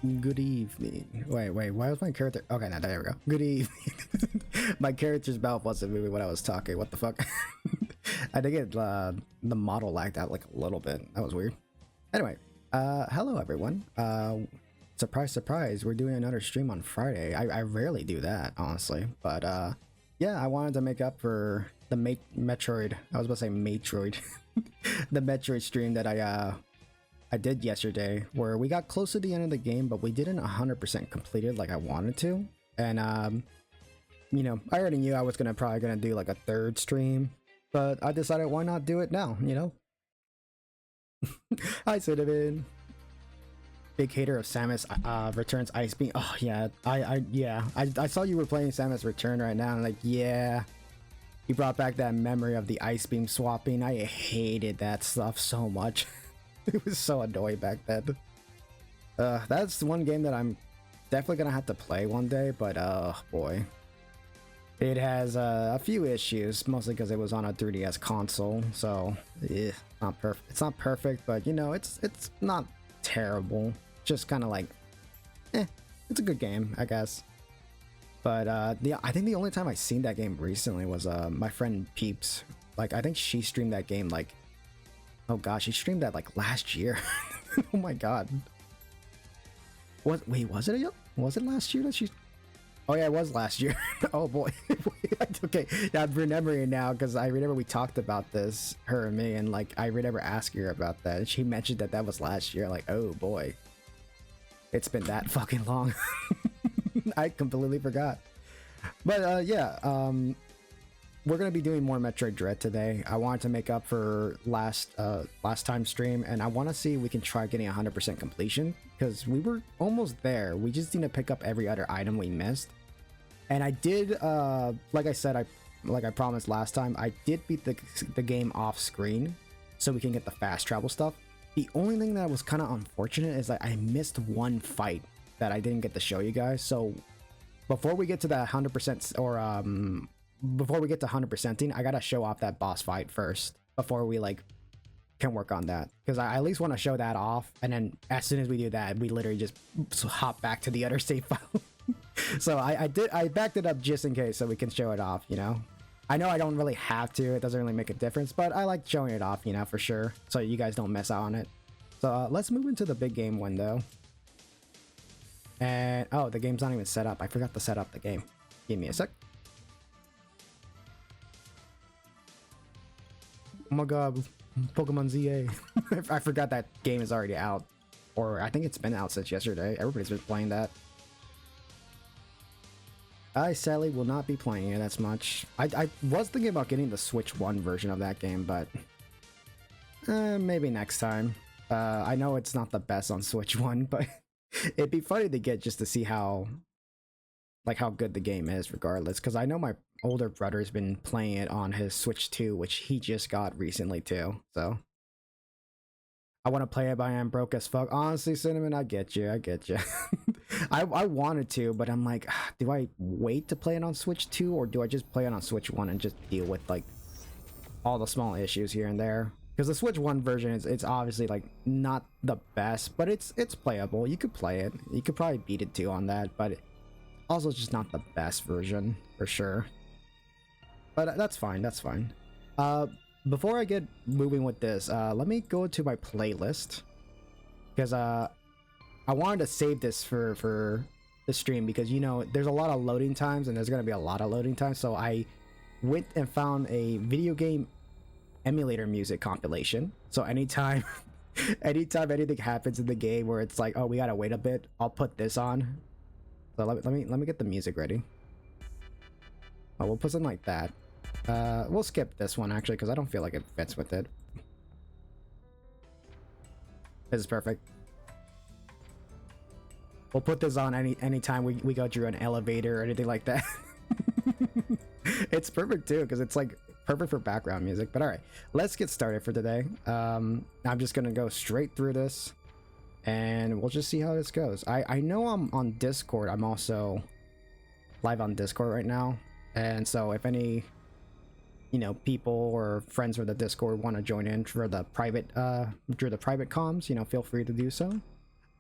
Good evening. Wait, why was my character? Okay, now there we go. Good evening. My character's mouth wasn't moving when I was talking. What the fuck? I think the model lagged out like a little bit. That was weird. Anyway, hello everyone. Surprise, surprise, we're doing another stream on Friday. I rarely do that, honestly. But yeah, I wanted to make up for the Metroid. I was about to say Metroid. The Metroid stream that I did yesterday, where we got close to the end of the game, but we didn't 100% complete it like I wanted to. And you know, I already knew I was probably gonna do like a third stream, but I decided why not do it now, you know? Hi Cinnamon. Big hater of Samus Return's Ice Beam. Oh yeah, I saw you were playing Samus Return right now, and like, yeah, you brought back that memory of the Ice Beam swapping. I hated that stuff so much. It was so annoying back then. That's one game that I'm definitely gonna have to play one day, but oh boy, it has a few issues, mostly because it was on a 3DS console, so not perfect. It's not perfect, but you know, it's not terrible. Just kind of like, it's a good game, I guess. But I think the only time I seen that game recently was my friend Peeps. Like, I think she streamed that game like, oh gosh, she streamed that like last year. Oh my god. Wait, was it last year that she? Oh yeah, it was last year. Oh boy. Okay, yeah, I'm remembering now because I remember we talked about this, her and me, and like I remember asking her about that, and she mentioned that was last year. Like, oh boy, it's been that fucking long. I completely forgot. But yeah, we're gonna be doing more Metroid Dread today. I wanted to make up for last time stream, and I want to see if we can try getting 100% completion, because we were almost there. We just need to pick up every other item we missed. And I did, like I said, like I promised last time, I did beat the game off screen, so we can get the fast travel stuff. The only thing that was kind of unfortunate is that I missed one fight that I didn't get to show you guys. So before we get to that 100% or before we get to 100%ing, I gotta show off that boss fight first before we like can work on that, because I at least want to show that off, and then as soon as we do that, we literally just hop back to the other save file. So I backed it up just in case, so we can show it off, you know. I know I don't really have to, it doesn't really make a difference, but I like showing it off, you know, for sure, so you guys don't miss out on it. So let's move into the big game window. And oh, the game's not even set up. I forgot to set up the game. Give me a sec. Oh my god, Pokemon ZA. I forgot that game is already out, or I think it's been out since yesterday. Everybody's been playing that. I sadly will not be playing it as much. I was thinking about getting the Switch 1 version of that game, but maybe next time. I know it's not the best on Switch 1, but it'd be funny to get just to see how good the game is regardless, because I know my older brother's been playing it on his Switch 2, which he just got recently too, so I want to play it, but I am broke as fuck. Honestly, Cinnamon, I get you. I wanted to, but I'm like, do I wait to play it on Switch 2, or do I just play it on Switch 1 and just deal with like all the small issues here and there? Because the Switch 1 version it's obviously like not the best, but it's playable. You could play it. You could probably beat it too on that, but also it's just not the best version for sure. But that's fine. That's fine. Before I get moving with this, let me go to my playlist, because I wanted to save this for the stream, because you know there's a lot of loading times, and there's gonna be a lot of loading times. So I went and found a video game emulator music compilation. So anytime anything happens in the game where it's like, oh, we gotta wait a bit, I'll put this on. So let me get the music ready. Oh, we'll put something like that. We'll skip this one actually, because I don't feel like it fits with it. This is perfect. We'll put this on anytime we go through an elevator or anything like that. It's perfect too, because it's like perfect for background music. But all right, let's get started for today. I'm just gonna go straight through this, and we'll just see how this goes. I know I'm on Discord. I'm also live on Discord right now, and so if any people or friends from the Discord want to join in for the private comms, feel free to do so.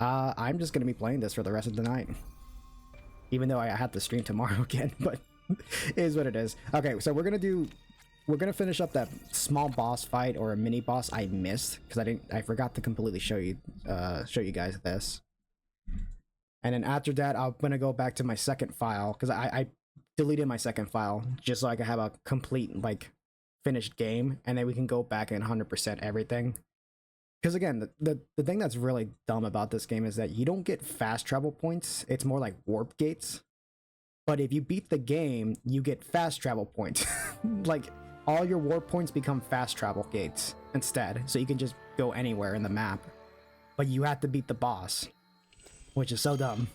I'm just gonna be playing this for the rest of the night. Even though I have to stream tomorrow again, but it is what it is. Okay, so we're gonna finish up that small boss fight or a mini boss I missed because I forgot to completely show you guys this. And then after that, I'm gonna go back to my second file because I deleted my second file just so I can have a complete like finished game, and then we can go back and 100% everything. Because again, the thing that's really dumb about this game is that you don't get fast travel points. It's more like warp gates. But if you beat the game, you get fast travel points. Like all your warp points become fast travel gates instead, so you can just go anywhere in the map. But you have to beat the boss, which is so dumb.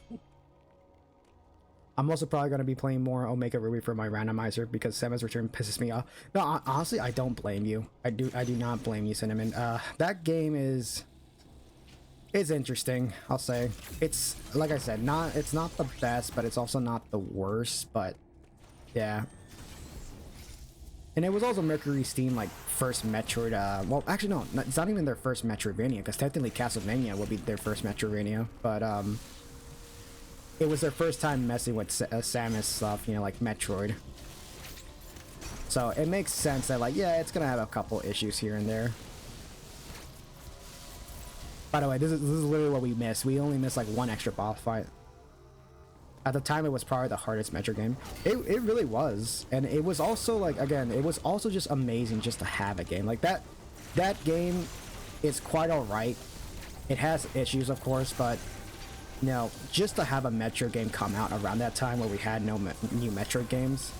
I'm also probably going to be playing more Omega Ruby for my randomizer because Samus Return pisses me off. No, honestly, I don't blame you. I do not blame you, Cinnamon. That game is interesting, I'll say. It's, like I said, it's not the best, but it's also not the worst, but yeah. And it was also Mercury Steam, like, first Metroid, well, actually, no, it's not even their first Metroidvania, because technically Castlevania will be their first Metroidvania, but, it was their first time messing with Samus stuff, you know, like Metroid. So it makes sense that, like, yeah, it's gonna have a couple issues here and there. By the way, this is literally what we missed. We only missed like one extra boss fight. At the time, it was probably the hardest Metroid game. It really was, and it was also like, again, it was also just amazing just to have a game like that. That game is quite alright. It has issues, of course, but you know, just to have a Metroid game come out around that time where we had no new Metroid games,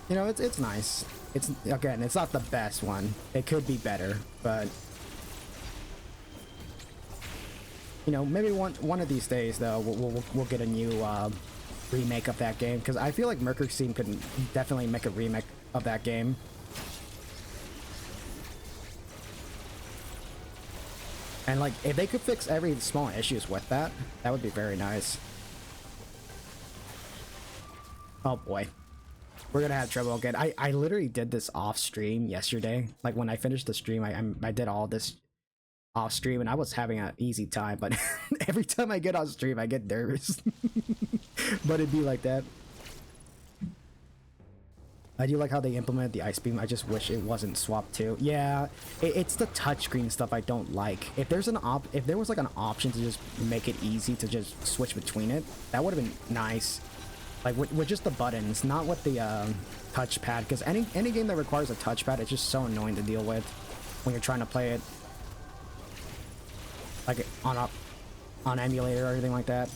you know, it's nice. It's, again, it's not the best one. It could be better, but you know, maybe one of these days though we'll get a new remake of that game, because I feel like Mercury Steam could definitely make a remake of that game. And like, if they could fix every small issues with that, that would be very nice. Oh boy, we're gonna have trouble again. I literally did this off stream yesterday. Like when I finished the stream, I did all this off stream, and I was having an easy time. But every time I get on stream, I get nervous. But it'd be like that. I do like how they implemented the ice beam. I just wish it wasn't swapped too. Yeah, it's the touchscreen stuff I don't like. If there's if there was like an option to just make it easy to just switch between it, that would have been nice. Like with just the buttons, not with the touchpad. Because any game that requires a touchpad, it's just so annoying to deal with when you're trying to play it like on emulator or anything like that.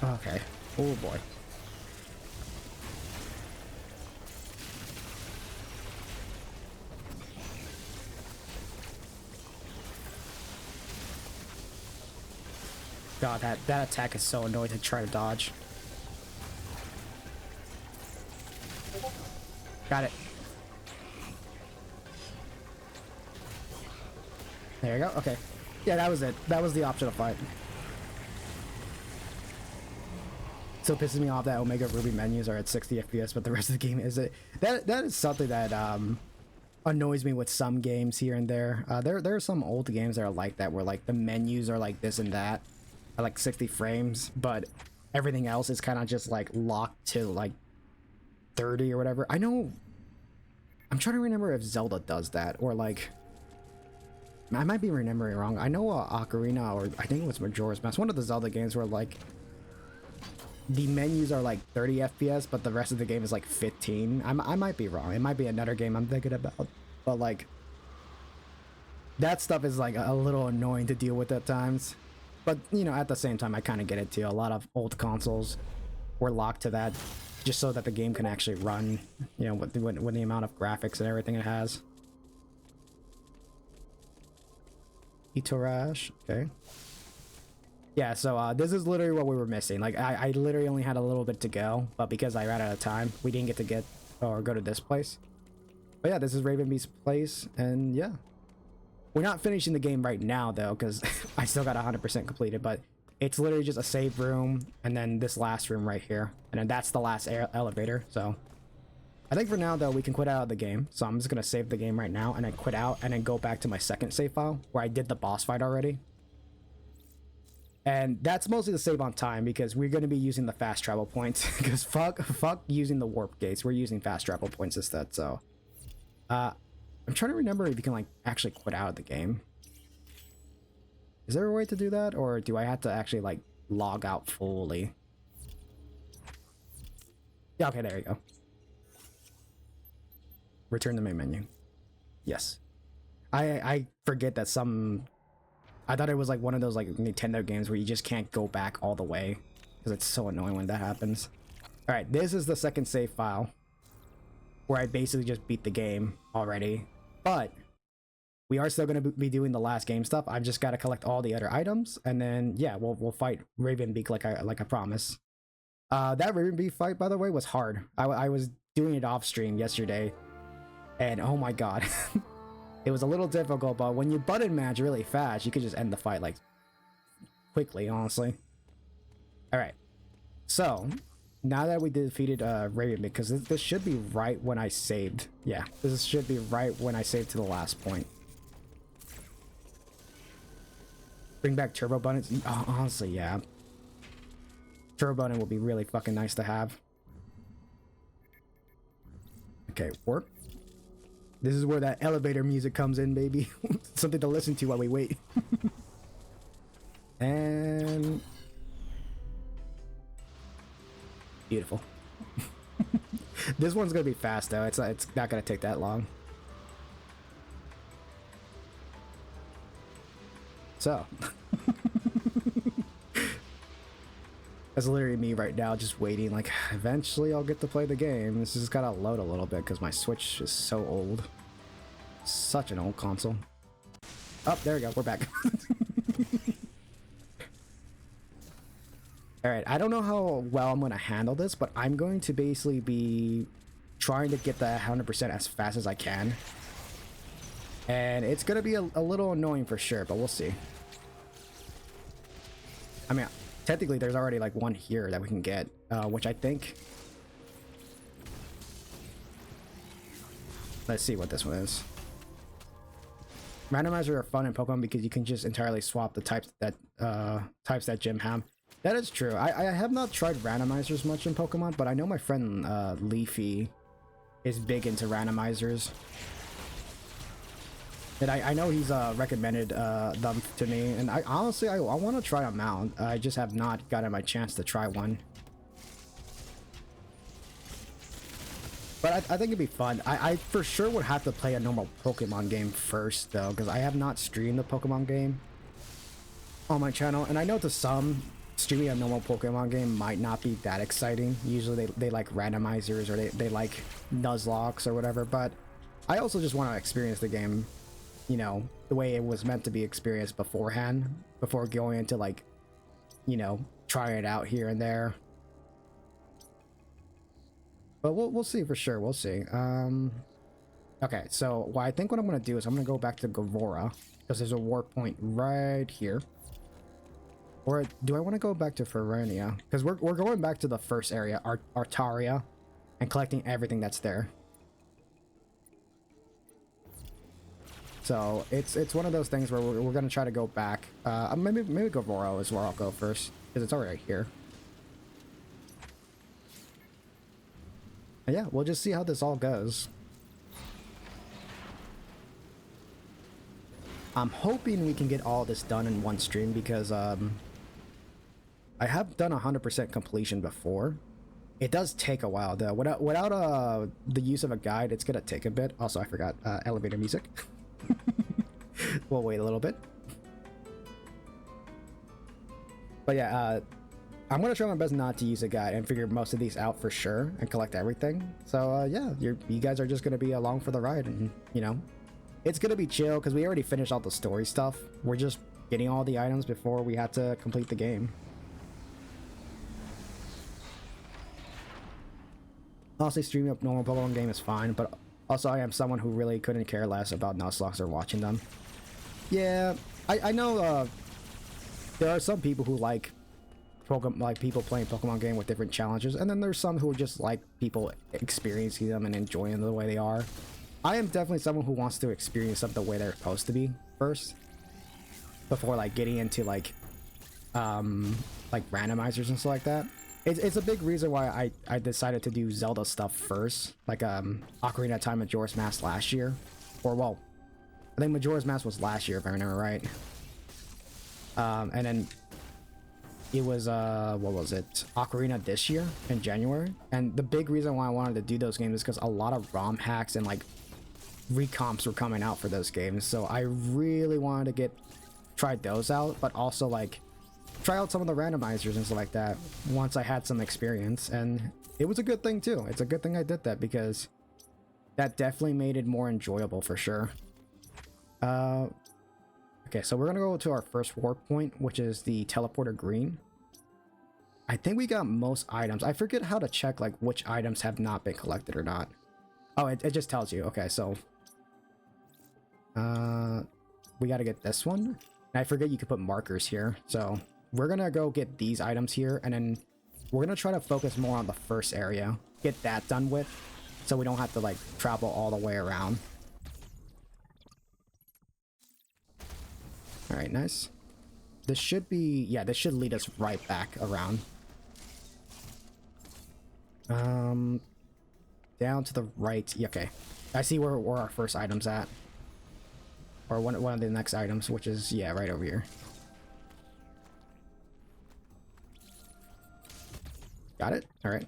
Okay. Oh boy. God, that attack is so annoying to try to dodge. Got it. There you go. Okay. Yeah, that was it. That was the optional fight. Still pisses me off that Omega Ruby menus are at 60 FPS, but the rest of the game isn't. That is something that annoys me with some games here and there. There are some old games that are like that, where like the menus are like this and that, at like 60 frames, but everything else is kind of just like locked to like 30 or whatever. I know. I'm trying to remember if Zelda does that, or like, I might be remembering wrong. I know Ocarina, or I think it was Majora's Mask, one of the Zelda games where like the menus are like 30 FPS, but the rest of the game is like 15. I might be wrong. It might be another game I'm thinking about, but like that stuff is like a little annoying to deal with at times. But you know, at the same time, I kind of get it too. A lot of old consoles were locked to that just so that the game can actually run, you know, with the amount of graphics and everything it has. Itarash, okay. Yeah, so this is literally what we were missing. Like, I literally only had a little bit to go, but because I ran out of time, we didn't get to get or go to this place. But yeah, this is Raven Beast's place, and yeah. We're not finishing the game right now, though, because I still got 100% completed, but it's literally just a save room, and then this last room right here, and then that's the last elevator, so... I think for now, though, we can quit out of the game, so I'm just gonna save the game right now, and then quit out, and then go back to my second save file, where I did the boss fight already. And that's mostly the save on time, because we're gonna be using the fast travel points, because fuck using the warp gates, we're using fast travel points instead, so... I'm trying to remember if you can, like, actually quit out of the game. Is there a way to do that, or do I have to actually, like, log out fully? Yeah, okay, there you go. Return the main menu. Yes. I forget that some... I thought it was, like, one of those, like, Nintendo games where you just can't go back all the way, because it's so annoying when that happens. Alright, this is the second save file, where I basically just beat the game already. But we are still going to be doing the last game stuff. I've just got to collect all the other items, and then yeah, we'll fight Ravenbeak like I promised. That Ravenbeak fight, by the way, was hard. I was doing it off stream yesterday, and oh my god, it was a little difficult. But when you button match really fast, you could just end the fight like quickly, honestly. All right, so. Now that we defeated Raven, because this should be right when I saved. Yeah, this should be right when I saved to the last point. Bring back Turbo Button. Oh, honestly, yeah. Turbo Button will be really fucking nice to have. Okay, warp. This is where that elevator music comes in, baby. Something to listen to while we wait. And... beautiful. This one's gonna be fast though. It's not gonna take that long. So that's literally me right now, just waiting. Like, eventually I'll get to play the game. This just gotta load a little bit because my Switch is so old. Such an old console. Oh, there we go. We're back. Alright, I don't know how well I'm going to handle this, but I'm going to basically be trying to get that 100% as fast as I can. And it's going to be a little annoying for sure, but we'll see. I mean, technically there's already like one here that we can get, which I think... Let's see what this one is. Randomizers are fun in Pokemon because you can just entirely swap the types that gym have. That is true. I have not tried randomizers much in Pokemon, but I know my friend Leafy is big into randomizers. And I know he's recommended them to me, and I honestly want to try them out. I just have not gotten my chance to try one. But I think it'd be fun. I for sure would have to play a normal Pokemon game first, though, because I have not streamed the Pokemon game on my channel, and I know to some, streaming a normal Pokemon game might not be that exciting. Usually they like randomizers, or they like Nuzlocks or whatever, but I also just want to experience the game, you know, the way it was meant to be experienced beforehand, before going into, like, you know, trying it out here and there. But we'll see for sure. We'll see. Okay, so I think what I'm going to do is I'm going to go back to Gavora, because there's a warp point right here. Or do I want to go back to Ferrania? Because we're going back to the first area, Artaria, and collecting everything that's there. So it's one of those things where we're going to try to go back. Maybe Gavora is where I'll go first, because it's already here. And yeah, we'll just see how this all goes. I'm hoping we can get all this done in one stream, because I have done 100% completion before. It does take a while though. Without the use of a guide, it's gonna take a bit. Also, I forgot elevator music. We'll wait a little bit. But yeah, I'm gonna try my best not to use a guide and figure most of these out for sure and collect everything. So yeah, you guys are just gonna be along for the ride, and you know, it's gonna be chill because we already finished all the story stuff. We're just getting all the items before we had to complete the game. Honestly, streaming a normal Pokemon game is fine, but also I am someone who really couldn't care less about Nuzlocke or watching them. Yeah, I know there are some people who like people playing Pokemon game with different challenges, and then there's some who just like people experiencing them and enjoying them the way they are. I am definitely someone who wants to experience them the way they're supposed to be first, before like getting into like randomizers and stuff like that. It's a big reason why I decided to do Zelda stuff first, like Ocarina of Time, Majora's Mask last year, or well, I think Majora's Mask was last year if I remember right. And then it was what was it, Ocarina this year in January. And the big reason why I wanted to do those games is because a lot of ROM hacks and like recomps were coming out for those games, so I really wanted to try those out, but also like try out some of the randomizers and stuff like that once I had some experience. And it was a good thing too. It's a good thing I did that, because that definitely made it more enjoyable for sure. Okay, so we're gonna go to our first warp point, which is the teleporter green. I think we got most items. I forget how to check like which items have not been collected or not. Oh, it just tells you. Okay, so we got to get this one, and I forget you could put markers here, so we're gonna go get these items here, and then we're gonna try to focus more on the first area, get that done with, so we don't have to like travel all the way around. All right, nice. This should be, yeah, this should lead us right back around. Down to the right. Yeah, okay, I see where our first item's at, or one of the next items, which is, yeah, right over here. Got it. All right.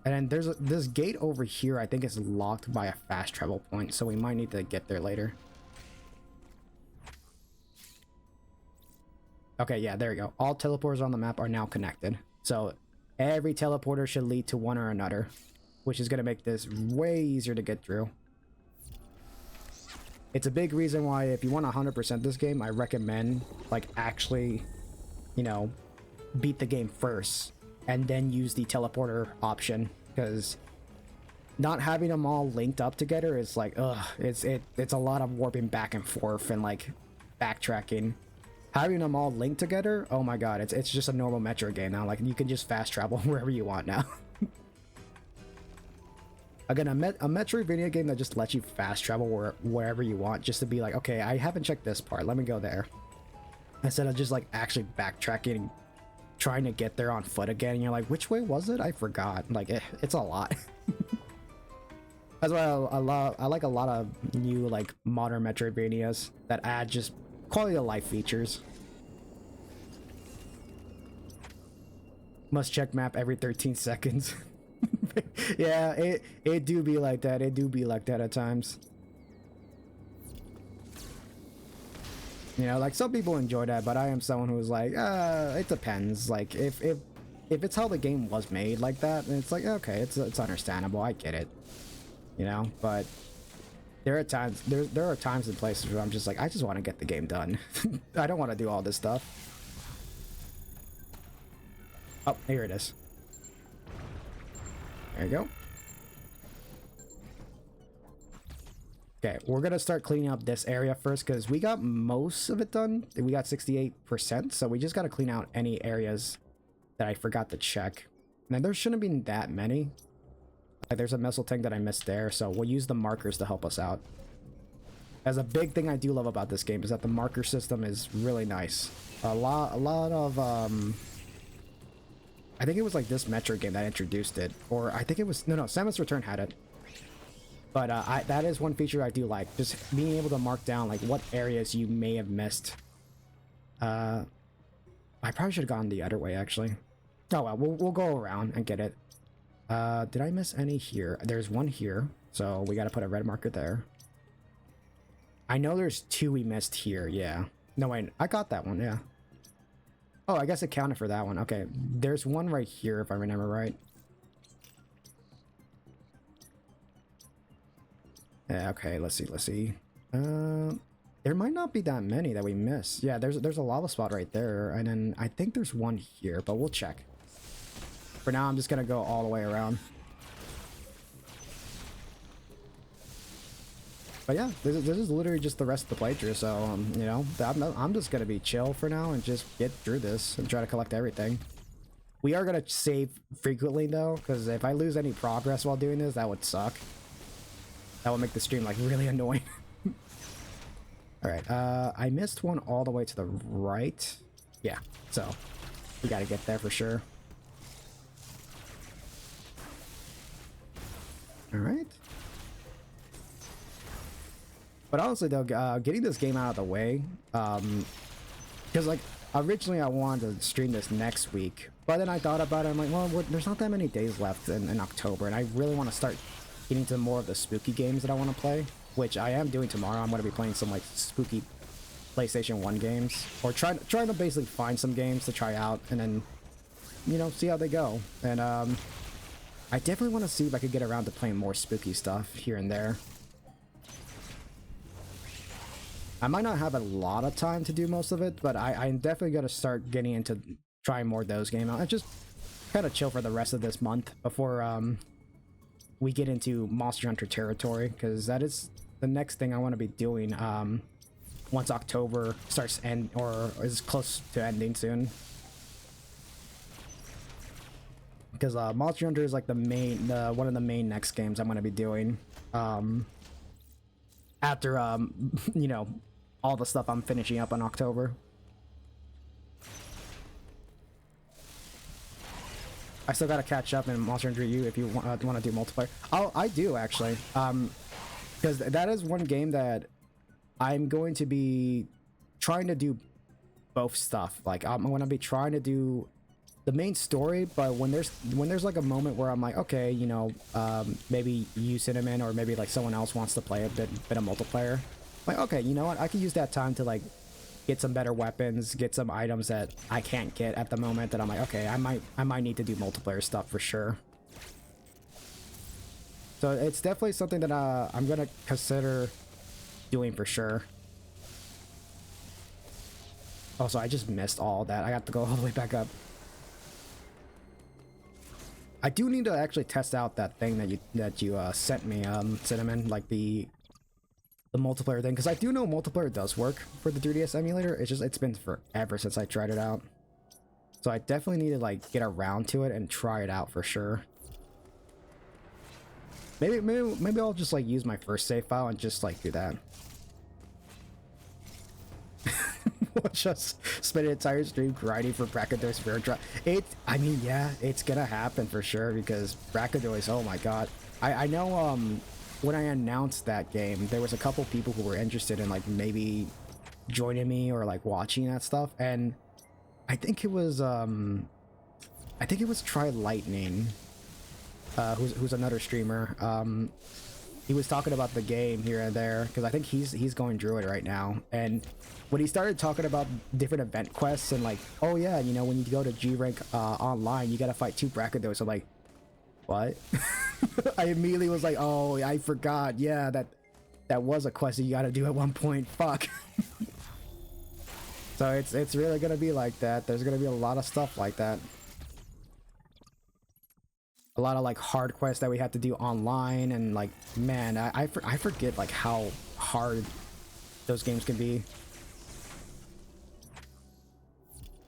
And then there's this gate over here. I think is locked by a fast travel point, so we might need to get there later. Okay, yeah, there you go. All teleporters on the map are now connected, so every teleporter should lead to one or another, which is going to make this way easier to get through. It's a big reason why if you want 100% this game, I recommend like actually, you know, beat the game first and then use the teleporter option, because not having them all linked up together is like, it's a lot of warping back and forth and like backtracking. Having them all linked together, oh my god, it's just a normal Metroid game now. Like, you can just fast travel wherever you want now. Again, a Metroidvania game that just lets you fast travel wherever you want, just to be like, okay, I haven't checked this part, let me go there, instead of just like actually backtracking, trying to get there on foot again, and you're like, which way was it? I forgot. Like, it's a lot. That's why I like a lot of new like modern Metroidvanias that add just quality of life features. Must check map every 13 seconds. Yeah, it do be like that. It do be like that at times. You know, like some people enjoy that, but I am someone who's like, it depends. Like if it's how the game was made like that, then it's like, okay, it's understandable. I get it. You know, but there are times and places where I'm just like, I just want to get the game done. I don't want to do all this stuff. Oh, here it is. There you go. Okay, we're gonna start cleaning up this area first, because we got most of it done. We got 68%, so we just gotta clean out any areas that I forgot to check. Now there shouldn't be that many. Like, there's a missile tank that I missed there, so we'll use the markers to help us out. As a big thing I do love about this game is that the marker system is really nice. A lot of I think it was like this Metroid game that introduced it, or I think it was no, Samus Return had it. But that is one feature I do like, just being able to mark down like what areas you may have missed. I probably should have gone the other way actually. Oh well, we'll go around and get it. Did I miss any here? There's one here, so we got to put a red marker there. I know there's two we missed here. Yeah. No wait, I got that one. Yeah. Oh, I guess it counted for that one. Okay, there's one right here if I remember right. Yeah, okay, let's see. There might not be that many that we miss. Yeah, there's a lava spot right there, and then I think there's one here, but we'll check. For now, I'm just gonna go all the way around. But yeah, this is literally just the rest of the playthrough, so, you know, I'm just gonna be chill for now and just get through this and try to collect everything. We are gonna save frequently, though, because if I lose any progress while doing this, that would suck. That would make the stream, like, really annoying. Alright, I missed one all the way to the right. Yeah, so we gotta get there for sure. Alright. But honestly, though, getting this game out of the way, because, like, originally I wanted to stream this next week, but then I thought about it, I'm like, well, there's not that many days left in October, and I really want to start getting to more of the spooky games that I want to play, which I am doing tomorrow. I'm going to be playing some, like, spooky PlayStation 1 games, or trying to basically find some games to try out, and then, you know, see how they go. And, I definitely want to see if I could get around to playing more spooky stuff here and there. I might not have a lot of time to do most of it, but I'm definitely going to start getting into trying more of those games. I just kind of chill for the rest of this month before we get into Monster Hunter territory, because that is the next thing I want to be doing once October starts or is close to ending soon. Because Monster Hunter is like the main, one of the main next games I'm going to be doing after you know, all the stuff I'm finishing up in October. I still gotta catch up in Monster Hunter U if you want to do multiplayer. Oh, I do actually, because that is one game that I'm going to be trying to do both stuff. Like I'm gonna be trying to do the main story, but when there's like a moment where I'm like, okay, you know, maybe you, Cinnamon, or maybe like someone else wants to play a bit of multiplayer. Like, okay, you know what? I could use that time to like get some better weapons, get some items that I can't get at the moment. That I'm like, okay, I might need to do multiplayer stuff for sure. So it's definitely something that I'm gonna consider doing for sure. Also, I just missed all that. I have to go all the way back up. I do need to actually test out that thing that you sent me, Cinnamon, like the multiplayer thing, because I do know multiplayer does work for the 3DS emulator. It's been forever since I tried it out, so I definitely need to like get around to it and try it out for sure. Maybe I'll just like use my first save file and just like do that. We'll just spend an entire stream grinding for Brachydo's Spirit Drop. I mean, yeah, it's gonna happen for sure, because Brachydo's, oh my god. I know, when I announced that game, there was a couple people who were interested in like maybe joining me or like watching that stuff, and I think it was Try Lightning, who's another streamer. He was talking about the game here and there, because I think he's going through it right now, and when he started talking about different event quests and like, oh yeah, you know, when you go to G rank online, you gotta fight 2 Brachydos. I'm like, what? I immediately was like, oh, I forgot. Yeah, that was a quest that you gotta do at one point. Fuck. So it's really gonna be like that. There's gonna be a lot of stuff like that. A lot of like hard quests that we have to do online, and like, man, I forget like how hard those games can be.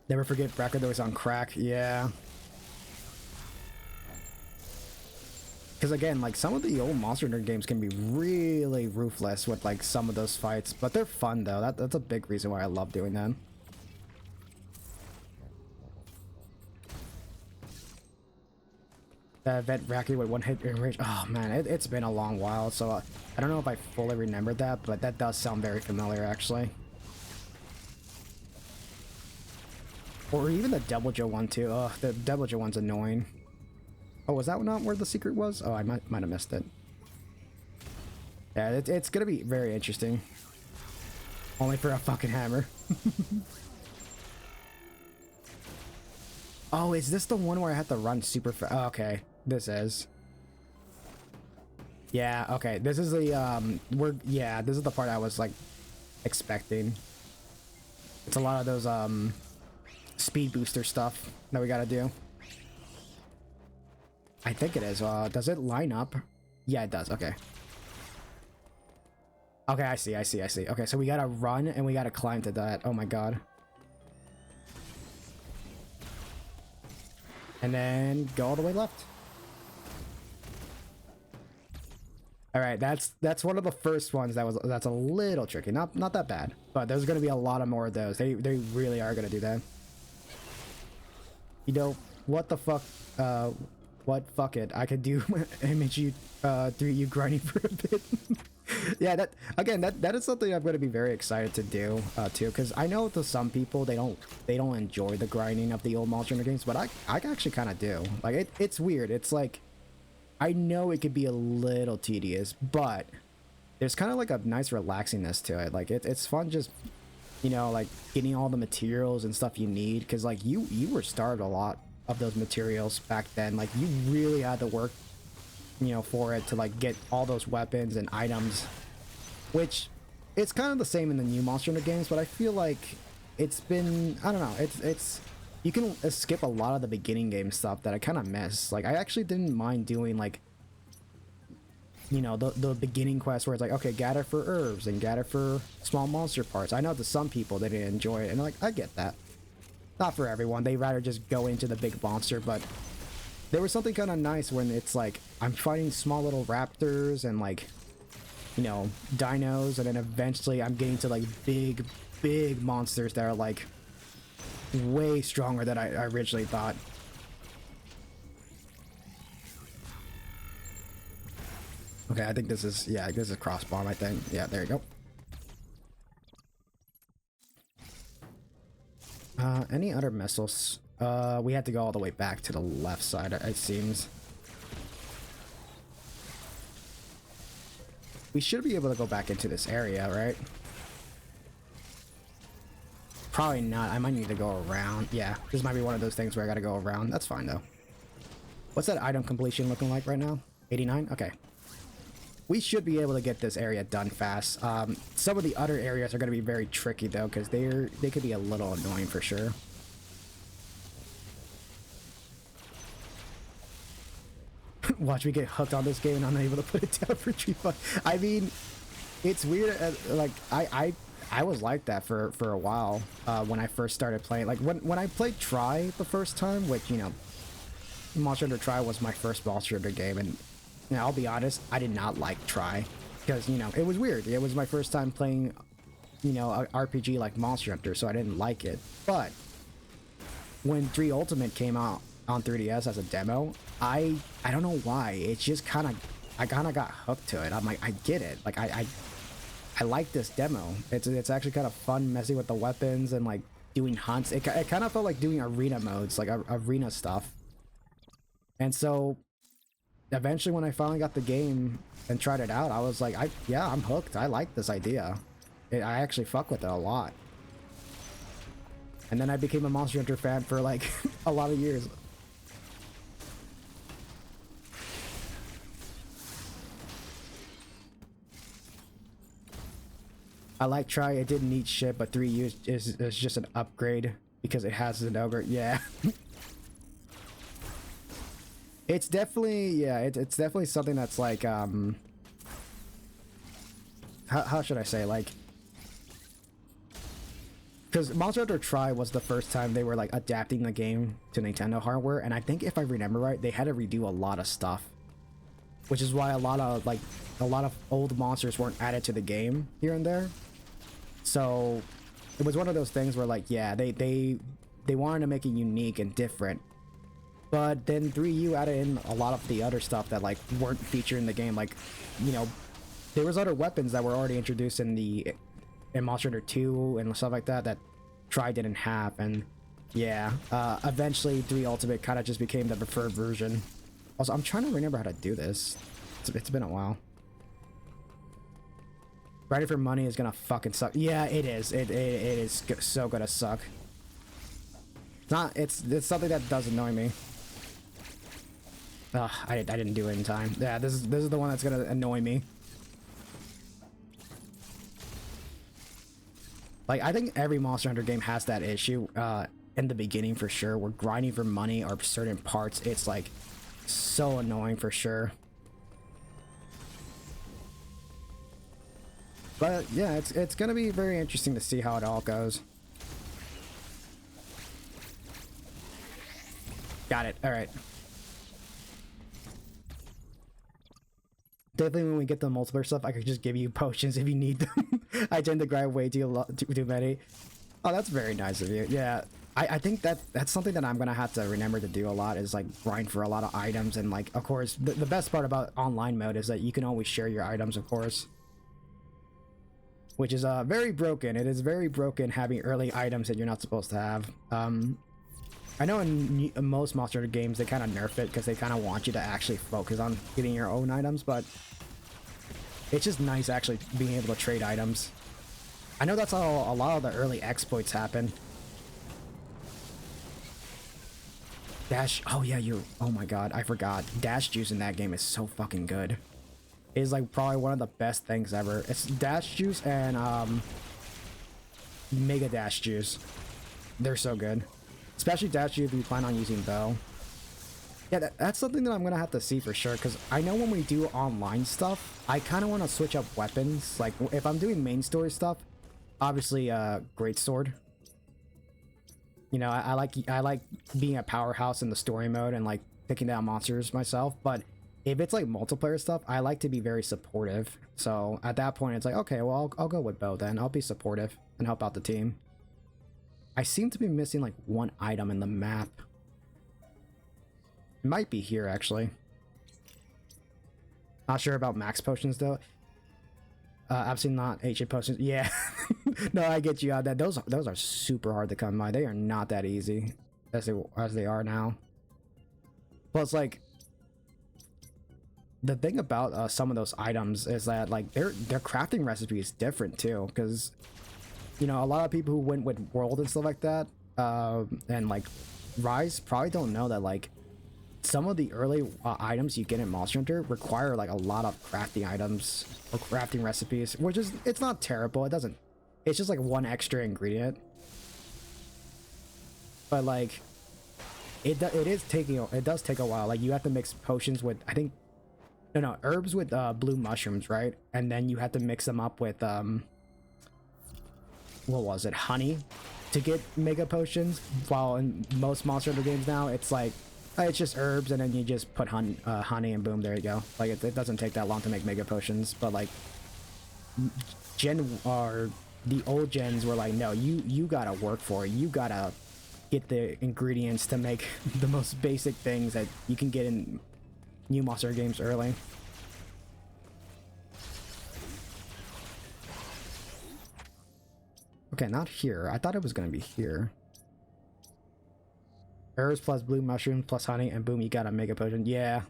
Never forget Brachydos on crack. Yeah. Because again, like some of the old Monster Hunter games can be really ruthless with like some of those fights, but they're fun though. That's a big reason why I love doing them. That event Racky with 1 hit range. Oh man, it's been a long while, so I don't know if I fully remembered that, but that does sound very familiar actually. Or even the Devil Joe one too. Ugh, the Devil Joe one's annoying. Oh, was that not where the secret was? Oh, I might have missed it. Yeah, it's gonna be very interesting. Only for a fucking hammer. Oh, is this the one where I have to run super fast? Oh, okay, this is. Yeah, okay, this is the this is the part I was like expecting. It's a lot of those speed booster stuff that we gotta do. I think it is. Does it line up? Yeah, it does. Okay. Okay, I see. Okay, so we gotta run and we gotta climb to that. Oh my god. And then go all the way left. All right, that's one of the first ones that's a little tricky. Not that bad, but there's gonna be a lot of more of those. They really are gonna do that. You know what the fuck? What fuck it? I could do image you 3U grinding for a bit. Yeah, that is something I'm gonna be very excited to do too, because I know to some people they don't enjoy the grinding of the old Monster Hunter games, but I actually kind of do. Like it's weird. It's like I know it could be a little tedious, but there's kind of like a nice relaxingness to it. Like it's fun just, you know, like getting all the materials and stuff you need, because like you were starved a lot of those materials back then. Like you really had to work, you know, for it to like get all those weapons and items, which it's kind of the same in the new Monster Hunter games, but I feel like it's been, I don't know, it's you can skip a lot of the beginning game stuff that I kind of miss. Like I actually didn't mind doing like, you know, the beginning quest where it's like, okay, gather for herbs and gather for small monster parts. I know to some people they didn't enjoy it, and like I get that. Not for everyone. They rather just go into the big monster, but there was something kind of nice when it's like I'm fighting small little raptors and like, you know, dinos, and then eventually I'm getting to like big monsters that are like way stronger than I originally thought. Okay, I think this is, yeah, this is a cross bomb, I think. Yeah, there you go. Any other missiles? We had to go all the way back to the left side, it seems. We should be able to go back into this area, right? Probably not. I might need to go around. Yeah, this might be one of those things where I gotta go around. That's fine, though. What's that item completion looking like right now? 89? Okay. We should be able to get this area done fast. Some of the other areas are going to be very tricky though, because they could be a little annoying for sure. Watch me get hooked on this game and I'm not able to put it down for tree fun. I mean, it's weird. Like I was like that for a while when I first started playing. Like when I played Try the first time, which, you know, Monster Hunter Try was my first Monster Hunter game, and you know, I'll be honest, I did not like Try, because, you know, it was weird. It was my first time playing, you know, an RPG like Monster Hunter, so I didn't like it. But when 3 Ultimate came out on 3DS as a demo, I don't know why, it's just kind of, I kind of got hooked to it. I'm like, I get it. Like I like this demo. It's actually kind of fun messing with the weapons and like doing hunts. It kind of felt like doing arena modes, like arena stuff. And so eventually when I finally got the game and tried it out, I was like, yeah, I'm hooked. I like this idea. I actually fuck with it a lot. And then I became a Monster Hunter fan for like a lot of years. I like Try. It didn't need shit, but 3U is just an upgrade because it has an ogre. Yeah. It's definitely, yeah, it's definitely something that's like, how should I say, like, because Monster Hunter Try was the first time they were like adapting the game to Nintendo hardware, and I think if I remember right, they had to redo a lot of stuff, which is why a lot of old monsters weren't added to the game here and there. So it was one of those things where like, yeah, they wanted to make it unique and different. But then 3U added in a lot of the other stuff that like weren't featured in the game. Like, you know, there was other weapons that were already introduced in Monster Hunter 2 and stuff like that that Try didn't have. And yeah, eventually 3 Ultimate kind of just became the preferred version. Also, I'm trying to remember how to do this. It's been a while. Ready for money is gonna fucking suck. Yeah, it is. It is so gonna suck. It's something that does annoy me. Ugh, I didn't do it in time. Yeah, this is the one that's gonna annoy me. Like, I think every Monster Hunter game has that issue in the beginning for sure. We're grinding for money or certain parts. It's like so annoying for sure. But yeah, it's gonna be very interesting to see how it all goes. Got it. All right. Definitely when we get the multiplayer stuff, I could just give you potions if you need them. I tend to grab way too many. Oh, that's very nice of you. Yeah, I think that's something that I'm gonna have to remember to do a lot, is like grind for a lot of items. And like, of course, the best part about online mode is that you can always share your items, of course, which is very broken. It is very broken having early items that you're not supposed to have. I know in most Monster Hunter games they kind of nerf it because they kind of want you to actually focus on getting your own items, but it's just nice actually being able to trade items. I know that's how a lot of the early exploits happen. Dash, oh yeah, oh my god, I forgot. Dash juice in that game is so fucking good. It is like probably one of the best things ever. It's dash juice and mega dash juice. They're so good. Especially dash juice if you plan on using bow. Yeah, that's something that I'm gonna have to see for sure, because I know when we do online stuff, I kind of want to switch up weapons. Like if I'm doing main story stuff, obviously greatsword. You know, I like being a powerhouse in the story mode and like picking down monsters myself. But if it's like multiplayer stuff, I like to be very supportive. So at that point, it's like, okay, well, I'll go with bow then. I'll be supportive and help out the team. I seem to be missing like one item in the map. It might be here actually. Not sure about max potions though. Absolutely not HA potions. Yeah. No, I get you on that. Those are super hard to come by. They are not that easy as they are now. Plus, like, the thing about some of those items is that like their crafting recipe is different too, because you know, a lot of people who went with World and stuff like that, and like Rise probably don't know that like some of the early items you get in Monster Hunter require like a lot of crafting items or crafting recipes, which is, it's not terrible. It's just like one extra ingredient. But like, it does take a while. Like you have to mix potions with, I think, no, herbs with blue mushrooms, right? And then you have to mix them up with what was it, honey, to get mega potions. While in most Monster Hunter games now, it's like it's just herbs and then you just put honey and boom, there you go. Like it doesn't take that long to make mega potions. But like the old gens were like, no, you gotta work for it. You gotta get the ingredients to make the most basic things that you can get in new Monster games early. Okay, not here. I thought it was gonna be here. Herbs plus blue mushrooms plus honey and boom, you got a mega potion. Yeah,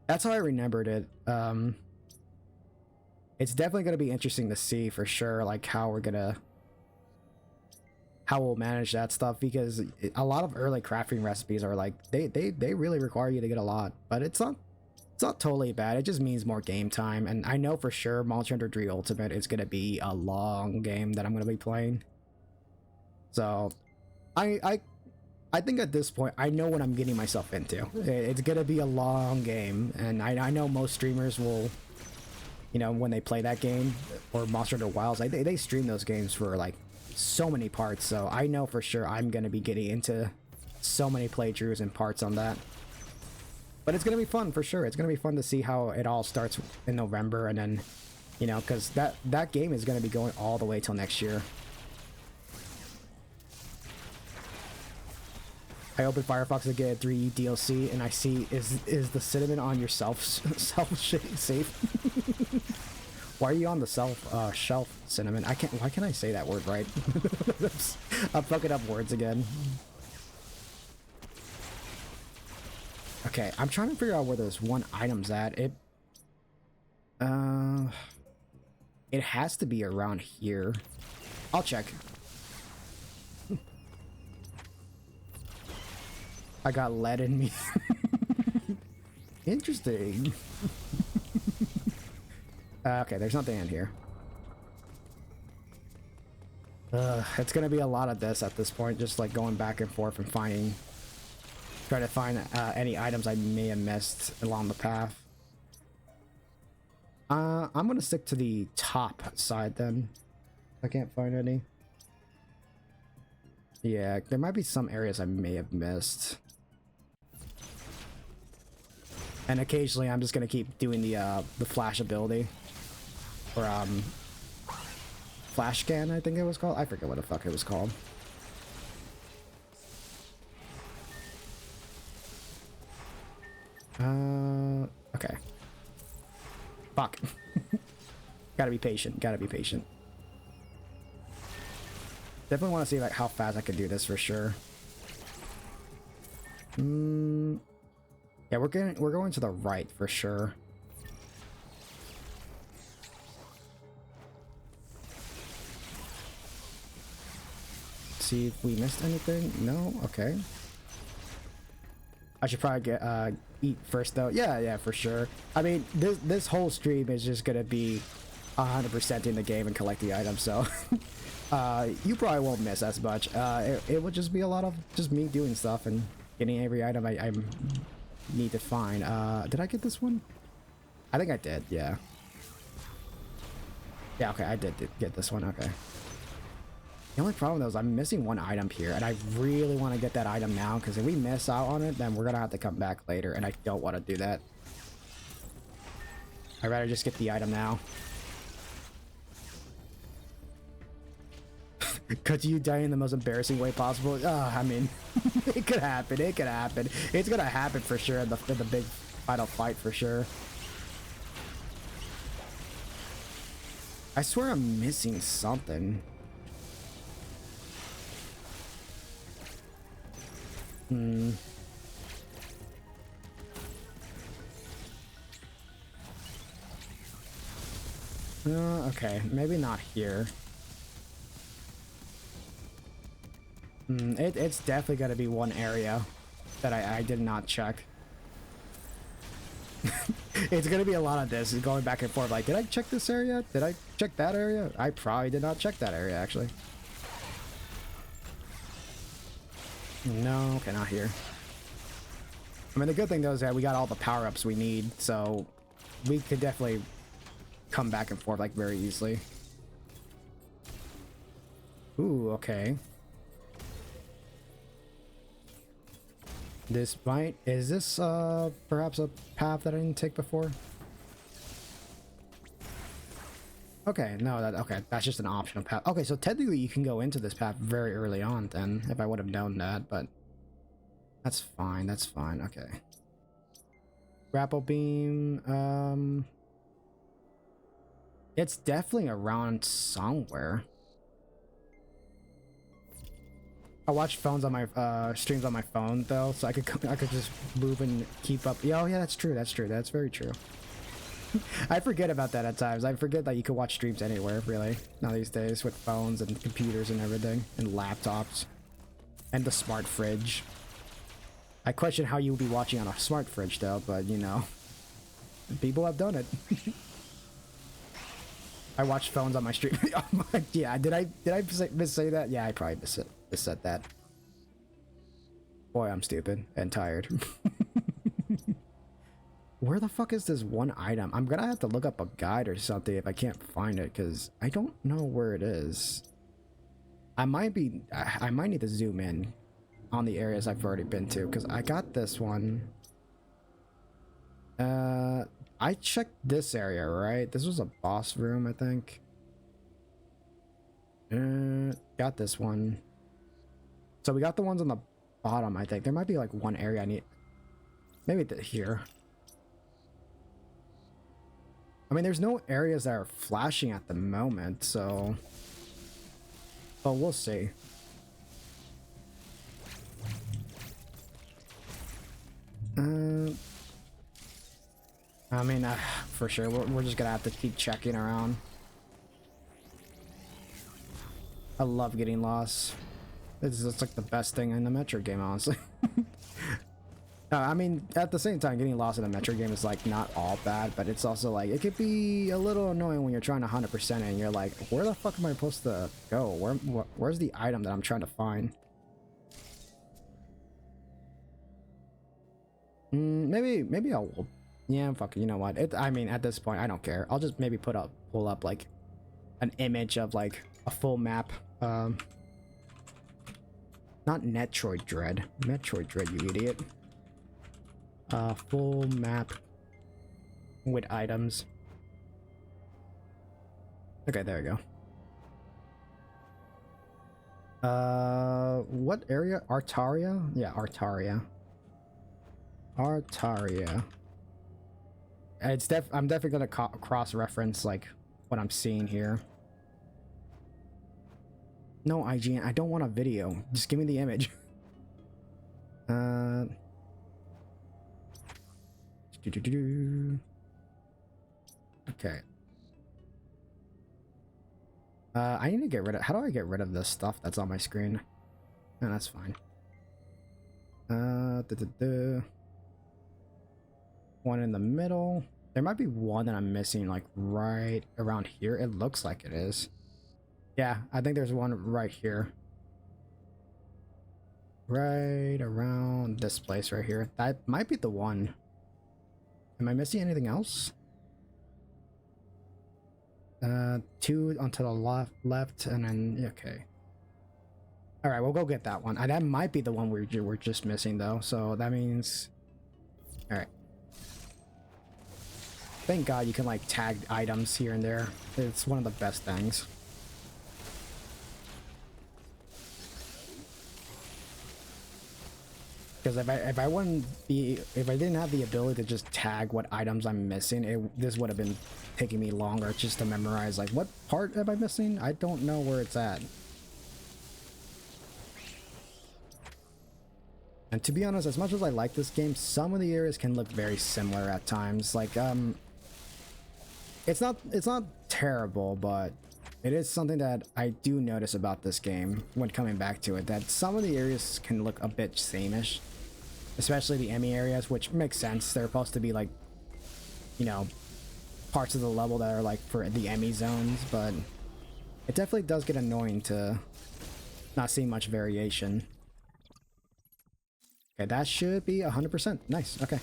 that's how I remembered it. It's definitely gonna be interesting to see for sure, like how we'll manage that stuff, because a lot of early crafting recipes are like they really require you to get a lot, but it's not totally bad. It just means more game time. And I know for sure Monster Hunter 3 Ultimate is gonna be a long game that I'm gonna be playing. So I think at this point I know what I'm getting myself into. It's gonna be a long game, and I know most streamers will, you know, when they play that game or Monster Hunter Wilds, like they stream those games for like so many parts. So I know for sure I'm gonna be getting into so many playthroughs and parts on that. But it's gonna be fun for sure. It's gonna be fun to see how it all starts in November, and then, you know, because that game is gonna be going all the way till next year. I opened Firefox to get a 3 DLC, and I see is the cinnamon on your self safe? Why are you on the shelf, cinnamon? Why can't I say that word right? I'm fucking up words again. Okay, I'm trying to figure out where this one item's at. It has to be around here. I'll check. I got lead in me. Interesting. Okay, there's nothing in here. It's gonna be a lot of this at this point, just like going back and forth and trying to find any items I may have missed along the path. I'm gonna stick to the top side then. I can't find any. Yeah, there might be some areas I may have missed. And occasionally I'm just gonna keep doing the flash ability. Or flash scan, I think it was called. I forget what the fuck it was called. Okay. Fuck. Gotta be patient, gotta be patient. Definitely want to see like how fast I can do this for sure. Yeah, we're going to the right for sure. See if we missed anything. No? Okay. I should probably get eat first though. Yeah, for sure. I mean, this whole stream is just gonna be 100% in the game and collect the items, so you probably won't miss as much. It would just be a lot of just me doing stuff and getting every item I need to find. Did I get this one? I think I did, yeah. Yeah, okay, I did get this one, okay. The only problem though is I'm missing one item here, and I really want to get that item now, because if we miss out on it, then we're gonna have to come back later, and I don't want to do that. I'd rather just get the item now. Could you die in the most embarrassing way possible? I mean, it could happen. It could happen. It's gonna happen for sure in the big final fight for sure. I swear I'm missing something. Okay, maybe not here. It's definitely got to be one area that I did not check. It's gonna be a lot of this going back and forth. Like, did I check this area? Did I check that area? I probably did not check that area actually. No, okay, not here. I mean, the good thing though is that we got all the power-ups we need, so we could definitely come back and forth like very easily. Ooh, okay. Is this perhaps a path that I didn't take before? Okay, no, that's just an optional path. Okay, so technically you can go into this path very early on then, if I would have known that, but that's fine, okay. Grapple beam, it's definitely around somewhere. I watch phones on my streams on my phone though, so I could just move and keep up. Yeah, oh yeah, that's true. That's very true. I forget about that at times. I forget that you can watch streams anywhere, really, now these days with phones and computers and everything, and laptops, and the smart fridge. I question how you would be watching on a smart fridge though, but you know, people have done it. I watch phones on my stream. Yeah, did I miss-say that? Yeah, I probably missaid that. Boy, I'm stupid and tired. Where the fuck is this one item? I'm gonna have to look up a guide or something if I can't find it, because I don't know where it is. I might need to zoom in on the areas I've already been to, because I got this one. I checked this area, right? This was a boss room, I think. Got this one. So we got the ones on the bottom, I think. There might be like one area I need. Maybe here. I mean, there's no areas that are flashing at the moment, so... But we'll see. I mean, for sure, we're just gonna have to keep checking around. I love getting lost. It's like the best thing in the Metroid game, honestly. I mean, at the same time, getting lost in a Metro game is like not all bad, but it's also like it could be a little annoying when you're trying to 100% and you're like, where the fuck am I supposed to go? Where's the item that I'm trying to find? Maybe I'll, yeah, fuck it, you know what? I mean, at this point, I don't care. I'll just maybe pull up like an image of like a full map. Not Metroid Dread. Metroid Dread, you idiot. Full map with items. Okay, there we go. What area? Artaria? Yeah, Artaria. Artaria. I'm definitely gonna cross-reference like what I'm seeing here. No, IGN, I don't want a video. Just give me the image. Okay. I need to get rid of. How do I get rid of this stuff that's on my screen? No, that's fine. One in the middle. There might be one that I'm missing, like right around here. It looks like it is. Yeah, I think there's one right here. Right around this place right here. That might be the one. Am I missing anything else? Two onto the left, and then okay. All right, we'll go get that one. That might be the one we're just missing though. So that means, all right. Thank God you can like tag items here and there. It's one of the best things. Because if I didn't have the ability to just tag what items I'm missing, this would have been taking me longer just to memorize like what part am I missing? I don't know where it's at. And to be honest, as much as I like this game, some of the areas can look very similar at times. Like it's not terrible, but it is something that I do notice about this game when coming back to it, that some of the areas can look a bit sameish. Especially the Emmy areas, which makes sense. They're supposed to be like, you know, parts of the level that are like for the Emmy zones, but it definitely does get annoying to not see much variation. Okay, that should be 100%. Nice, okay.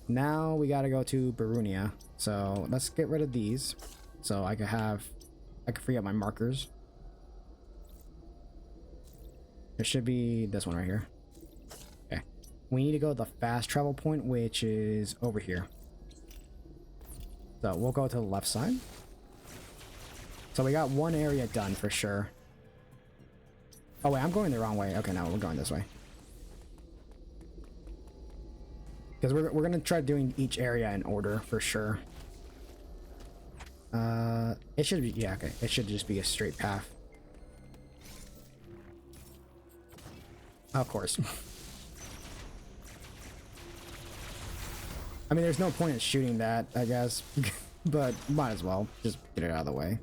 Now we gotta go to Barunia. So let's get rid of these. So I can free up my markers. It should be this one right here. We need to go to the fast travel point, which is over here. So we'll go to the left side. So we got one area done for sure. Oh wait, I'm going the wrong way. Okay, no, we're going this way. Because we're gonna try doing each area in order for sure. It should be, yeah, okay. It should just be a straight path. Of course. I mean, there's no point in shooting that, I guess, but might as well just get it out of the way.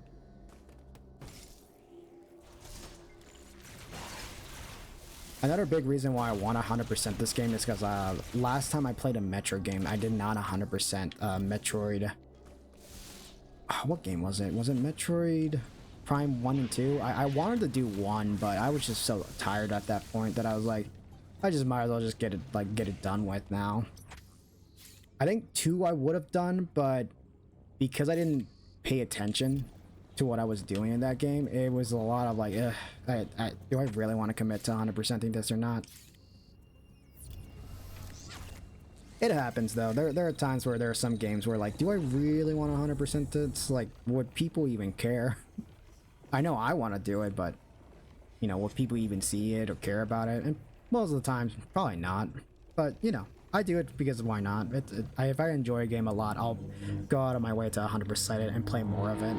Another big reason why I want to 100% this game is because last time I played a Metro game, I did not 100% Metroid. What game was it? Was it Metroid Prime 1 and 2? I wanted to do 1, but I was just so tired at that point that I was like, I just might as well just get it done with now. I think 2 I would have done, but because I didn't pay attention to what I was doing in that game, it was a lot of like, do I really want to commit to 100%ing this or not? It happens though. There are times where there are some games where like, do I really want 100% this? Like, would people even care? I know I want to do it, but you know, will people even see it or care about it? And most of the time, probably not. But you know, I do it because why not? If I enjoy a game a lot, I'll go out of my way to 100% it and play more of it.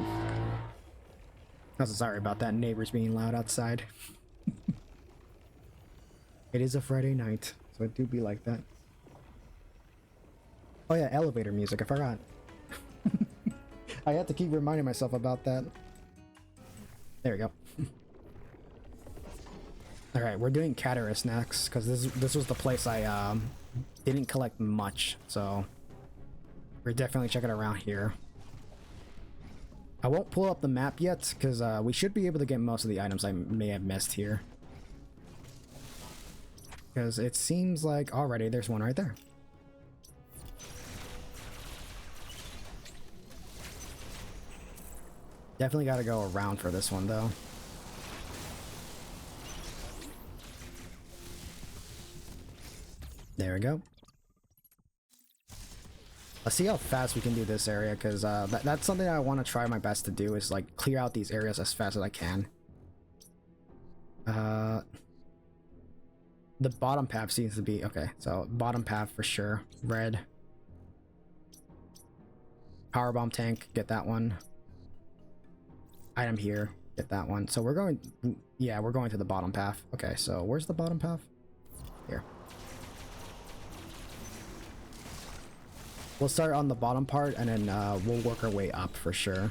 Also, sorry about that. Neighbors being loud outside. It is a Friday night, so it do be like that. Oh yeah, elevator music. I forgot. I have to keep reminding myself about that. There we go. All right, we're doing Catarus next because this was the place I didn't collect much, so we're definitely checking around here. I won't pull up the map yet because we should be able to get most of the items I may have missed here. Because it seems like already there's one right there. Definitely got to go around for this one though. There we go. Let's see how fast we can do this area, because that's something I want to try my best to do, is like clear out these areas as fast as I can. The bottom path seems to be okay, so bottom path for sure. Red. Power bomb tank, get that one. Item here, get that one. So we're going, yeah, we're going to the bottom path. Okay, so where's the bottom path? Here. We'll start on the bottom part and then we'll work our way up for sure.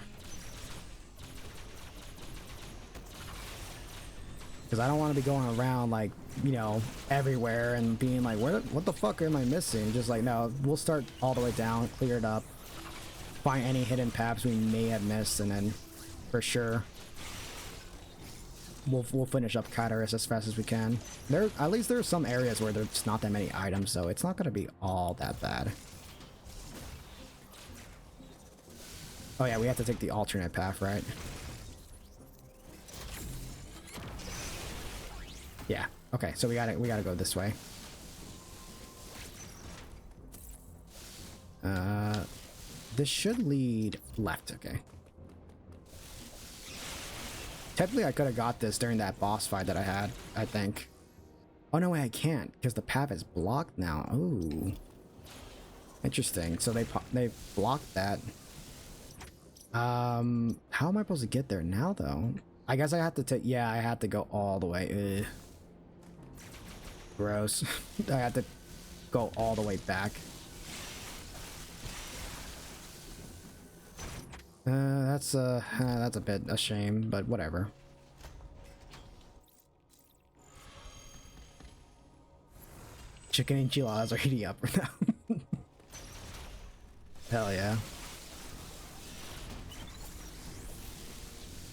Because I don't want to be going around like, you know, everywhere and being like, what the fuck am I missing? Just like, no, we'll start all the way down, clear it up, find any hidden paths we may have missed, and then for sure we'll finish up Catarus as fast as we can. At least there are some areas where there's not that many items, so it's not going to be all that bad. Oh yeah, we have to take the alternate path, right? Yeah. Okay, so we gotta go this way. This should lead left. Okay. Technically, I could have got this during that boss fight that I had, I think. Oh no, way, I can't because the path is blocked now. Ooh, interesting. So they blocked that. How am I supposed to get there now, though? I guess I have to take. Yeah, I had to go all the way. Ugh. Gross. I had to go all the way back. That's a bit a shame, but whatever. Chicken enchiladas are heating up right now. Hell yeah.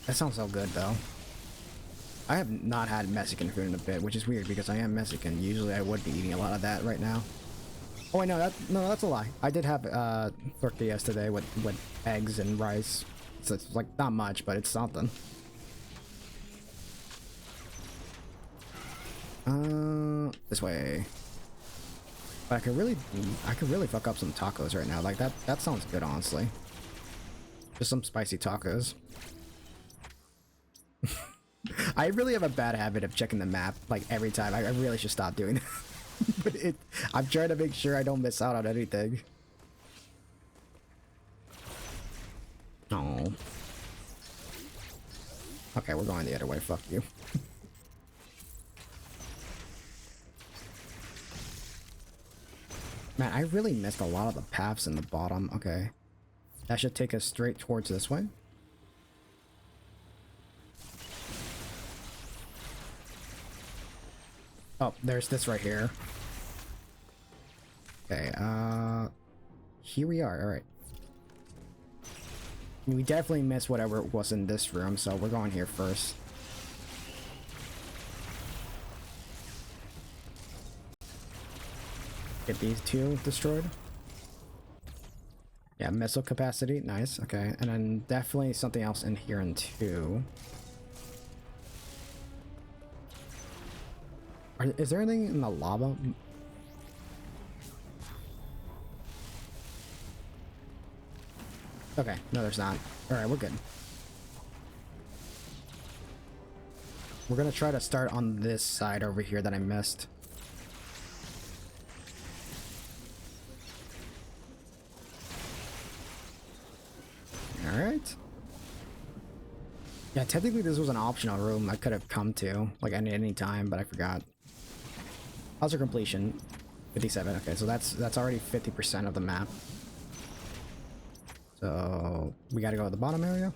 That sounds so good though. I have not had Mexican food in a bit, which is weird because I am Mexican. Usually I would be eating a lot of that right now. Oh wait, no, that's a lie. I did have tortillas today with eggs and rice. So it's like not much, but it's something. This way. But I could really fuck up some tacos right now. Like that sounds good, honestly. Just some spicy tacos. I really have a bad habit of checking the map like every time. I really should stop doing that. But I'm trying to make sure I don't miss out on anything. Oh. Okay, we're going the other way. Fuck you. Man, I really missed a lot of the paths in the bottom. Okay. That should take us straight towards this way. Oh, there's this right here. Okay, here we are. All right. We definitely missed whatever was in this room, so we're going here first. Get these two destroyed. Yeah, missile capacity, nice. Okay, and then definitely something else in here in two. Is there anything in the lava? Okay, no there's not. Alright, we're good. We're gonna try to start on this side over here that I missed. Alright. Yeah, technically this was an optional room I could have come to, like at any time, but I forgot. How's your completion? 57. Okay, so that's already 50% of the map. So we gotta go to the bottom area.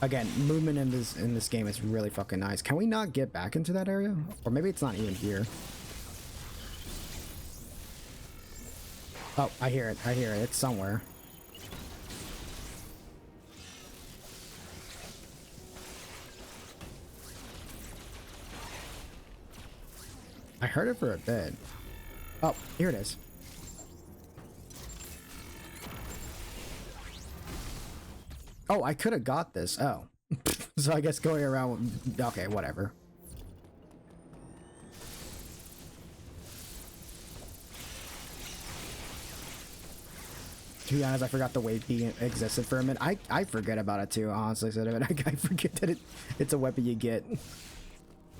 Again, movement in this game is really fucking nice. Can we not get back into that area? Or maybe it's not even here. Oh, I hear it. I hear it. It's somewhere. I heard it for a bit. Oh, here it is. Oh, I could have got this. Oh. So I guess going around... Okay, whatever. To be honest, I forgot the wave being existed for a minute. I forget about it too, honestly. So I forget that it's a weapon you get.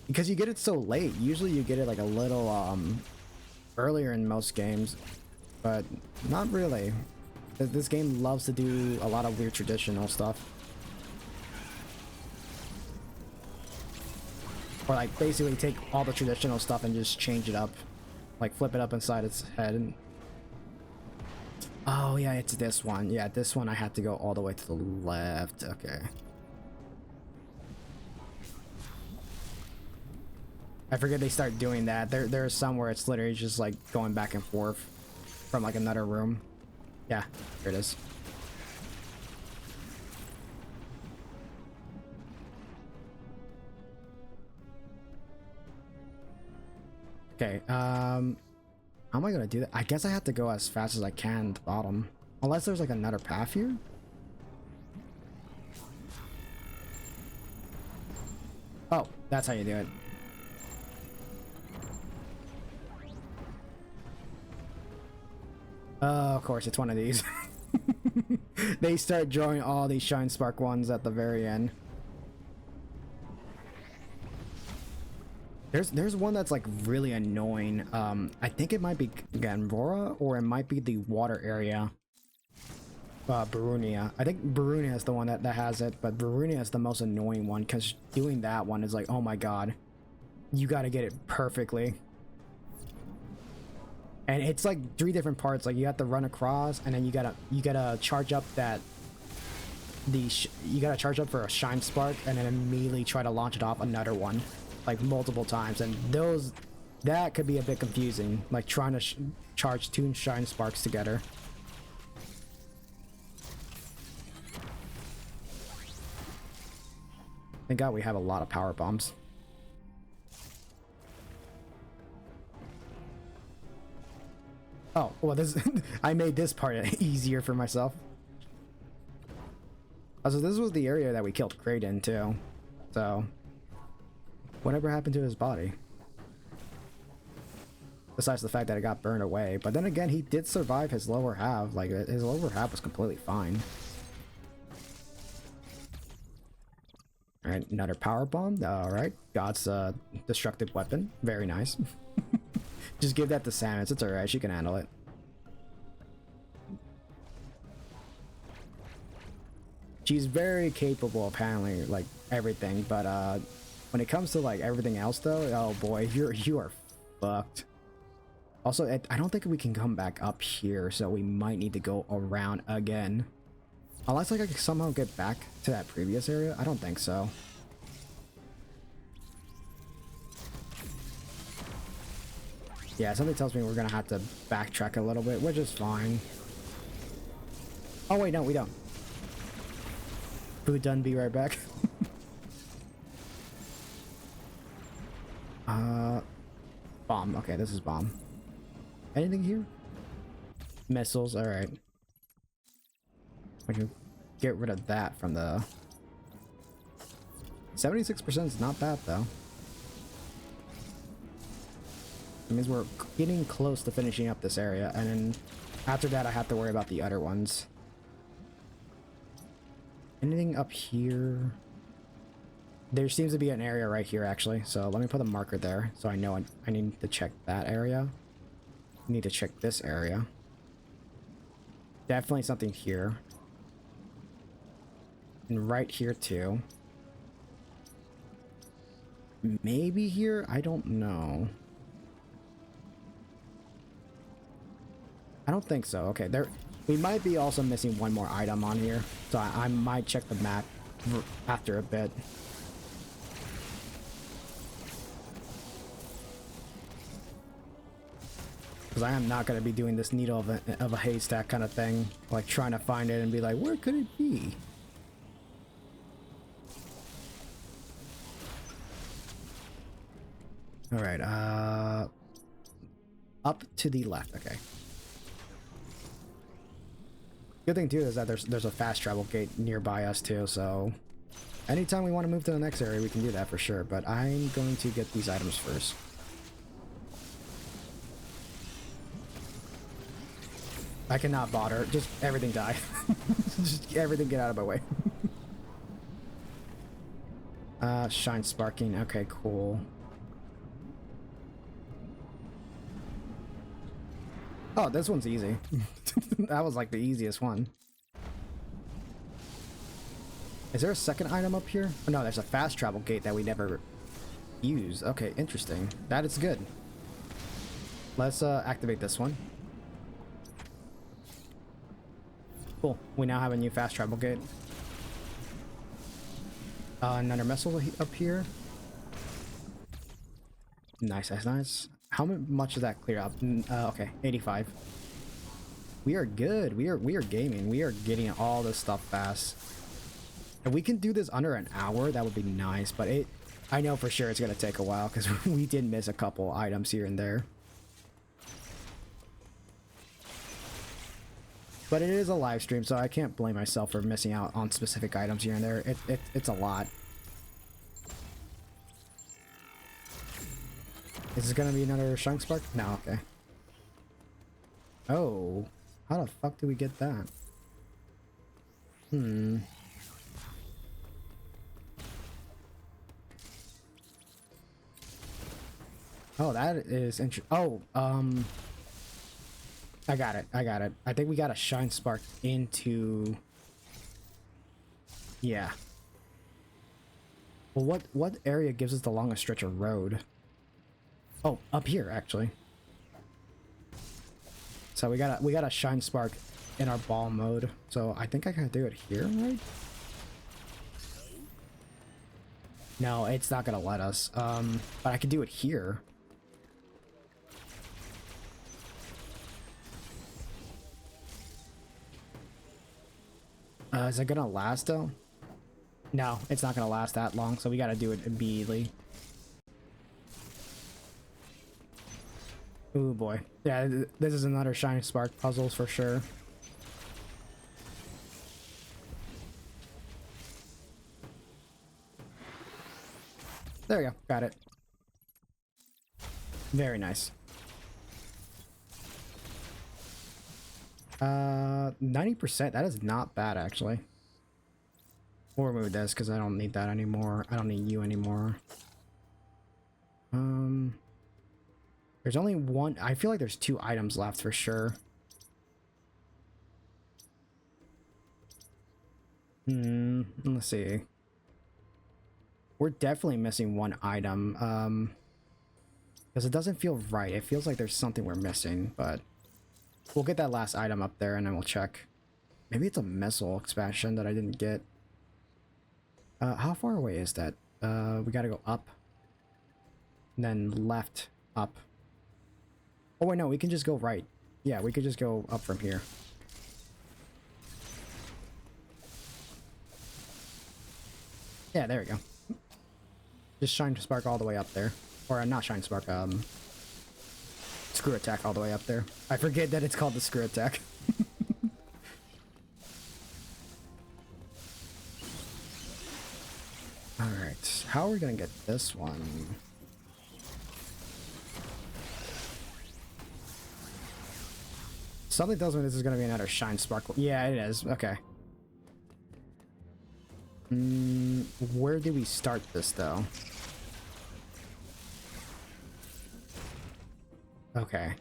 Because you get it so late. Usually you get it like a little earlier in most games. But not really. This game loves to do a lot of weird traditional stuff. Or like basically take all the traditional stuff and just change it up. Like flip it up inside its head. And... Oh yeah, it's this one. Yeah, this one I have to go all the way to the left. Okay. I forget they start doing that. There's some where it's literally just like going back and forth from like another room. Yeah, here it is. Okay, how am I gonna do that? I guess I have to go as fast as I can to the bottom. Unless there's like another path here? Oh, that's how you do it. Of course, it's one of these. They start drawing all these Shine Spark ones at the very end. There's one that's like really annoying. I think it might be Ganrora or it might be the water area. Barunia. I think Barunia is the one that has it, but Barunia is the most annoying one because doing that one is like, oh my god, you got to get it perfectly. And it's like 3 different parts. Like you have to run across, and then you gotta charge up that you gotta charge up for a Shine Spark, and then immediately try to launch it off another one, like multiple times. And that could be a bit confusing, like trying to charge 2 Shine Sparks together. Thank God we have a lot of power bombs. Oh, well, this I made this part easier for myself. Also, this was the area that we killed Kraid in too. So, whatever happened to his body? Besides the fact that it got burned away. But then again, he did survive his lower half. Like, his lower half was completely fine. Alright, another power bomb. Alright, God's destructive weapon. Very nice. Just give that to Samus. It's alright. She can handle it. She's very capable of handling like everything, but when it comes to like everything else though, oh boy, you are fucked. Also, I don't think we can come back up here, so we might need to go around again. Unless like I can somehow get back to that previous area. I don't think so. Yeah, something tells me we're gonna have to backtrack a little bit, which is fine. Oh wait, no, we don't. Food done, be right back. Bomb. Okay, this is bomb. Anything here? Missiles, alright. We can get rid of that from the... 76% is not bad though. It means we're getting close to finishing up this area, and then after that I have to worry about the other ones. Anything up here? There seems to be an area right here actually, so let me put a marker there so I know I need to check that area. I need to check this area. Definitely something here. And right here too. Maybe here? I don't know. I don't think so. Okay, we might be also missing one more item on here, so I might check the map after a bit. Because I am not going to be doing this needle of a haystack kind of thing. Like trying to find it and be like, where could it be? Alright, up to the left, okay. Good thing too is that there's a fast travel gate nearby us too, so anytime we want to move to the next area we can do that for sure, but I'm going to get these items first. I cannot bother, just everything die. Just everything get out of my way. Shine sparking, okay, cool. Oh, this one's easy. That was like the easiest one. Is there a second item up here? Oh, no, there's a fast travel gate that we never use. Okay, interesting. That is good. Let's activate this one. Cool. We now have a new fast travel gate. Another missile up here. Nice, nice, nice. How much does that clear up? Okay, 85. We are good. We are gaming. We are getting all this stuff fast. If we can do this under an hour, that would be nice. But I know for sure it's gonna take a while because we did miss a couple items here and there. But it is a live stream, so I can't blame myself for missing out on specific items here and there. It's a lot. Is this gonna be another Shine Spark? No, okay. Oh, how the fuck do we get that? Oh, that is interesting. Oh, I got it. I got it. I think we got a Shine Spark into... Yeah. Well, what area gives us the longest stretch of road? Oh, up here, actually. So we got a Shine Spark in our ball mode. So I think I can do it here, right? No, it's not gonna let us. But I can do it here. Is it gonna last though? No, it's not gonna last that long, so we gotta do it immediately. Ooh boy. Yeah, this is another Shiny Spark puzzles for sure. There we go, got it. Very nice. 90%, that is not bad actually. We'll remove this because I don't need that anymore. I don't need you anymore. There's only one. I feel like there's 2 items left for sure. Let's see. We're definitely missing 1 item. Because it doesn't feel right. It feels like there's something we're missing, but we'll get that last item up there and then we'll check. Maybe it's a missile expansion that I didn't get. How far away is that? We gotta go up. And then left, up. Oh wait, no, we can just go right. Yeah, we could just go up from here. Yeah, there we go. Just Shine Spark all the way up there. Or not Shine Spark, Screw Attack all the way up there. I forget that it's called the Screw Attack. Alright, how are we gonna get this one? Something tells me this is gonna be another Shine Spark. Yeah, it is. Okay. Where do we start this though? Okay.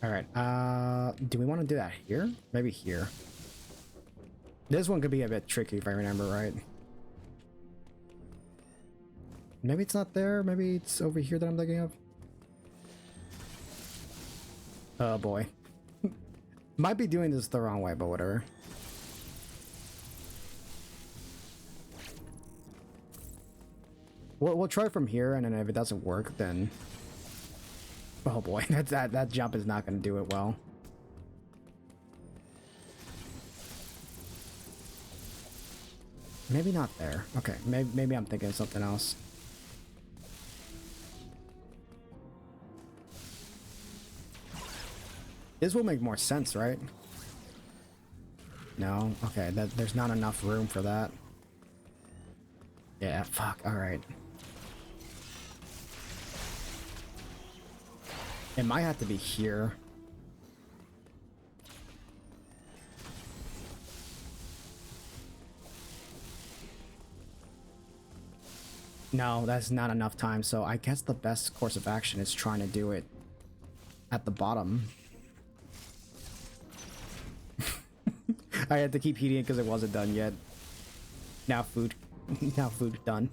Alright, do we want to do that here? Maybe here. This one could be a bit tricky if I remember right. Maybe it's not there, maybe it's over here that I'm thinking of. Oh boy. Might be doing this the wrong way, but whatever. We'll try from here, and then if it doesn't work, then... Oh boy, that jump is not going to do it well. Maybe not there. Okay, maybe I'm thinking of something else. This will make more sense, right? No? Okay, there's not enough room for that. Yeah, fuck, alright. It might have to be here. No, that's not enough time, so I guess the best course of action is trying to do it at the bottom. I had to keep heating it because it wasn't done yet. Now food. Now food done.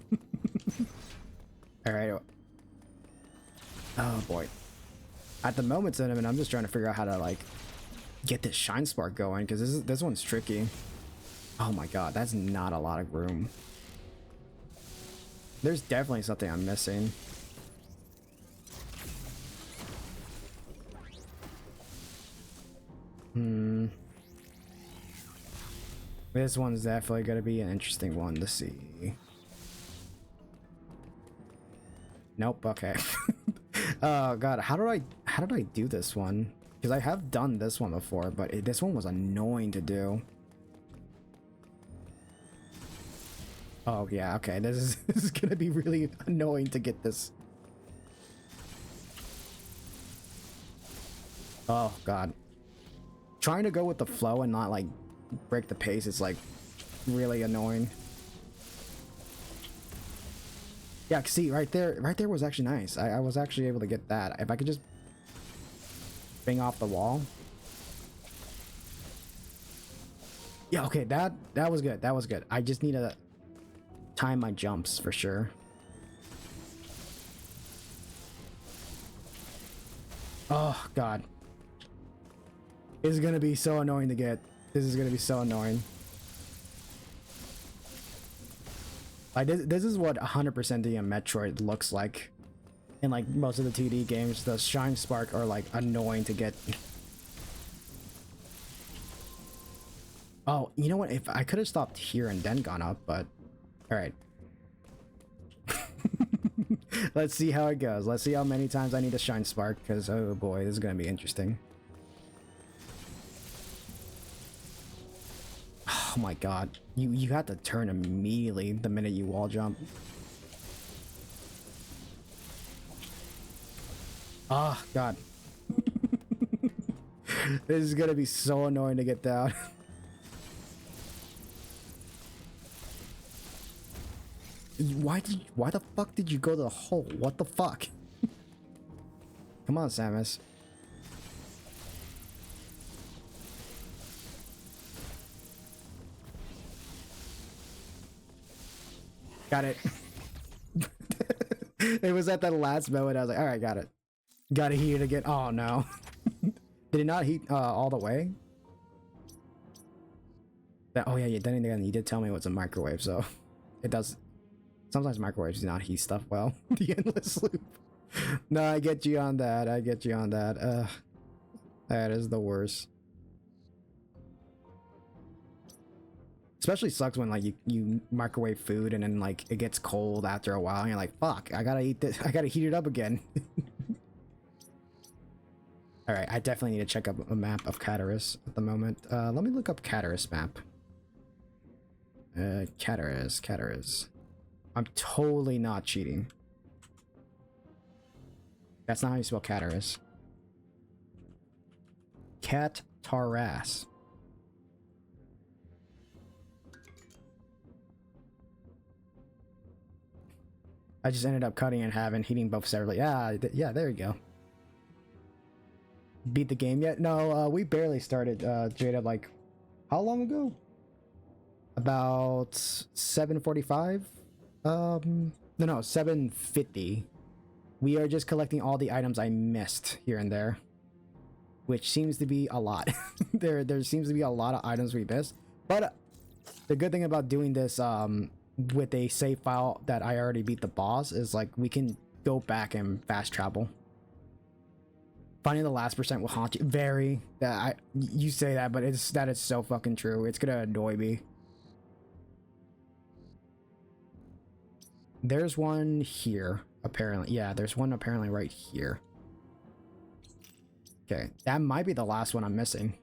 Alright. Oh boy. At the moment, Cinnamon, I'm just trying to figure out how to like get this shine spark going because this one's tricky. Oh my god, that's not a lot of room. There's definitely something I'm missing. This one's definitely going to be an interesting one to see. Nope, okay. Oh god, how did I do this one? Because I have done this one before, but this one was annoying to do. Oh yeah, okay, this is gonna be really annoying to get this. Oh god. Trying to go with the flow and not like break the pace is like really annoying. Yeah, see, right there was actually nice. I was actually able to get that. If I could just bang off the wall. Yeah, okay, that was good. That was good. I just need to time my jumps for sure. Oh god. This is gonna be so annoying to get. This is gonna be so annoying. Like this is what 100% the Metroid looks like in like most of the 2D games. The shine spark are like annoying to get. Oh, you know what? If I could have stopped here and then gone up, but all right. Let's see how it goes. Let's see how many times I need a shine spark because oh boy, this is gonna be interesting. Oh my god, you have to turn immediately the minute you wall jump. Oh god. This is gonna be so annoying to get down. Why the fuck did you go to the hole? What the fuck? Come on, Samus. Got it. It was at that last moment I was like, all right, got it. Got to heat it again. Oh no. Did it not heat all the way? Oh yeah, then again, you did tell me it was a microwave, so it does. Sometimes microwaves do not heat stuff well. The endless loop. No, I get you on that. I get you on that. That is the worst. Especially sucks when like you microwave food and then like it gets cold after a while and you're like, fuck, I gotta eat this. I gotta heat it up again. All right, I definitely need to check up a map of Cataris at the moment. Let me look up Cataris map. Cataris. I'm totally not cheating. That's not how you spell Cataris. Cat-Taras. I just ended up cutting in half and heating both separately. Yeah, there you go. Beat the game yet? No, we barely started, Jada, like, how long ago? About 7:45? No, 7:50. We are just collecting all the items I missed here and there. which seems to be a lot. There seems to be a lot of items we missed, but the good thing about doing this with a save file that I already beat the boss is like we can go back and fast travel. Finding the last percent will haunt you. Very. You say that, but that is so fucking true. It's gonna annoy me. There's one here, apparently. Yeah, there's one apparently right here. Okay, that might be the last one I'm missing.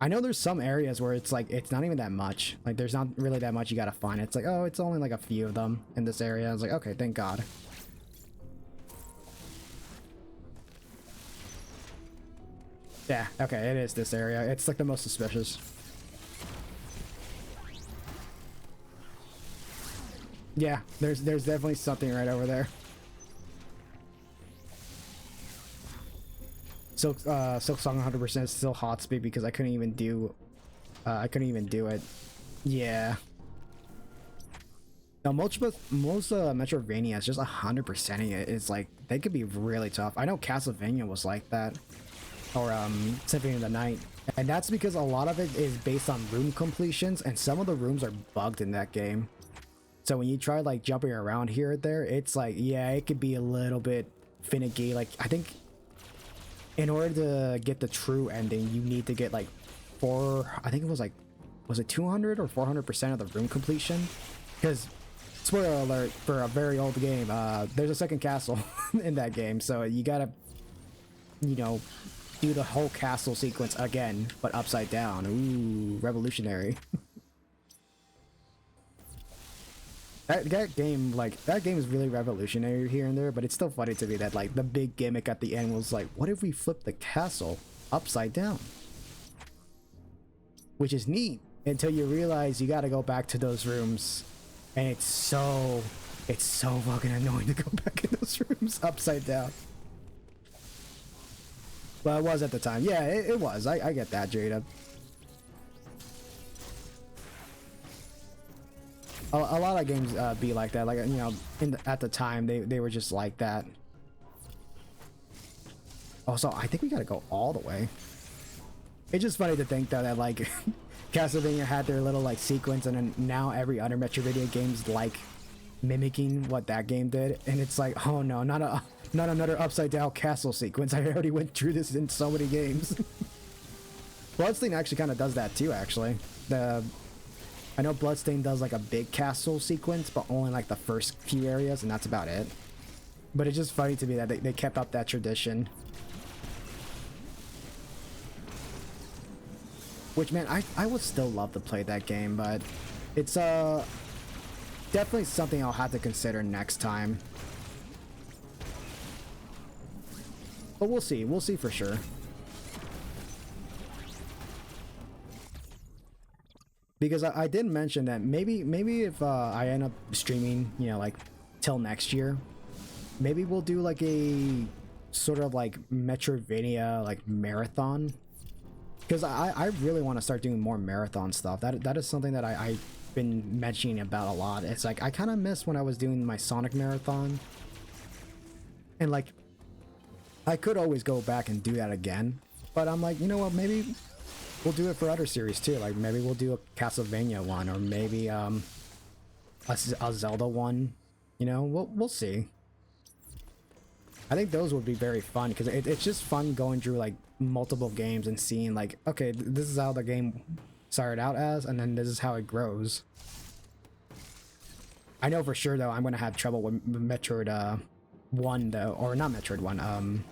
I know there's some areas where it's like, it's not even that much. Like, there's not really that much you gotta find. It's like, oh, it's only like a few of them in this area. I was like, okay, thank God. Yeah, okay, it is this area. It's like the most suspicious. Yeah, there's definitely something right over there. Silk Song 100% is still hot speed because I couldn't even do it. Yeah. Now most Metroidvanias just 100%ing it is like, they could be really tough. I know Castlevania was like that, or Symphony of the Night, and that's because a lot of it is based on room completions, and some of the rooms are bugged in that game. So when you try like jumping around here or there, it's like, yeah, it could be a little bit finicky. Like, I think in order to get the true ending, you need to get like I think it was like, was it 200 or 400% of the room completion? Because, spoiler alert, for a very old game, there's a second castle in that game, so you gotta, you know, do the whole castle sequence again, but upside down. Ooh, revolutionary. That game is really revolutionary here and there, but it's still funny to me that like the big gimmick at the end was like, what if we flip the castle upside down? Which is neat until you realize you gotta go back to those rooms, and it's so fucking annoying to go back in those rooms upside down. Well, it was at the time. Yeah, it was. I get that, Jada. A lot of games be like that. Like, you know, at the time they were just like that. Also, I think we gotta go all the way. It's just funny to think though that like Castlevania had their little like sequence, and then now every other Metroidvania game's like mimicking what that game did, and it's like, oh no, not another upside down castle sequence. I already went through this in so many games. Bloodstain actually kind of does that too, actually. I know Bloodstain does like a big castle sequence, but only like the first few areas, and that's about it. But it's just funny to me that they kept up that tradition. Which, man, I would still love to play that game, but it's definitely something I'll have to consider next time. But we'll see for sure. Because I did mention that maybe if I end up streaming, you know, like till next year, maybe we'll do like a sort of like Metroidvania like marathon. Because I really want to start doing more marathon stuff. That is something that I've been mentioning about a lot. It's like I kind of miss when I was doing my Sonic marathon, and like I could always go back and do that again. But I'm like, you know what? Maybe we'll do it for other series too. Like maybe we'll do a Castlevania one, or maybe a Zelda one. You know, we'll see. I think those would be very fun because it's just fun going through like multiple games and seeing like, okay, this is how the game started out as, and then this is how it grows. I know for sure though I'm gonna have trouble with Metroid 1 though, or not Metroid 1,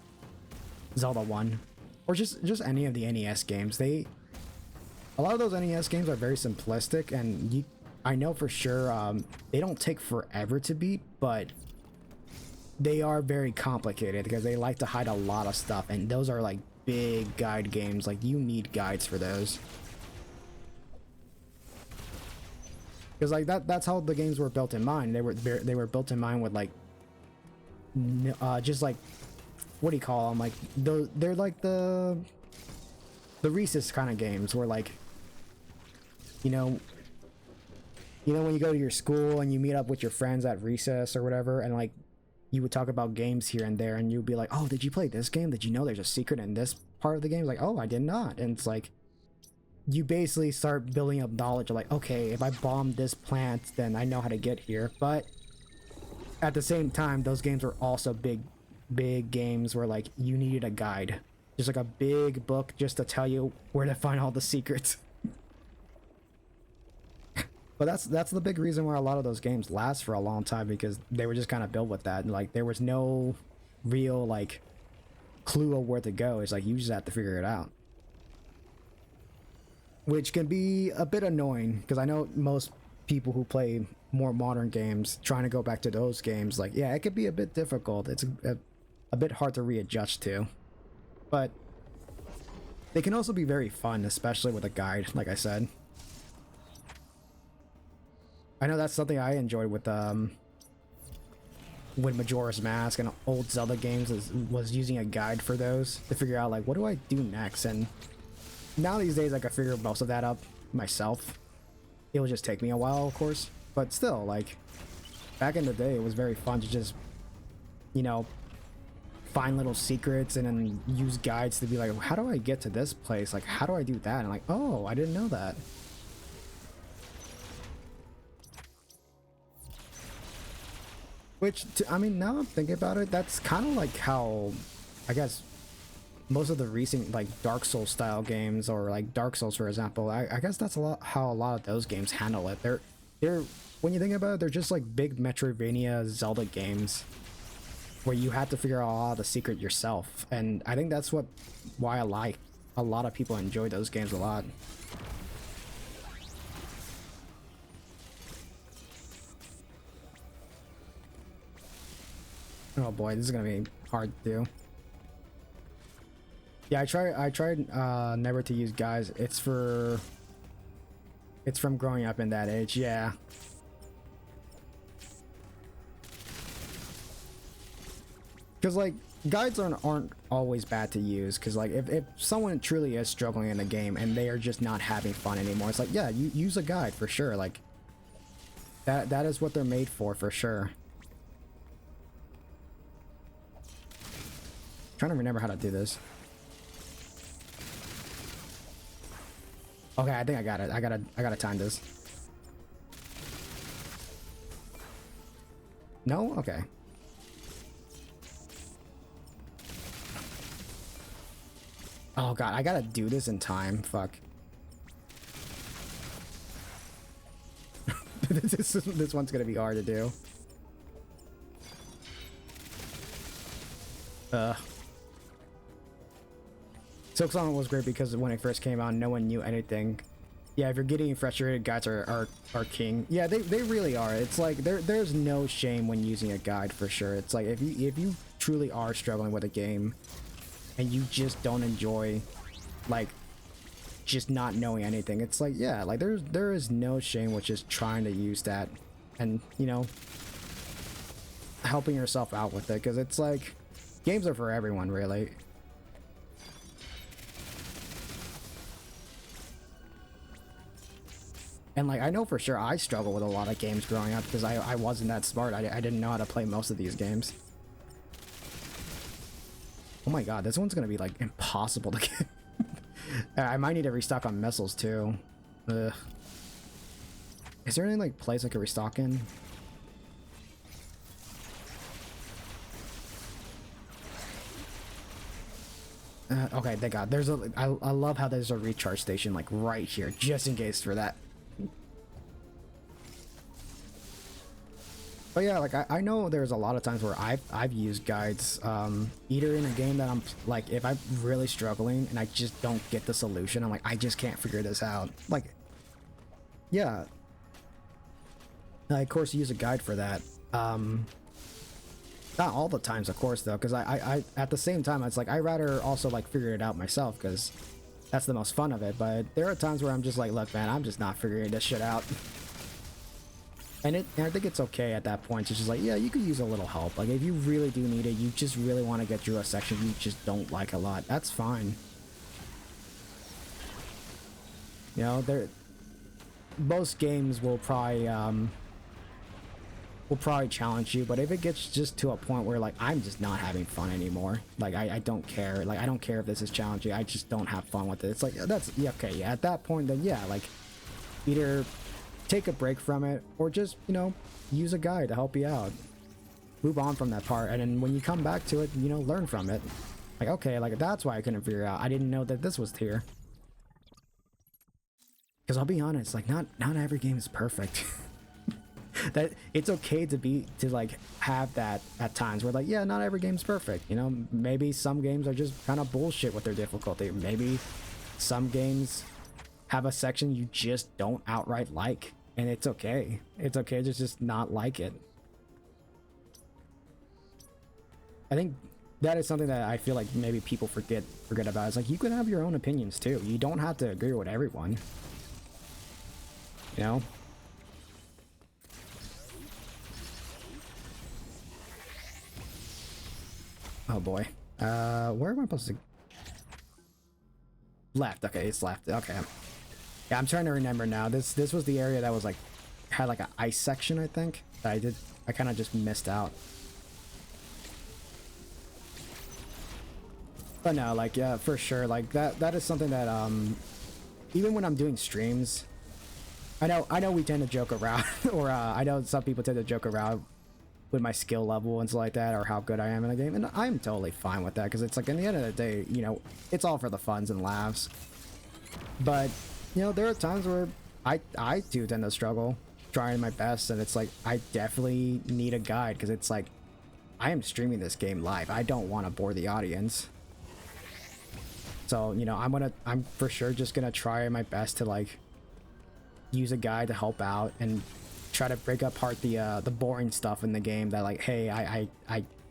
Zelda 1, or just any of the NES games. A lot of those NES games are very simplistic, and I know for sure they don't take forever to beat, but they are very complicated because they like to hide a lot of stuff, and those are like big guide games. Like you need guides for those, because like that's how the games were built in mind. They were built in mind with like just like, what do you call them, like they're like the recess kind of games where like, you know when you go to your school and you meet up with your friends at recess or whatever, and like you would talk about games here and there, and you'd be like, oh, did you play this game? Did you know there's a secret in this part of the game? Like, oh, I did not. And it's like, you basically start building up knowledge of like, okay, if I bomb this plant, then I know how to get here. But at the same time, those games were also big games where like you needed a guide, just like a big book just to tell you where to find all the secrets. But that's the big reason why a lot of those games last for a long time, because they were just kind of built with that, and like there was no real like clue of where to go. It's like you just have to figure it out, which can be a bit annoying, because I know most people who play more modern games trying to go back to those games, like, yeah, it could be a bit difficult. It's a bit hard to readjust to, but they can also be very fun, especially with a guide, like I said. I know that's something I enjoyed with Majora's Mask and old Zelda games, was using a guide for those to figure out like, what do I do next? And now these days I can figure most of that up myself. It will just take me a while, of course, but still, like, back in the day it was very fun to just, you know, find little secrets and then use guides to be like, how do I get to this place? Like, how do I do that? And like, oh, I didn't know that. Which, I mean, now I'm thinking about it, that's kind of like how, I guess, most of the recent, like, Dark Souls style games, or like Dark Souls, for example, I guess that's how a lot of those games handle it. They're, when you think about it, they're just like big Metroidvania Zelda games where you have to figure out a lot of the secret yourself. And I think that's why a lot of people enjoy those games a lot. Oh boy, this is gonna be hard to do. Yeah, I tried never to use guides. It's from growing up in that age, yeah. Because like guides aren't always bad to use, because like if someone truly is struggling in the game and they are just not having fun anymore, it's like, yeah, you use a guide for sure. Like that is what they're made for sure. Trying to remember how to do this. Okay, I think I got it. I gotta time this. No? Okay. Oh god, I gotta do this in time. Fuck. This one's gonna be hard to do. Silk Song was great because when it first came out, no one knew anything. Yeah, if you're getting frustrated, guides are king. Yeah, they really are. It's like there's no shame when using a guide for sure. It's like if you truly are struggling with a game and you just don't enjoy like just not knowing anything, it's like, yeah, like there is no shame with just trying to use that and, you know, helping yourself out with it, because it's like games are for everyone, really. And like, I know for sure I struggle with a lot of games growing up because I wasn't that smart. I didn't know how to play most of these games. Oh my god, this one's gonna be like impossible to get. I might need to restock on missiles too. Ugh. Is there any like place I could restock in? Okay, thank god. I love how there's a recharge station like right here, just in case for that. But yeah, like I know there's a lot of times where I've used guides, either in a game that I'm like, if I'm really struggling and I just don't get the solution, I'm like, I just can't figure this out. Like, yeah, I of course use a guide for that. Not all the times, of course, though, because I at the same time, it's like I rather also like figure it out myself, because that's the most fun of it. But there are times where I'm just like, look, man, I'm just not figuring this shit out. And I think it's okay at that point. It's just like, yeah, you could use a little help. Like if you really do need it, you just really want to get through a section you just don't like a lot, that's fine. You know, most games will probably will probably challenge you, but if it gets just to a point where like I'm just not having fun anymore, like I don't care, like I don't care if this is challenging, I just don't have fun with it. It's like that's yeah, okay, yeah, at that point then yeah, like either take a break from it or just, you know, use a guide to help you out. Move on from that part, and then when you come back to it, you know, learn from it. Like, okay, like that's why I couldn't figure out. I didn't know that this was here. Because I'll be honest, like not every game is perfect. That it's okay to like have that at times where like yeah, not every game's perfect. You know, maybe some games are just kind of bullshit with their difficulty. Maybe some games have a section you just don't outright like, and it's okay. It's okay to just not like it. I think that is something that I feel like maybe people forget about. It's like you can have your own opinions too. You don't have to agree with everyone. You know? Oh boy. Where am I supposed to? Left. Okay, it's left. Okay. Yeah, I'm trying to remember now. This was the area that was like had like an ice section, I think. I kind of just missed out. But no, like yeah, for sure. Like that is something that even when I'm doing streams, I know we tend to joke around or I know some people tend to joke around with my skill level and stuff like that, or how good I am in the game, and I'm totally fine with that because it's like in the end of the day, you know, it's all for the funs and laughs. But you know, there are times where I do tend to struggle trying my best, and it's like I definitely need a guide because it's like I am streaming this game live. I don't want to bore the audience. So, you know, I'm for sure just gonna try my best to like use a guide to help out and try to break apart the boring stuff in the game that like, hey, I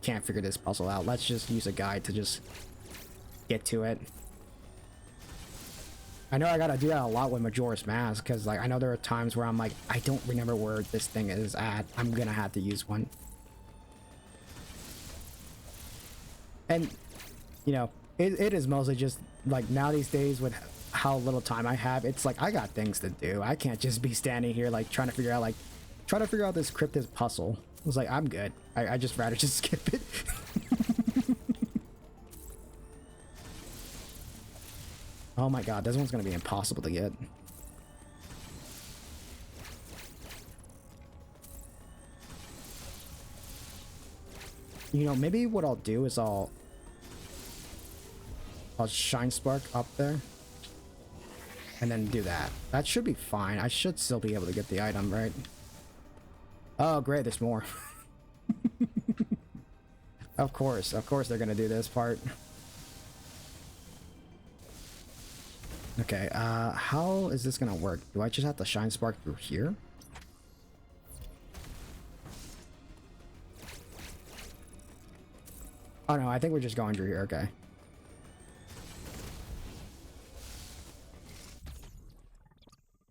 can't figure this puzzle out. Let's just use a guide to just get to it. I know I gotta do that a lot with Majora's Mask because like I know there are times where I'm like, I don't remember where this thing is at. I'm gonna have to use one. And you know, it is mostly just like now these days with how little time I have, it's like I got things to do. I can't just be standing here like trying to figure out this cryptid puzzle. I was like, I'm good. I just rather just skip it. Oh my god, this one's gonna be impossible to get. You know, maybe what I'll do is I'll shine spark up there and then do that. That should be fine. I should still be able to get the item, right? Oh great, there's more. Of course they're gonna do this part. Okay, how is this gonna work? Do I just have to shine spark through here? Oh no, I think we're just going through here. Okay.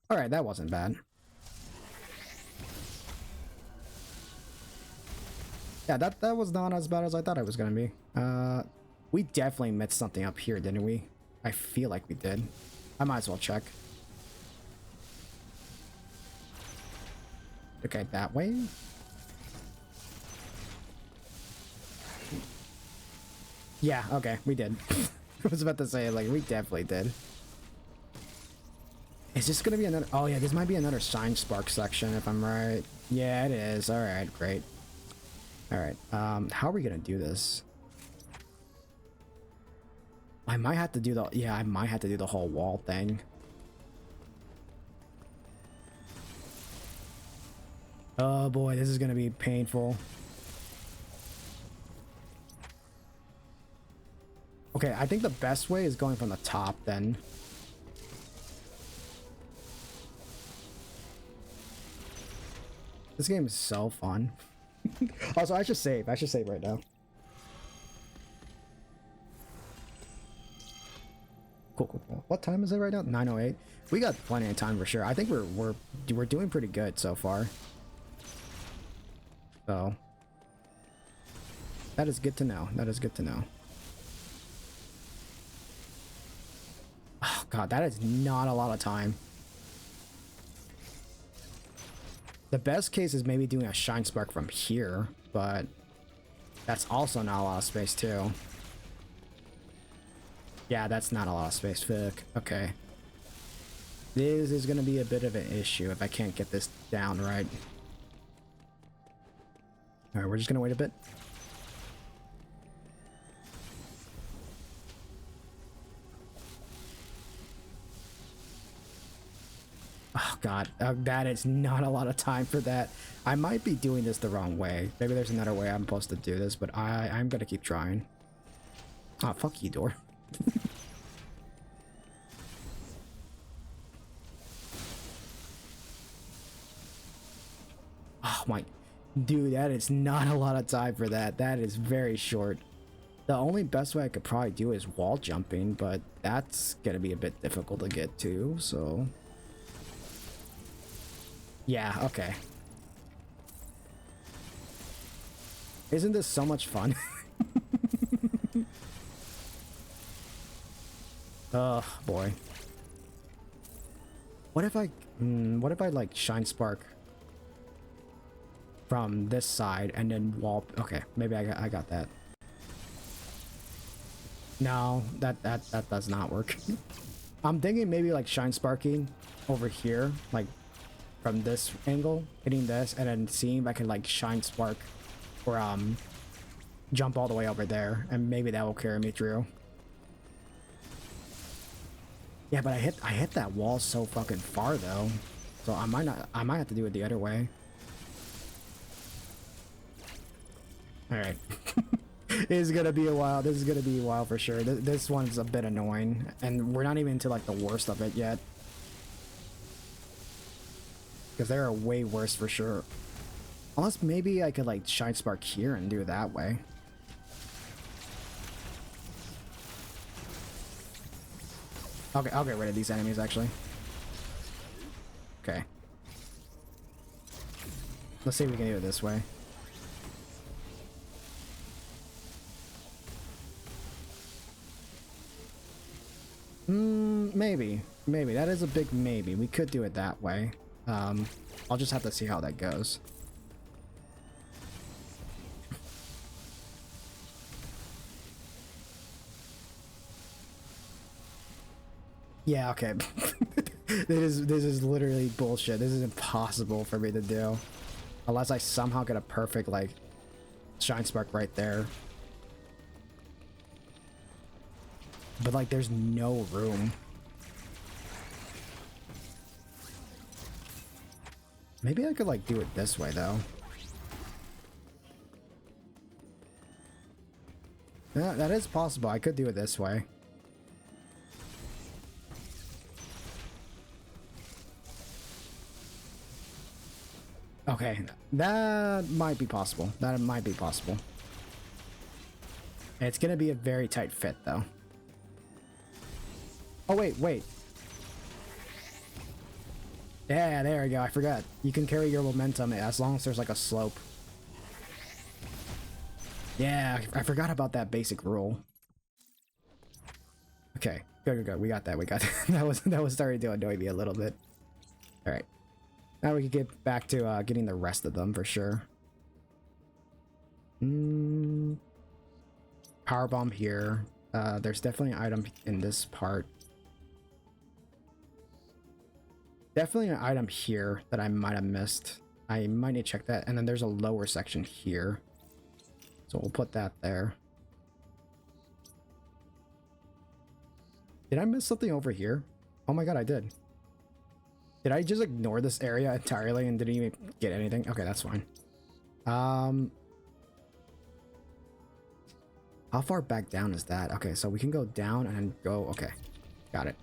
All right, that wasn't bad. Yeah, that was not as bad as I thought it was gonna be. We definitely missed something up here, didn't we? I feel like we did. I might as well check. Okay, that way. Yeah, okay, we did. I was about to say, like, we definitely did. Is this gonna be another? Oh yeah, this might be another shine spark section if I'm right. Yeah, it is. All right, great. All right, how are we gonna do this? I might have to do the, yeah, I might have to do the whole wall thing. Oh boy, this is gonna be painful. Okay, I think the best way is going from the top then. This game is so fun. Also, I should save right now. Cool. What time is it right now? 9:08. We got plenty of time for sure. I think we're doing pretty good so far. So that is good to know. That is good to know. Oh god, that is not a lot of time. The best case is maybe doing a Shine Spark from here, but that's also not a lot of space too. Yeah, that's not a lot of space. Fuck. Okay. This is going to be a bit of an issue if I can't get this down right. Alright, we're just going to wait a bit. Oh god, that is not a lot of time for that. I might be doing this the wrong way. Maybe there's another way I'm supposed to do this, but I'm going to keep trying. Oh, fuck you, door. Oh my, dude, that is not a lot of time for that. That is very short. The only best way I could probably do is wall jumping, but that's gonna be a bit difficult to get to, so. Yeah, okay. Isn't this so much fun? Oh boy. What if I like Shine Spark from this side and then wall? Okay, maybe I got that. No, that does not work. I'm thinking maybe like Shine Sparking over here, like from this angle, hitting this, and then seeing if I can like Shine Spark or jump all the way over there, and maybe that will carry me through. Yeah, but I hit that wall so fucking far though, so I might have to do it the other way. All right. It is gonna be a while. This is gonna be a while for sure. This one's a bit annoying, and we're not even into like the worst of it yet, because there are way worse for sure. Unless maybe I could like Shine Spark here and do it that way. Okay, I'll get rid of these enemies actually. Okay. Let's see if we can do it this way. Maybe. Maybe. That is a big maybe. We could do it that way. I'll just have to see how that goes. Yeah, okay. This is literally bullshit. This is impossible for me to do. Unless I somehow get a perfect, like, Shine Spark right there. But, like, there's no room. Maybe I could, like, do it this way, though. Yeah, that is possible. I could do it this way. Okay, that might be possible. That might be possible. It's gonna be a very tight fit, though. Oh, wait. Yeah, there we go. I forgot. You can carry your momentum as long as there's like a slope. Yeah, I forgot about that basic rule. Okay, go. We got that. That was starting to annoy me a little bit. All right. Now we can get back to getting the rest of them for sure. Power bomb here. There's definitely an item in this part. Definitely an item here that I might have missed. I might need to check that. And then there's a lower section here. So we'll put that there. Did I miss something over here? Oh my god, I did. Did I just ignore this area entirely and didn't even get anything? Okay, that's fine. How far back down is that? Okay, so we can go down and go. Okay, got it.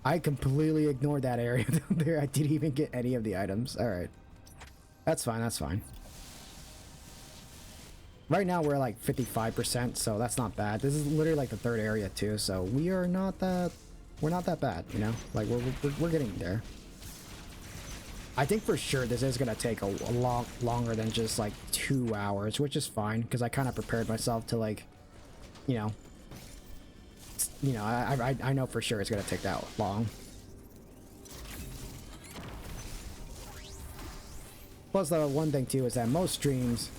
I completely ignored that area down there. I didn't even get any of the items. All right, that's fine. That's fine. Right now we're like 55%, so that's not bad. This is literally like the third area too, so we're not that bad, you know. Like we're getting there. I think for sure this is gonna take a lot longer than just like 2 hours, which is fine because I kind of prepared myself to like, you know, I know for sure it's gonna take that long. Plus, the one thing too is that most streams,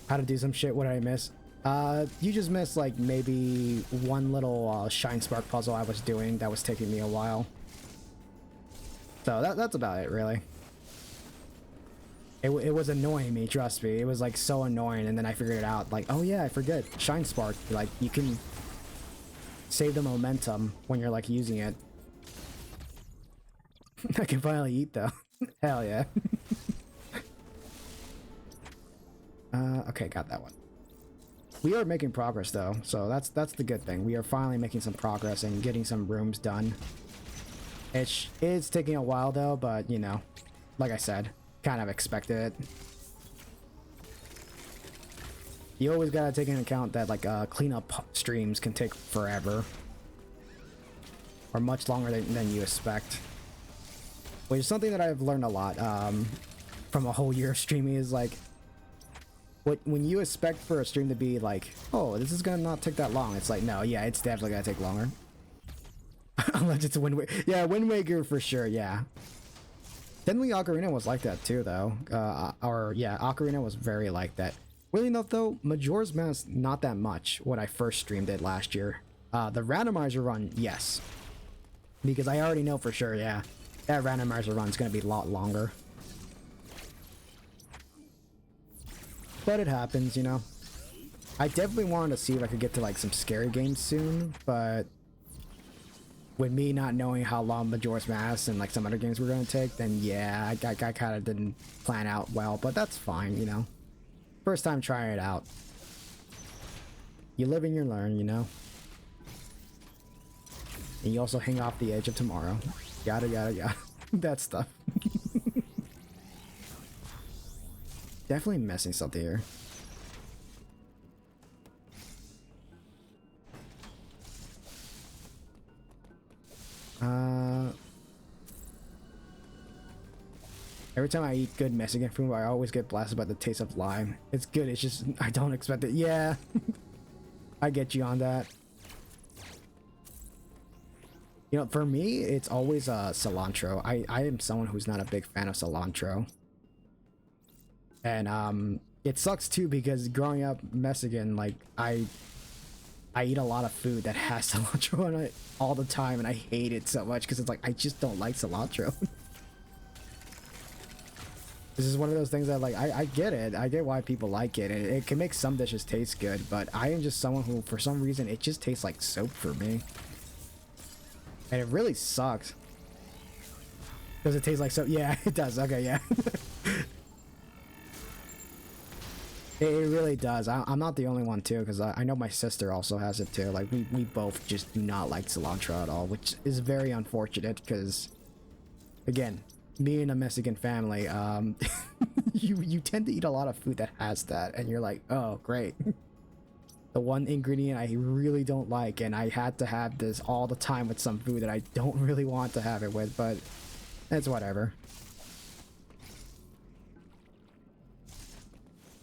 how to do some shit. What did I miss? You just missed like maybe one little shine spark puzzle I was doing that was taking me a while. So that's about it, really. It was annoying me, trust me. It was like so annoying, and then I figured it out. Like, oh yeah, I forget shine spark. Like, you can save the momentum when you're like using it. I can finally eat though. Hell yeah. Okay, got that one. We are making progress though, so that's the good thing. We are finally making some progress and getting some rooms done. It's taking a while though, but you know, like I said, kind of expected it. You always gotta take into account that like cleanup streams can take forever, or much longer than you expect. Which is something that I've learned a lot from a whole year of streaming, is like, when you expect for a stream to be like, oh, this is gonna not take that long, it's like, no, yeah, it's definitely gonna take longer. Unless it's Wind Waker. Yeah, Wind Waker for sure, yeah. Definitely Ocarina was like that too, though. Or yeah, Ocarina was very like that. Weirdly enough, though, Majora's Mask not that much when I first streamed it last year. The randomizer run, yes, because I already know for sure, yeah, that randomizer run is gonna be a lot longer. But it happens, you know. I definitely wanted to see if I could get to like some scary games soon, but with me not knowing how long Majora's Mask and like some other games were going to take, then yeah, I kind of didn't plan out well, but that's fine, you know. First time trying it out. You live and you learn, you know. And you also hang off the edge of tomorrow. Yada yada yada. That stuff. Definitely missing something here. Every time I eat good Mexican food, I always get blasted by the taste of lime. It's good, it's just, I don't expect it. Yeah. I get you on that. You know, for me, it's always cilantro. I am someone who's not a big fan of cilantro. And it sucks too, because growing up Mexican, like I eat a lot of food that has cilantro on it all the time, and I hate it so much because it's like I just don't like cilantro. This is one of those things that, like, I get it. I get why people like it. It can make some dishes taste good, but I am just someone who, for some reason, it just tastes like soap for me. And it really sucks. Does it taste like soap? Yeah, it does. Okay, yeah. It really does. I'm not the only one, too, because I know my sister also has it, too. Like, we both just do not like cilantro at all, which is very unfortunate, because, again, me and a Mexican family, you tend to eat a lot of food that has that, and you're like, oh, great. The one ingredient I really don't like, and I had to have this all the time with some food that I don't really want to have it with, but it's whatever.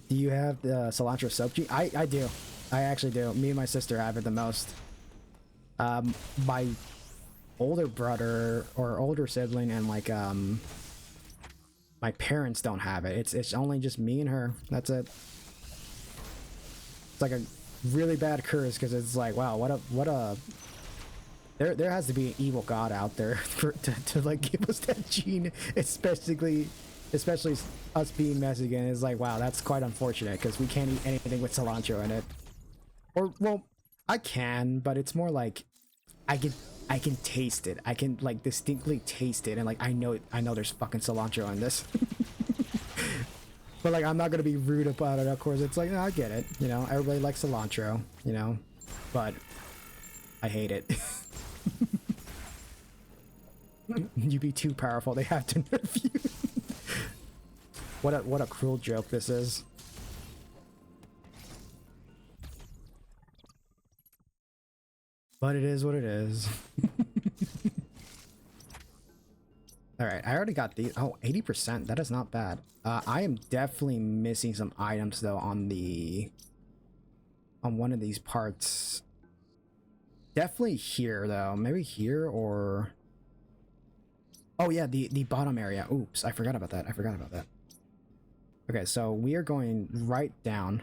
Do you have the cilantro soap? I do. I actually do. Me and my sister have it the most. My older brother or older sibling and like my parents don't have it. It's only just me and her. That's it. It's like a really bad curse, because it's like, wow, what a there has to be an evil god out there to like give us that gene, especially us being Mexican. Is like, wow, that's quite unfortunate, because we can't eat anything with cilantro in it. Or, well, I can, but it's more like I can taste it. I can like distinctly taste it, and like I know there's fucking cilantro in this. But like, I'm not gonna be rude about it, of course. It's like, no, I get it, you know, everybody likes cilantro, you know, but I hate it. You be too powerful, they have to nerf you. What a cruel joke this is. But it is what it is. Alright, I already got these. Oh, 80%. That is not bad. I am definitely missing some items, though, on one of these parts. Definitely here, though. Maybe here, or Oh yeah, the bottom area. Oops, I forgot about that. I forgot about that. Okay, so we are going right down.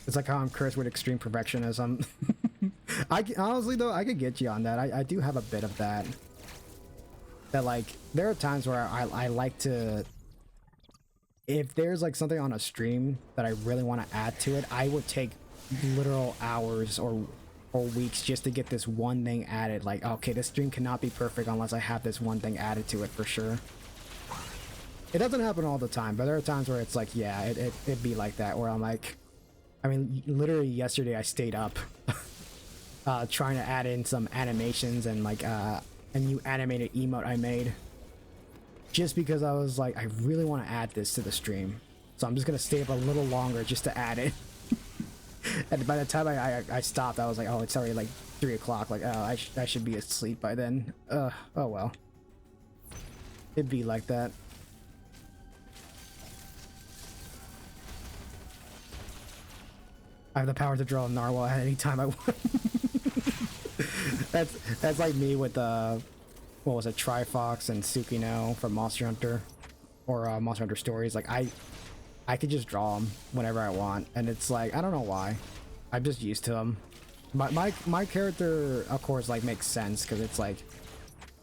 It's like how I'm cursed with extreme perfectionism. Honestly though, I could get you on that. I do have a bit of that. That like, there are times where I like to, if there's like something on a stream that I really want to add to it, I would take literal hours or weeks just to get this one thing added. Like, okay, this stream cannot be perfect unless I have this one thing added to it for sure. It doesn't happen all the time, but there are times where it's like, yeah, it'd be like that, where I'm like, I mean, literally yesterday I stayed up trying to add in some animations and like a new animated emote I made. Just because I was like, I really want to add this to the stream. So I'm just going to stay up a little longer just to add it. And by the time I stopped, I was like, oh, it's already like 3 o'clock. Like, oh, I should be asleep by then. Oh well. It'd be like that. I have the power to draw a narwhal at any time I want. That's like me with what was it, Trifox and Tsukino from Monster Hunter, or Monster Hunter Stories. Like I could just draw them whenever I want, and it's like, I don't know why, I'm just used to them. My character, of course, like makes sense because it's like,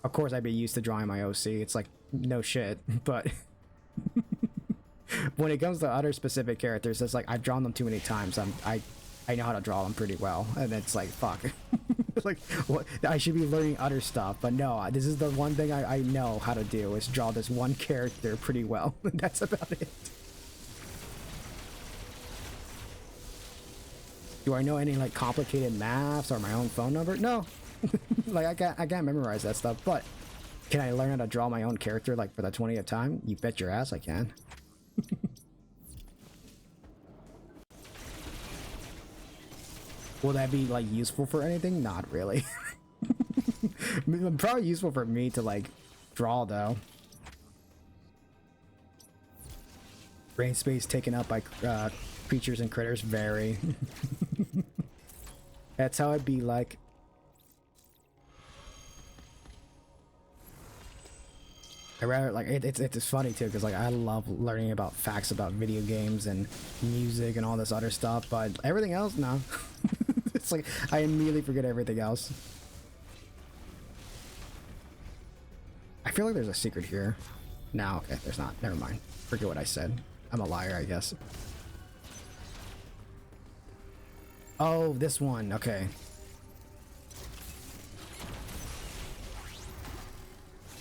of course I'd be used to drawing my OC. It's like, no shit, but when it comes to other specific characters, it's like I've drawn them too many times. I know how to draw them pretty well, and it's like, fuck. Like, what, I should be learning other stuff, but no, this is the one thing I know how to do, is draw this one character pretty well. That's about it. Do I know any like complicated maths or my own phone number? No. Like, I can't memorize that stuff, but can I learn how to draw my own character like for the 20th time? You bet your ass I can. Will that be like useful for anything? Not really. Probably useful for me to like draw though. Brain space taken up by creatures and critters, very. That's how it'd be like. I rather like it's funny too, because like I love learning about facts about video games and music and all this other stuff, but everything else, no. It's like I immediately forget everything else. I feel like there's a secret here. No, okay, there's not. Never mind. Forget what I said. I'm a liar, I guess. Oh, this one. Okay.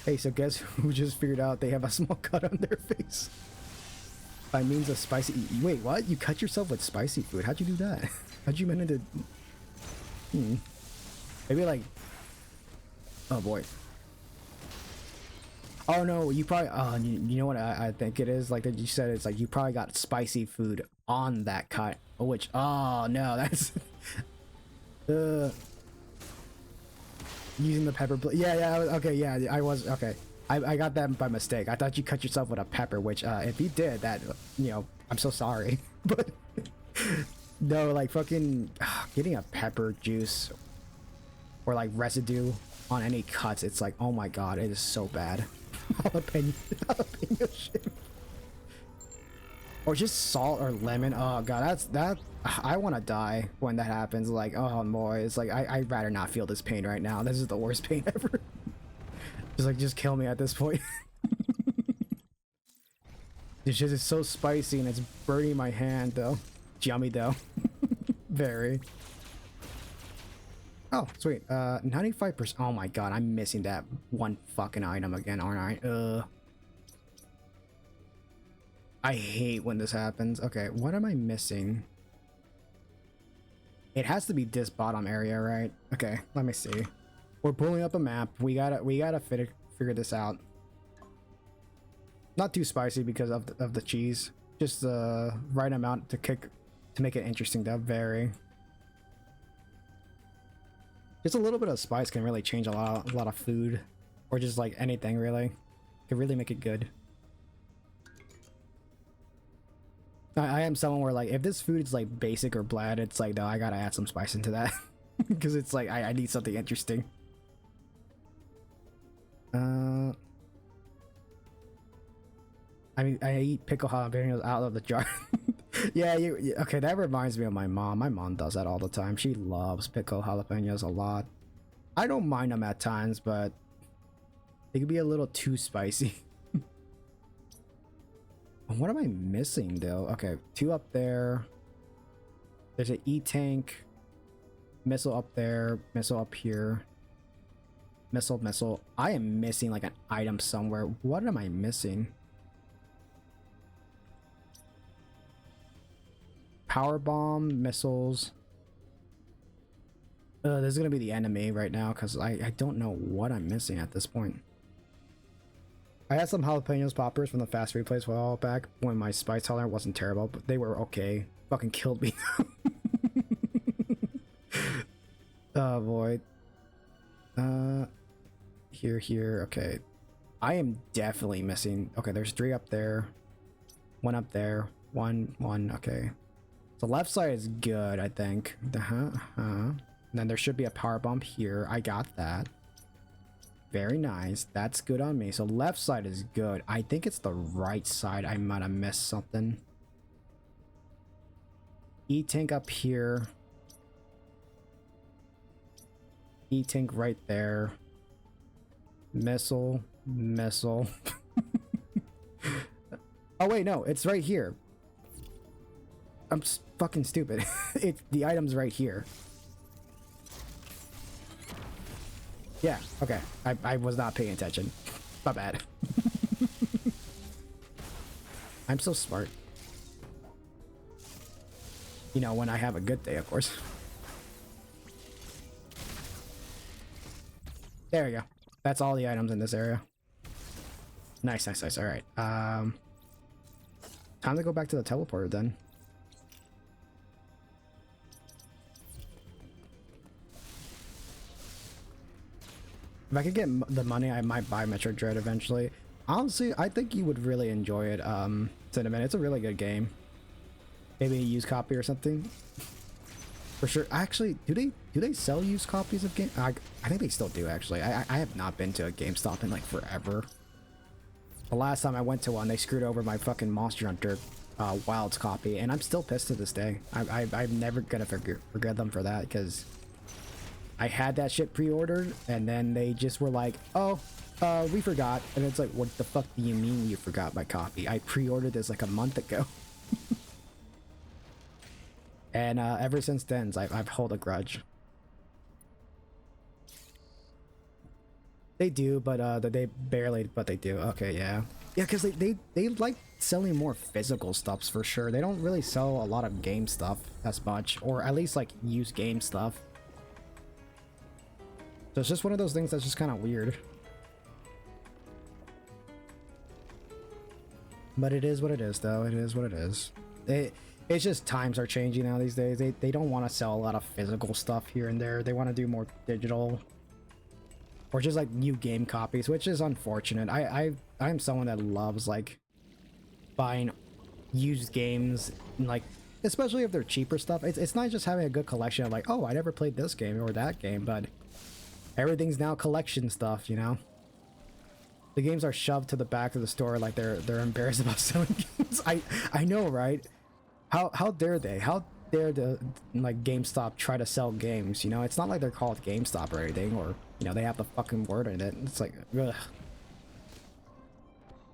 Hey, so guess who just figured out they have a small cut on their face? By means of spicy... Wait, what? You cut yourself with spicy food? How'd you do that? How'd you manage to... Maybe like... Oh boy. Oh no, you probably... you know what I think it is? Like that you said, it's like you probably got spicy food on that cut. Which... Oh no, that's... Using the pepper... Yeah, okay, yeah, I was... Okay. I got that by mistake. I thought you cut yourself with a pepper, which, if you did, that, you know, I'm so sorry. But... No, like, fucking... Getting a pepper juice... Or, like, residue on any cuts, it's like, oh my god, it is so bad. Jalapeno shit. Or just salt or lemon. Oh god, that I want to die when that happens. Like, oh boy, it's like I'd rather not feel this pain right now. This is the worst pain ever. Just kill me at this point. This shit is so spicy and it's burning my hand though. Yummy though. Very. Oh, sweet. 95%. Oh my god, I'm missing that one fucking item again, aren't I? I hate when this happens. Okay, what am I missing? It has to be this bottom area, right? Okay, let me see. We're pulling up a map. We gotta figure this out. Not too spicy because of the cheese. Just the right amount to make it interesting though. Very. Just a little bit of spice can really change a lot of food, or just like anything really. Can really make it good. I am someone where like if this food is like basic or bland, it's like no, I gotta add some spice into that because it's like I need something interesting. I mean, I eat pickled jalapenos out of the jar. Yeah, okay, that reminds me of my mom. My mom does that all the time. She loves pickled jalapenos a lot. I don't mind them at times, but they could be a little too spicy. What am I missing though? Okay, 2 up there. There's an E-tank. Missile up there. Missile up here. Missile. I am missing like an item somewhere. What am I missing? Power bomb, missiles. This is gonna be the enemy right now because I don't know what I'm missing at this point. I had some jalapenos poppers from the fast food place a while back when my spice tolerance wasn't terrible, but they were okay. Fucking killed me. Oh boy. Here. Okay. I am definitely missing. Okay, there's 3 up there. 1 up there. One. Okay. The left side is good, I think. And then there should be a power bomb here. I got that. Very nice. That's good on me. So left side is good. I think it's the right side. I might have missed something. E-tank up here. E-tank right there. Missile. Oh wait, no, it's right here. I'm fucking stupid. The item's right here. Yeah, okay. I was not paying attention. My bad. I'm so smart. You know, when I have a good day, of course. There we go. That's all the items in this area. Nice. All right. Time to go back to the teleporter then. If I could get the money, I might buy Metroid Dread eventually. Honestly, I think you would really enjoy it, Cinnamon. It's a really good game. Maybe a used copy or something. For sure. Actually, do they sell used copies of games? I think they still do, actually. I have not been to a GameStop in like forever. The last time I went to one, they screwed over my fucking Monster Hunter Wilds copy, and I'm still pissed to this day. I'm never gonna forget them for that, because I had that shit pre-ordered, and then they just were like, oh, we forgot. And it's like, what the fuck do you mean you forgot my copy? I pre-ordered this like a month ago. And ever since then, I've held a grudge. They do, but they barely, but they do. Okay, yeah. Yeah, because they like selling more physical stuffs for sure. They don't really sell a lot of game stuff as much, or at least like used game stuff. So it's just one of those things that's just kind of weird. But it is what it is, though. It is what it is. It's just times are changing now these days. They don't want to sell a lot of physical stuff here and there. They want to do more digital. Or just like new game copies, which is unfortunate. I'm someone that loves like buying used games, and, like, especially if they're cheaper stuff. It's not just having a good collection of like, oh, I never played this game or that game, but everything's now collection stuff, you know? The games are shoved to the back of the store like they're embarrassed about selling games. I know, right? How dare they? How dare the like GameStop try to sell games, you know? It's not like they're called GameStop or anything, or you know, they have the fucking word in it. It's like, ugh.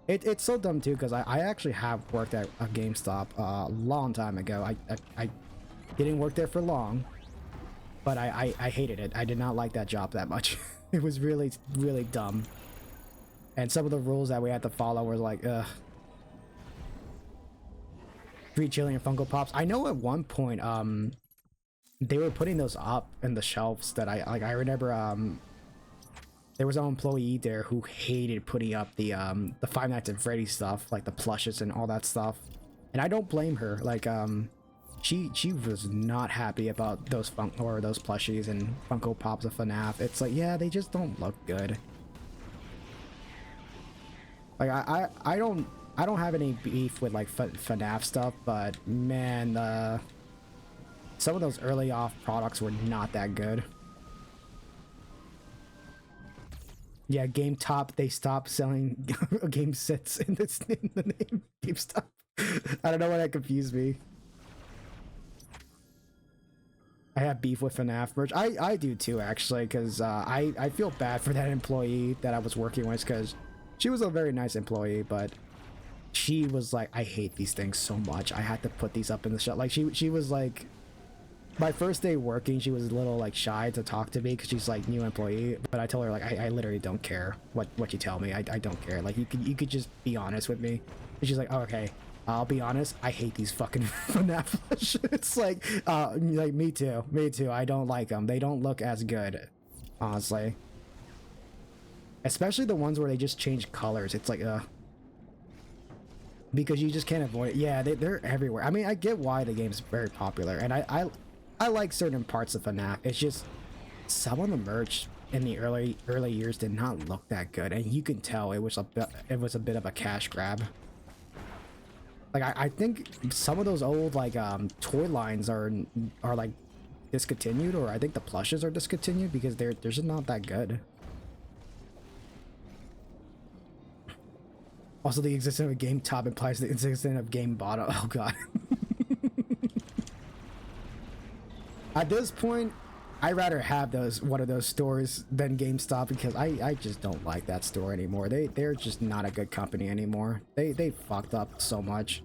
It's so dumb too, because I actually have worked at a GameStop a long time ago. I didn't work there for long, but I hated it. I did not like that job that much. It was really, really dumb. And some of the rules that we had to follow were like, free chili and Funko Pops. I know at one point, they were putting those up in the shelves that I remember, there was an employee there who hated putting up the Five Nights at Freddy's stuff, like the plushes and all that stuff. And I don't blame her. Like, she was not happy about those those plushies and Funko Pops of FNAF. It's like, yeah, they just don't look good. Like, I don't I don't have any beef with like FNAF stuff, but man, some of those early off products were not that good. Yeah, GameTop, they stopped selling game sets in the name GameStop. I don't know why that confused me. I have beef with FNAF merch. I do too, actually, because I feel bad for that employee that I was working with, because she was a very nice employee, but she was like, I hate these things so much. I had to put these up in the shop. Like she was like, my first day working, she was a little like shy to talk to me because she's like new employee. But I told her like, I literally don't care what you tell me. I don't care. Like you could just be honest with me. And she's like, oh, okay. I'll be honest, I hate these fucking FNAF plush. It's like me too. I don't like them. They don't look as good, honestly. Especially the ones where they just change colors. It's like, because you just can't avoid it. Yeah, they're everywhere. I mean, I get why the game's very popular, and I like certain parts of FNAF. It's just some of the merch in the early years did not look that good, and you can tell it was a bit of a cash grab. Like I think some of those old like toy lines are like discontinued, or I think the plushes are discontinued because they're just not that good. Also, the existence of GameTop implies the existence of Game Bottom. Oh god. At this point, I'd rather have one of those stores than GameStop, because I just don't like that store anymore. They're just not a good company anymore. They fucked up so much.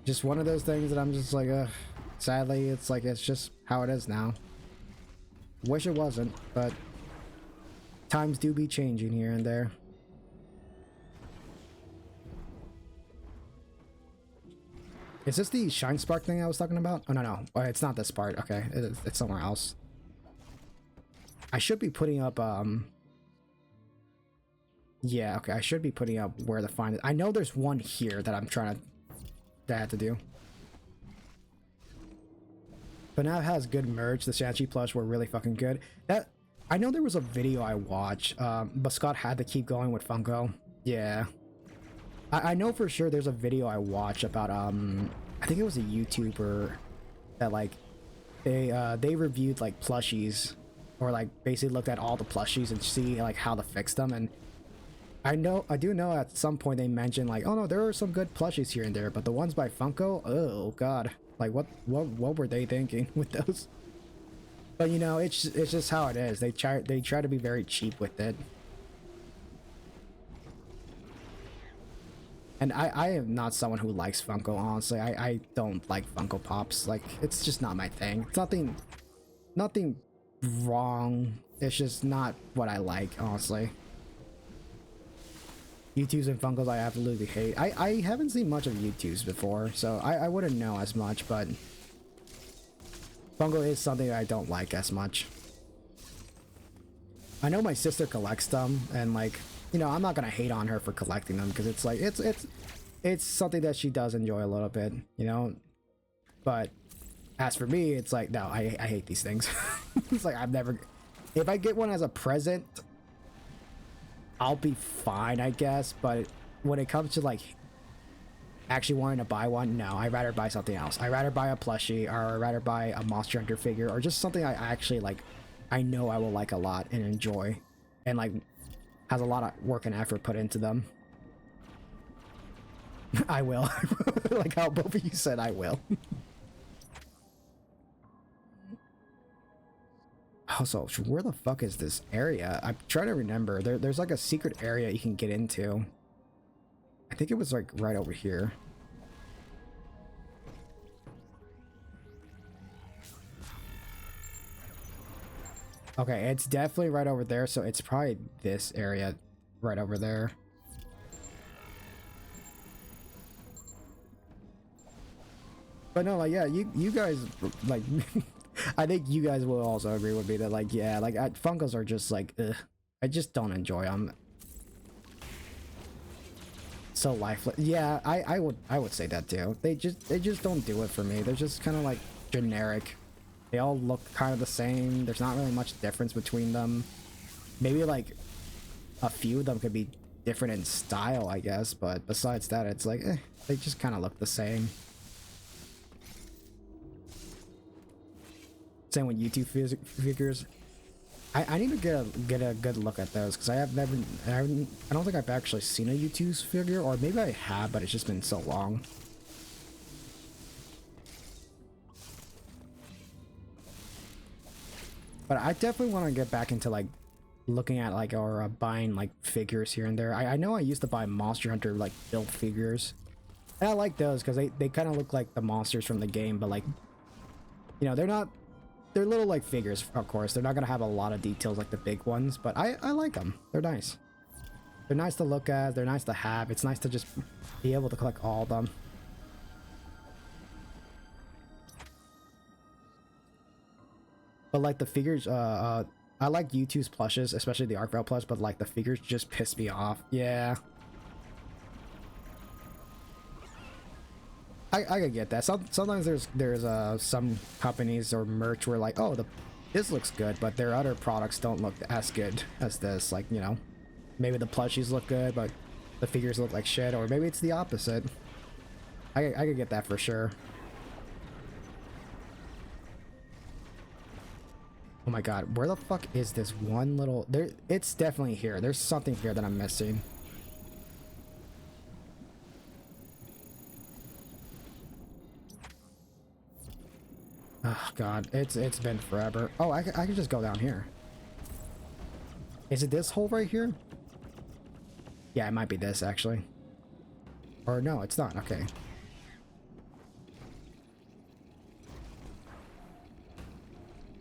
Just one of those things that I'm just like, sadly, it's like, it's just how it is now. Wish it wasn't, but times do be changing here and there. Is this the Shine Spark thing I was talking about? Oh, no. Oh, it's not this part. Okay, it's somewhere else. I should be putting up, yeah, okay, I should be putting up where to find it. I know there's one here that that I had to do. But now it has good merch. The Shang-Chi plush were really fucking good. I know there was a video I watched, but Scott had to keep going with Funko. Yeah. I know for sure there's a video I watched about, I think it was a YouTuber that like, they reviewed like plushies, or like basically looked at all the plushies and see like how to fix them. And I do know at some point they mentioned like, oh no, there are some good plushies here and there, but the ones by Funko, oh god, like what were they thinking with those? But you know, it's just how it is. They try to be very cheap with it. And I am not someone who likes Funko, honestly. I don't like Funko Pops. Like, it's just not my thing. It's nothing wrong. It's just not what I like, honestly. YouTubes and Funkos I absolutely hate. I haven't seen much of YouTubes before, so I wouldn't know as much, but Funko is something I don't like as much. I know my sister collects them, and like, you know, I'm not gonna hate on her for collecting them, because it's like it's something that she does enjoy a little bit, you know. But as for me, it's like, no, I hate these things. It's like, if I get one as a present, I'll be fine, I guess. But when it comes to like actually wanting to buy one, no, I'd rather buy something else. I'd rather buy a plushie, or I'd rather buy a Monster Hunter figure, or just something I actually like, I know I will like a lot and enjoy, and like has a lot of work and effort put into them. I will. Like how both of you said, I will. Also, where the fuck is this area? I'm trying to remember. There's like a secret area you can get into. I think it was like right over here. Okay, it's definitely right over there, so it's probably this area right over there. But no, like, yeah, you guys, like, I think you guys will also agree with me that, like, yeah, like, Funkos are just, like, ugh. I just don't enjoy them. So lifeless. Yeah, I would say that too. They just don't do it for me. They're just kind of, like, generic. They all look kind of the same. There's not really much difference between them. Maybe, like, a few of them could be different in style, I guess, but besides that, it's like, they just kind of look the same. Same with YouTube figures. I need to get a good look at those, because I don't think I've actually seen a U2's figure, or maybe I have, but it's just been so long. But I definitely want to get back into like looking at like or buying like figures here and there. I know I used to buy Monster Hunter like built figures, and I like those because they kind of look like the monsters from the game, but like, you know, they're little like figures, of course. They're not gonna have a lot of details like the big ones, but I like them. They're nice. They're nice to look at. They're nice to have. It's nice to just be able to collect all of them. But like the figures, I like U2's plushes, especially the Arcvale plush, but like the figures just piss me off. Yeah. I could get that. Sometimes there's some companies or merch where like, oh, this looks good, but their other products don't look as good as this. Like, you know, maybe the plushies look good, but the figures look like shit, or maybe it's the opposite. I could get that for sure. Oh my god, where the fuck is this one little... There, it's definitely here. There's something here that I'm missing. Oh god, it's been forever. Oh, I can just go down here. Is it this hole right here? Yeah, it might be this, actually. Or no, it's not. Okay.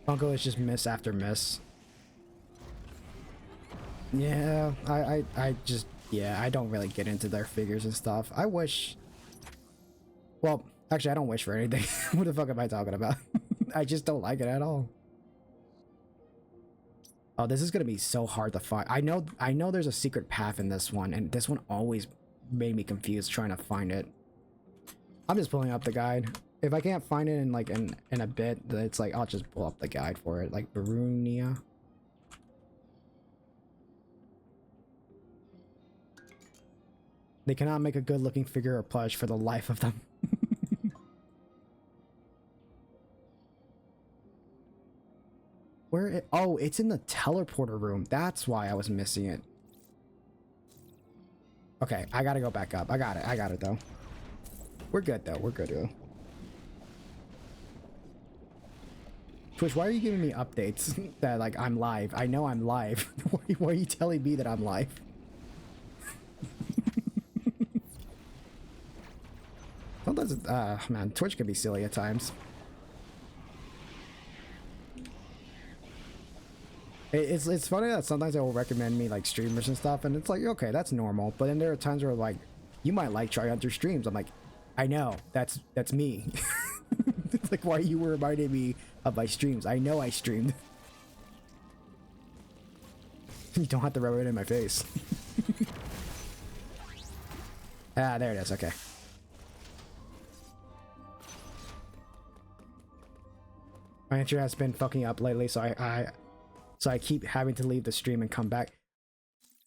Funko is just miss after miss. Yeah, I just, yeah, I don't really get into their figures and stuff. I wish... Well, actually, I don't wish for anything. What the fuck am I talking about? I just don't like it at all. Oh, this is gonna be so hard to find. I know there's a secret path in this one, and this one always made me confused trying to find it. I'm just pulling up the guide. If I can't find it in like in a bit, it's like I'll just pull up the guide for it. Like Barunia. They cannot make a good looking figure or plush for the life of them. Oh, it's in the teleporter room. That's why I was missing it. Okay, I gotta go back up. I got it though. We're good though. We're good though. Twitch, why are you giving me updates that like I'm live? I know I'm live. Why are you telling me that I'm live? Sometimes, man, Twitch can be silly at times. It's funny that sometimes it will recommend me like streamers and stuff, and it's like, okay, that's normal. But then there are times where like, you might like Try Hunter streams. I'm like, I know, that's me. It's like, why you were reminding me of my streams? I know I streamed. You don't have to rub it in my face. Ah, there it is. Okay. My internet has been fucking up lately, so I keep having to leave the stream and come back.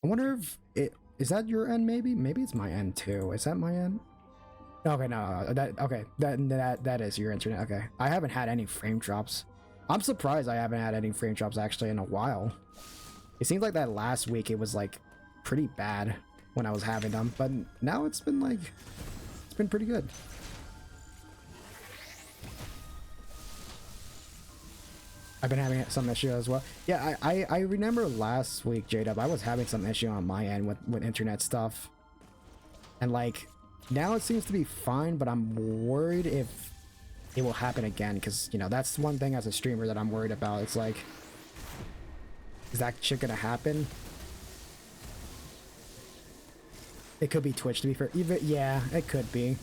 I wonder if it is that your end. Maybe it's my end too. Is that my end? Okay, no, that is your internet. Okay, I haven't had any frame drops. I'm surprised I haven't had any frame drops actually in a while. It seems like that last week it was like pretty bad when I was having them, but now it's been pretty good. I've been having some issue as well. Yeah, I remember last week, J-Dub, I was having some issue on my end with internet stuff. And like, now it seems to be fine, but I'm worried if it will happen again, because, you know, that's one thing as a streamer that I'm worried about. It's like, is that shit gonna happen? It could be Twitch, to be fair. Even, yeah, it could be.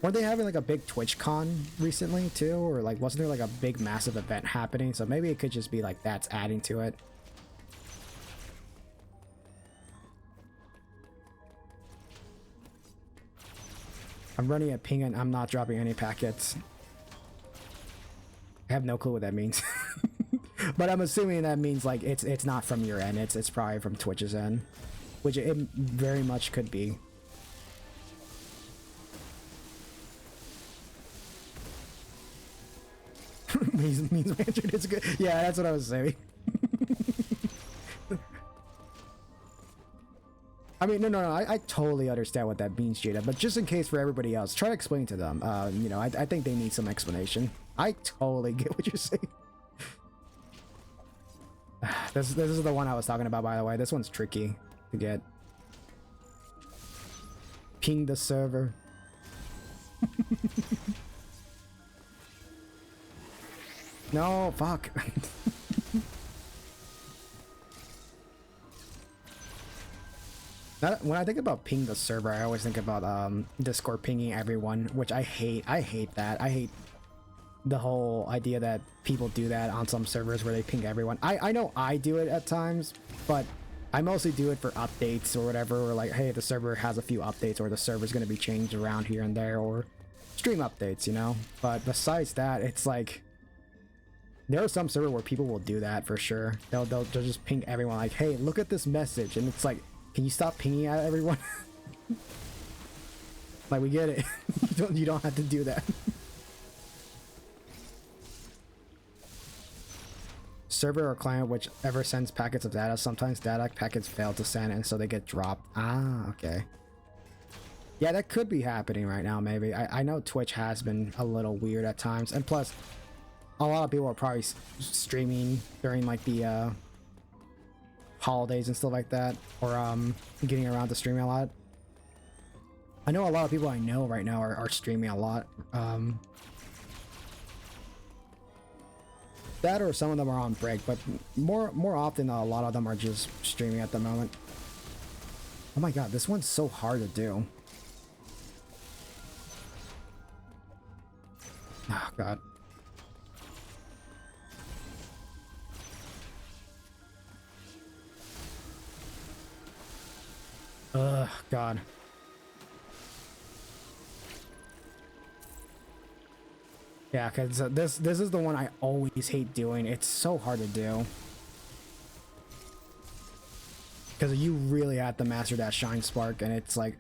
Weren't they having like a big TwitchCon recently too? Or like, wasn't there like a big massive event happening? So maybe it could just be like that's adding to it. I'm running a ping and I'm not dropping any packets. I have no clue what that means. But I'm assuming that means like it's not from your end. It's probably from Twitch's end. which it very much could be. means Mandarin is good. Yeah, that's what I was saying. I mean, no, I totally understand what that means, Jada, but just in case for everybody else, try to explain to them. You know, I think they need some explanation. I totally get what you're saying. This is the one I was talking about, by the way. This one's tricky to get. Ping the server. No, fuck. When I think about ping the server, I always think about Discord pinging everyone, which I hate. I hate that. I hate the whole idea that people do that on some servers where they ping everyone. I know I do it at times, but I mostly do it for updates or whatever, or like, hey, the server has a few updates, or the server's going to be changed around here and there, or stream updates, you know? But besides that, it's like, there are some servers where people will do that for sure. They'll just ping everyone like, hey, look at this message, and it's like, can you stop pinging at everyone? Like, we get it. You don't have to do that. Server or client whichever sends packets of data. Sometimes data packets fail to send, and so they get dropped. Ah, okay. Yeah, that could be happening right now, maybe. I know Twitch has been a little weird at times, and plus, a lot of people are probably streaming during like the holidays and stuff like that, or getting around to streaming a lot. I know a lot of people I know right now are streaming a lot. That, or some of them are on break, but more often a lot of them are just streaming at the moment. Oh my god, this one's so hard to do. Oh god. Ugh, god. Yeah, because this is the one I always hate doing. It's so hard to do. Because you really have to master that Shine Spark, and it's like,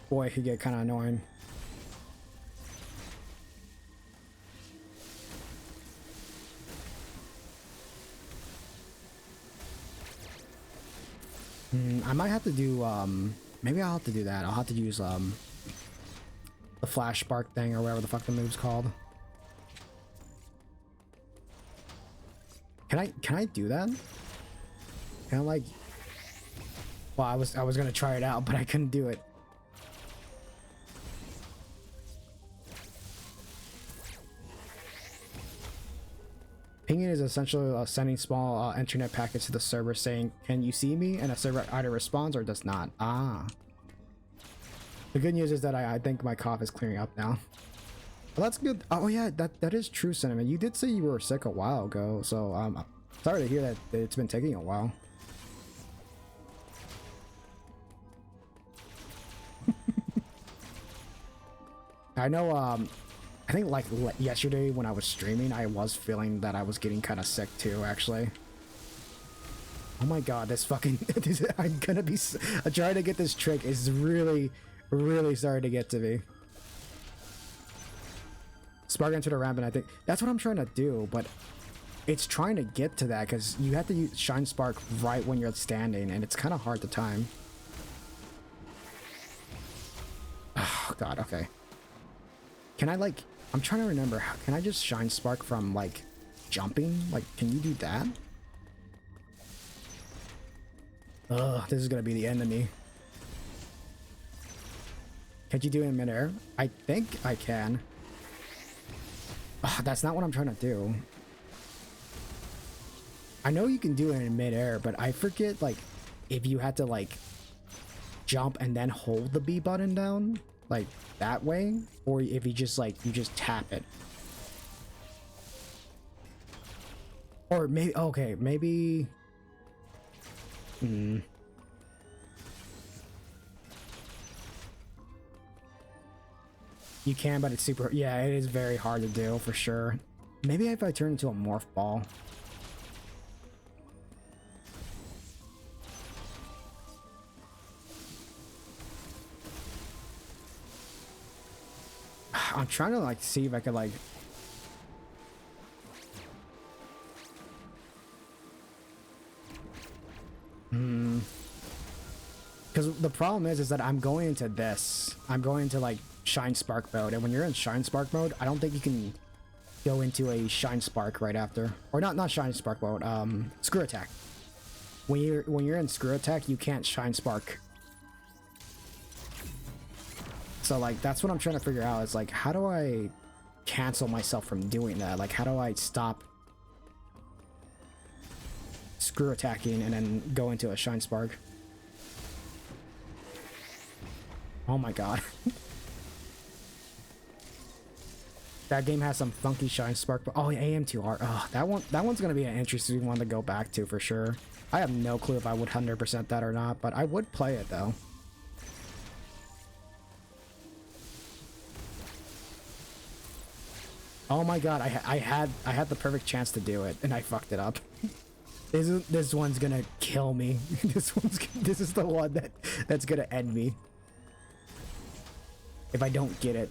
boy, it could get kind of annoying. I might have to do, maybe I'll have to do that. I'll have to use, the Flash Spark thing, or whatever the fuck the move's called. Can I do that? Can I, like... Well, I was gonna try it out, but I couldn't do it. Pinging is essentially sending small internet packets to the server saying, "Can you see me?" And a server either responds or does not. Ah. The good news is that I think my cough is clearing up now. Well, that's good. Oh yeah, that is true, Cinnamon. You did say you were sick a while ago, so sorry to hear that it's been taking a while. I know, I think like yesterday when I was streaming, I was feeling that I was getting kind of sick too, actually. Oh my god, this fucking... I'm gonna be... trying to get this trick is really starting to get to me. Spark into the ramp, and I think that's what I'm trying to do, but it's trying to get to that because you have to use Shine Spark right when you're standing, and it's kind of hard to time. Oh god, okay. Can I, like... I'm trying to remember, can I just Shine Spark from, like, jumping? Like, can you do that? Ugh, this is gonna be the end of me. Can't you do it in midair? I think I can. Ugh, that's not what I'm trying to do. I know you can do it in midair, but I forget, like, if you had to, like, jump and then hold the B button down, like, that way, or if you just, like, you just tap it. Or maybe, okay, maybe... You can, but it's super... Yeah, it is very hard to do, for sure. Maybe if I turn into a morph ball. I'm trying to like see if I could like. Because the problem is that I'm going into this. I'm going into like Shine Spark mode, and when you're in Shine Spark mode, I don't think you can go into a Shine Spark right after, or not Shine Spark mode. Screw Attack. When you're in Screw Attack, you can't Shine Spark. So like that's what I'm trying to figure out. Is like, how do I cancel myself from doing that? Like, how do I stop Screw Attacking and then go into a Shine Spark? Oh my god. That game has some funky Shine Spark. Oh, yeah, AM2R. Oh, that one's gonna be an interesting one to go back to for sure. I have no clue if I would 100% that or not, but I would play it though. Oh my god, I had the perfect chance to do it and I fucked it up. This one's gonna kill me. This is the one that's gonna end me if I don't get it.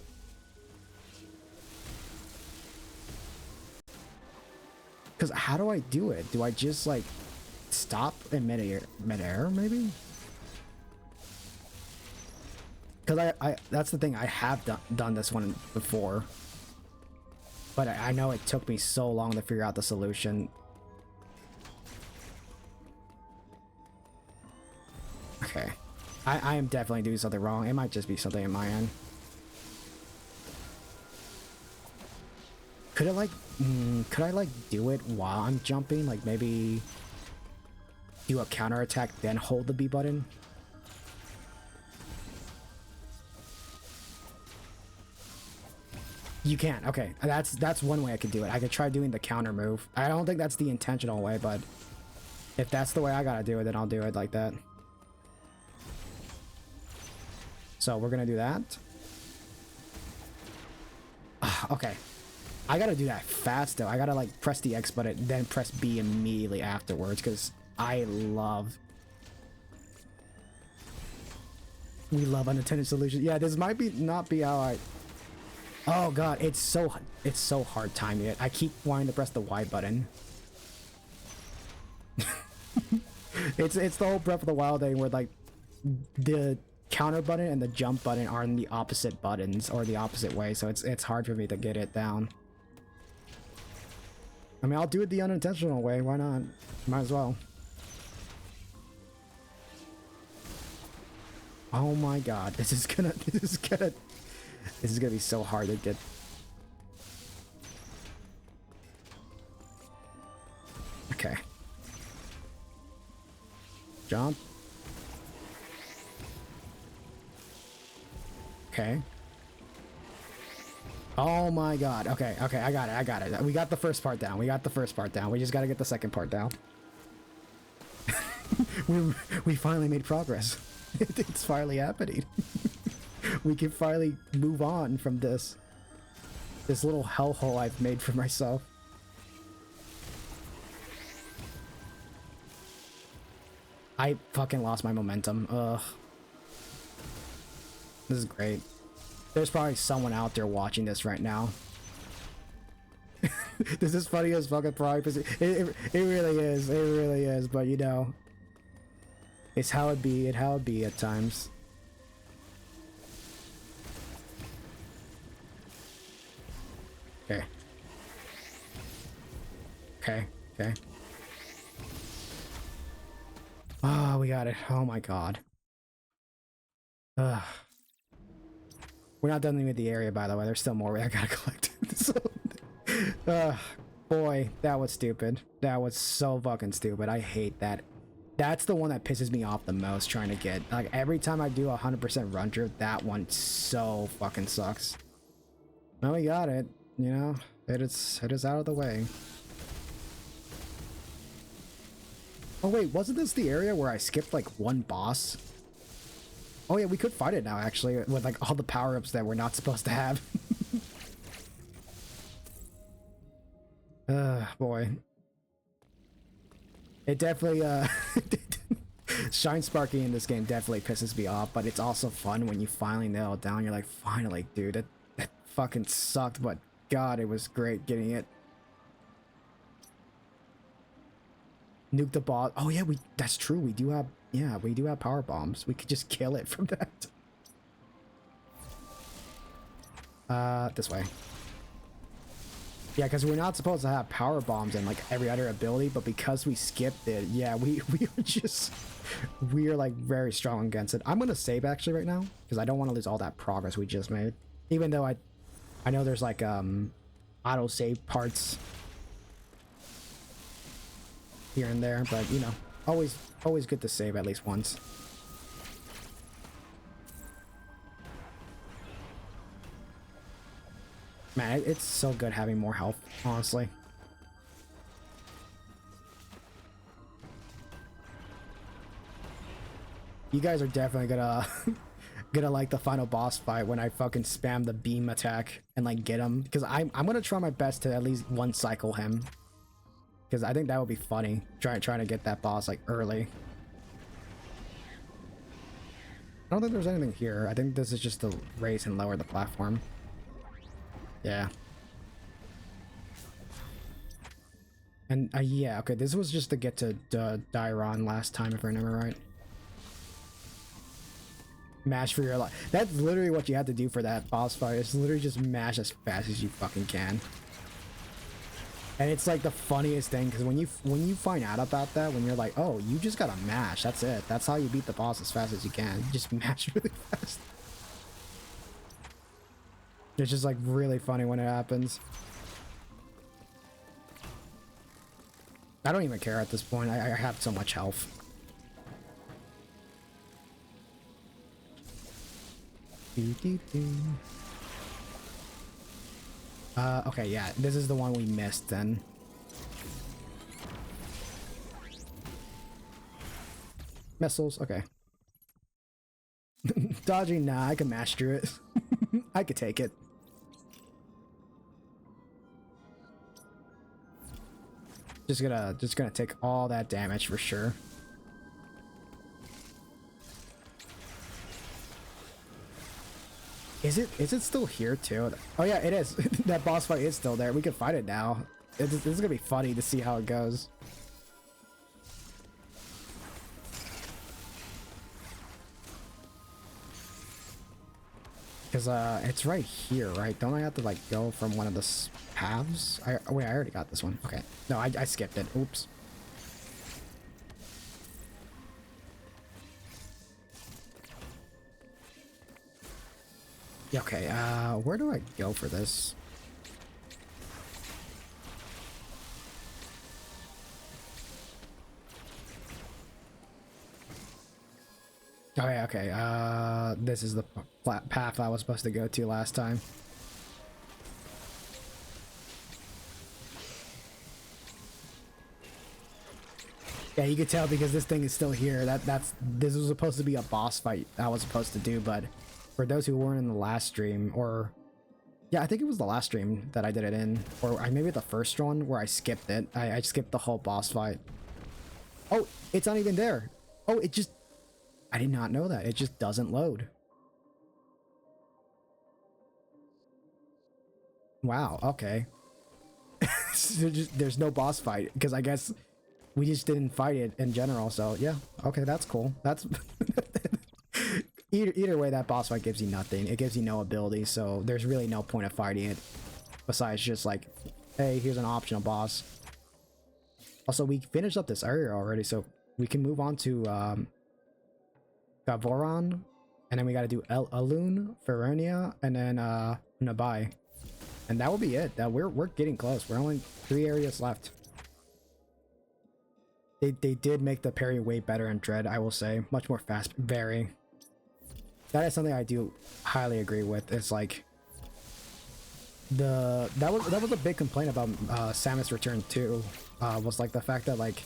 Because how do I do it? Do I just like stop in midair maybe? Because I that's the thing, I have done this one before, but I know it took me so long to figure out the solution. Okay, I am definitely doing something wrong. It might just be something in my end. Could it like could I like do it while I'm jumping? Like maybe do a counter attack then hold the B button? You can. Okay, that's one way I could do it. I could try doing the counter move. I don't think that's the intentional way, but if that's the way I gotta do it, then I'll do it like that. So we're gonna do that. Okay. I gotta do that fast though. I gotta like press the X button, then press B immediately afterwards, because we love unintended solutions. Yeah, this might not be how I. Oh god, it's so hard timing it. I keep wanting to press the Y button. it's the whole Breath of the Wild thing where like the counter button and the jump button are in the opposite buttons or the opposite way, so it's hard for me to get it down. I mean, I'll do it the unintentional way. Why not? Might as well. Oh my god, this is gonna be so hard to get. Okay. Jump. Okay. Oh my god. Okay, I got it. We got the first part down. We just gotta get the second part down. we finally made progress. It's finally happening. We can finally move on from this little hellhole I've made for myself. I fucking lost my momentum. Ugh. This is great. There's probably someone out there watching this right now. This is funny as fucking probably. It really is. It really is. But you know, it's how it be. At times. Okay. Okay. Oh, we got it. Oh my god. Ugh. We're not done with the area, by the way. There's still more I gotta collect. So, boy, that was stupid. That was so fucking stupid. I hate that. That's the one that pisses me off the most, trying to get. Like, every time I do a 100% run through, that one so fucking sucks. Now we got it. You know, it is out of the way. Oh wait, wasn't this the area where I skipped like one boss? Oh yeah, we could fight it now actually, with like all the power-ups that we're not supposed to have. Boy. It definitely, Shine Sparking in this game definitely pisses me off, but it's also fun when you finally nail it down. You're like, finally, dude, that fucking sucked, but God, it was great getting it. Nuke the boss. Oh yeah, that's true. We do have, yeah, we do have power bombs. We could just kill it from that. This way. Yeah, because we're not supposed to have power bombs and like every other ability, but because we skipped it, yeah, we were just, we are like very strong against it. I'm gonna save actually right now because I don't want to lose all that progress we just made. Even though I know there's like auto save parts here and there, but you know, always good to save at least once. Man, it's so good having more health, honestly. You guys are definitely gonna gonna like the final boss fight when I fucking spam the beam attack and like get him, because I'm gonna try my best to at least one cycle him, because I think that would be funny, trying to get that boss like early. I don't think there's anything here. I think this is just to raise and lower the platform. Yeah. And yeah, okay, this was just to get to Dairon last time, if I remember right. Mash for your life. That's literally what you have to do for that boss fight. It's literally just mash as fast as you fucking can. And it's like the funniest thing, because when you find out about that, when you're like, oh, you just gotta mash, that's it. That's how you beat the boss as fast as you can. You just mash really fast. It's just like really funny when it happens. I don't even care at this point. I have so much health. Okay, yeah, this is the one we missed then. Missiles, okay. Dodging, nah, I can master it. I could take it. Just gonna take all that damage for sure. Is it still here too? Oh yeah, it is. That boss fight is still there. We can fight it now. This is gonna be funny to see how it goes. Because it's right here, right? Don't I have to like go from one of the paths? Wait, I already got this one. Okay. No, I skipped it. Oops. Yeah, okay, where do I go for this? Okay, okay, this is the path I was supposed to go to last time. Yeah, you could tell because this thing is still here. This was supposed to be a boss fight I was supposed to do, but for those who weren't in the last stream, or yeah, I think it was the last stream that I did it in, or maybe the first one where I skipped it. I skipped the whole boss fight. Oh, it's not even there. Oh, it just, I did not know that. It just doesn't load. Wow, okay. There's no boss fight, because I guess we just didn't fight it in general, so yeah, okay, that's cool. That's either way, that boss fight gives you nothing. It gives you no ability, so there's really no point of fighting it besides just like, hey, here's an optional boss. Also, we finished up this area already, so we can move on to Gavoron, and then we got to do Elune, Feronia, and then Nabai, and that will be it. We're getting close. We're only 3 areas left. They did make the parry way better in Dread, I will say. Much more fast, very. That is something I do highly agree with. It's like that was a big complaint about Samus Return 2, was like the fact that, like,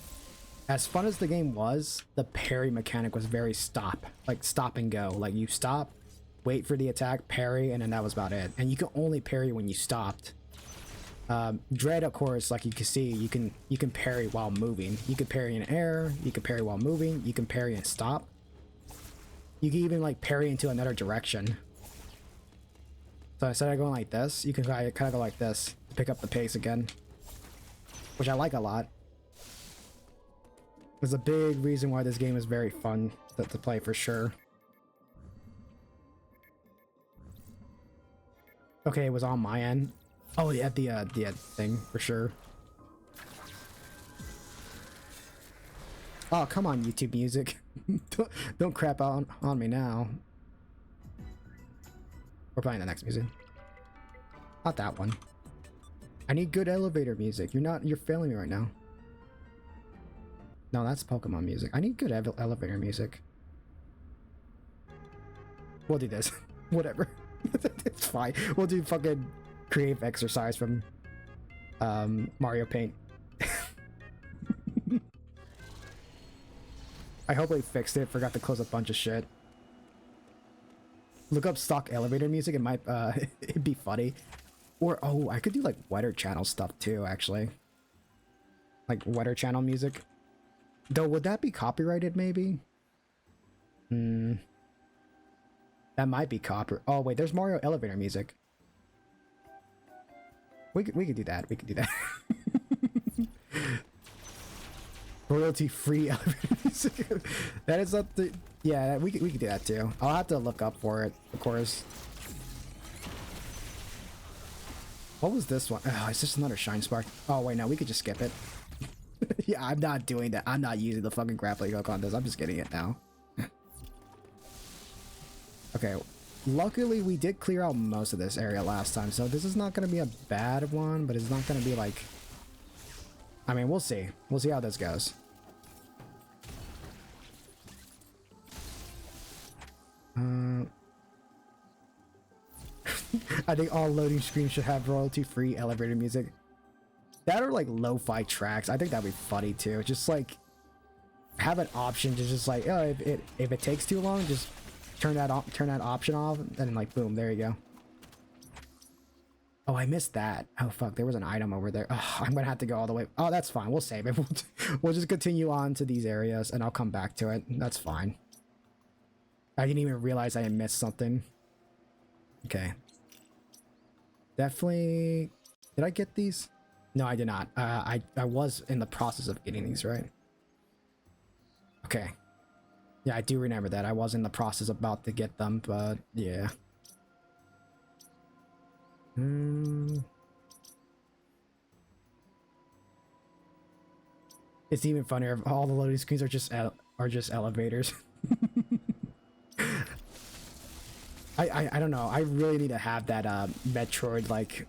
as fun as the game was, the parry mechanic was very stop and go. Like, you stop, wait for the attack, parry, and then that was about it. And you can only parry when you stopped. Dread, of course, like you can see, you can parry while moving. You can parry in air, you can parry while moving, you can parry and stop. You can even like parry into another direction. So instead of going like this, you can kind of go like this to pick up the pace again, which I like a lot. There's a big reason why this game is very fun to play for sure. Okay, it was on my end. Oh yeah, the thing for sure. Oh come on, YouTube Music, don't crap out on me now. We're playing the next music. Not that one. I need good elevator music. You're failing me right now. No, that's Pokemon music. I need good elevator music. We'll do this. Whatever. It's fine. We'll do fucking creative exercise from Mario Paint. I hope they fixed it. Forgot to close a bunch of shit. Look up stock elevator music. It might it'd be funny. Or oh, I could do like weather channel stuff too, actually. Like weather channel music. Though would that be copyrighted maybe? That might be copy. Oh wait, there's Mario elevator music. We could do that. We could do that. Royalty free elevator music. That is up the yeah, we could do that too. I'll have to look up for it, of course. What was this one? Oh, it's just another Shine Spark. Oh wait, no, we could just skip it. Yeah, I'm not doing that. I'm not using the fucking grappling hook on this. I'm just getting it now. Okay, luckily we did clear out most of this area last time, so this is not going to be a bad one, but it's not going to be like... I mean, we'll see. We'll see how this goes. I think all loading screens should have royalty-free elevator music. That or like lo-fi tracks. I think that'd be funny too. Just like have an option to just like, oh, if it takes too long, just turn that option off, and like boom, there you go. Oh, I missed that. Oh fuck, there was an item over there. Oh, I'm gonna have to go all the way. Oh, that's fine. We'll save it. We'll just continue on to these areas, and I'll come back to it. That's fine. I didn't even realize I had missed something. Okay. Definitely. Did I get these? No, I did not. I was in the process of getting these, right? Okay. Yeah, I do remember that. I was in the process about to get them, but yeah. It's even funnier if all the loading screens are just elevators. I don't know. I really need to have that Metroid like.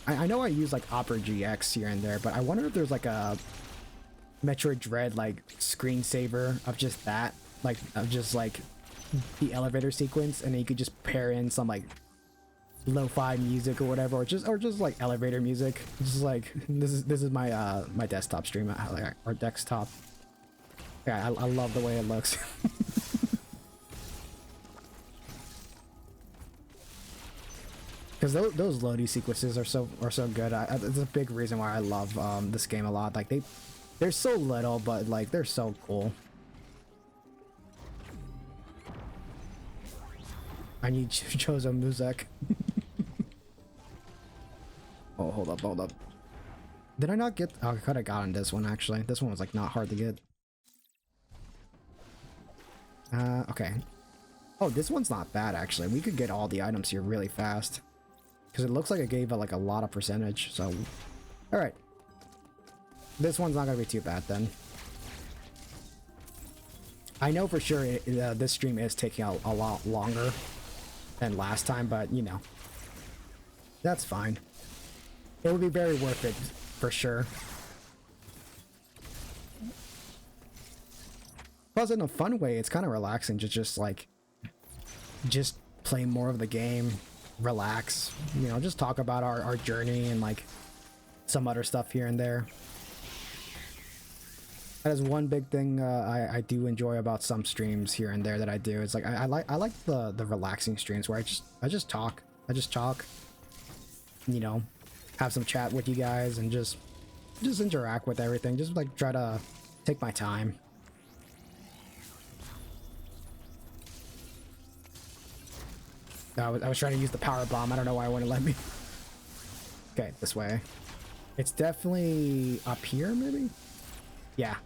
I know I use like Opera GX here and there, but I wonder if there's like a Metroid Dread like screensaver of just that, like of just like the elevator sequence, and then you could just pair in some like lo-fi music or whatever, or just like elevator music. Just like this is my my desktop stream or desktop. Yeah, I love the way it looks. Because those loading sequences are so good. It's a big reason why I love this game a lot. Like they're so little, but like they're so cool. I need Chozo Muzek. Oh, hold up. Did I not get? Oh, I could have gotten this one actually. This one was like not hard to get. Okay. Oh, this one's not bad actually. We could get all the items here really fast. Because it looks like it gave like a lot of percentage, so... Alright. This one's not going to be too bad then. I know for sure this stream is taking a lot longer than last time, but you know. That's fine. It will be very worth it, for sure. Plus, in a fun way, it's kind of relaxing to just like... Just play more of the game. Relax, you know, just talk about our journey and like some other stuff here and there. That is one big thing I do enjoy about some streams here and there that I do. It's like I like the relaxing streams where I just talk, you know, have some chat with you guys and just interact with everything. Just like try to take my time. I was trying to use the power bomb. I don't know why it wouldn't let me. Okay, this way. It's definitely up here, maybe? Yeah.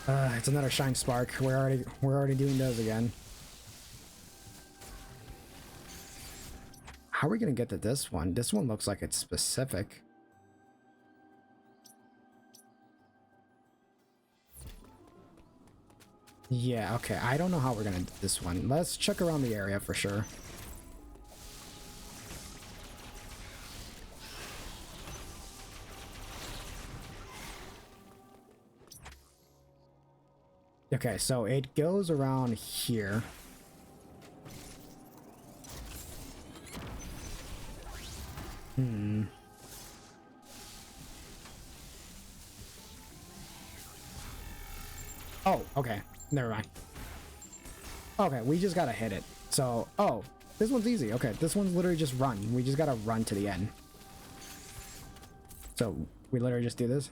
It's another shine spark. We're already doing those again. How are we gonna get to this one? This one looks like it's specific. Yeah, okay. I don't know how we're gonna do this one. Let's check around the area for sure. Okay, so it goes around here. Oh, okay. Never mind. Okay, we just gotta hit it. So, oh, this one's easy. Okay, this one's literally just run. We just gotta run to the end. So, we literally just do this?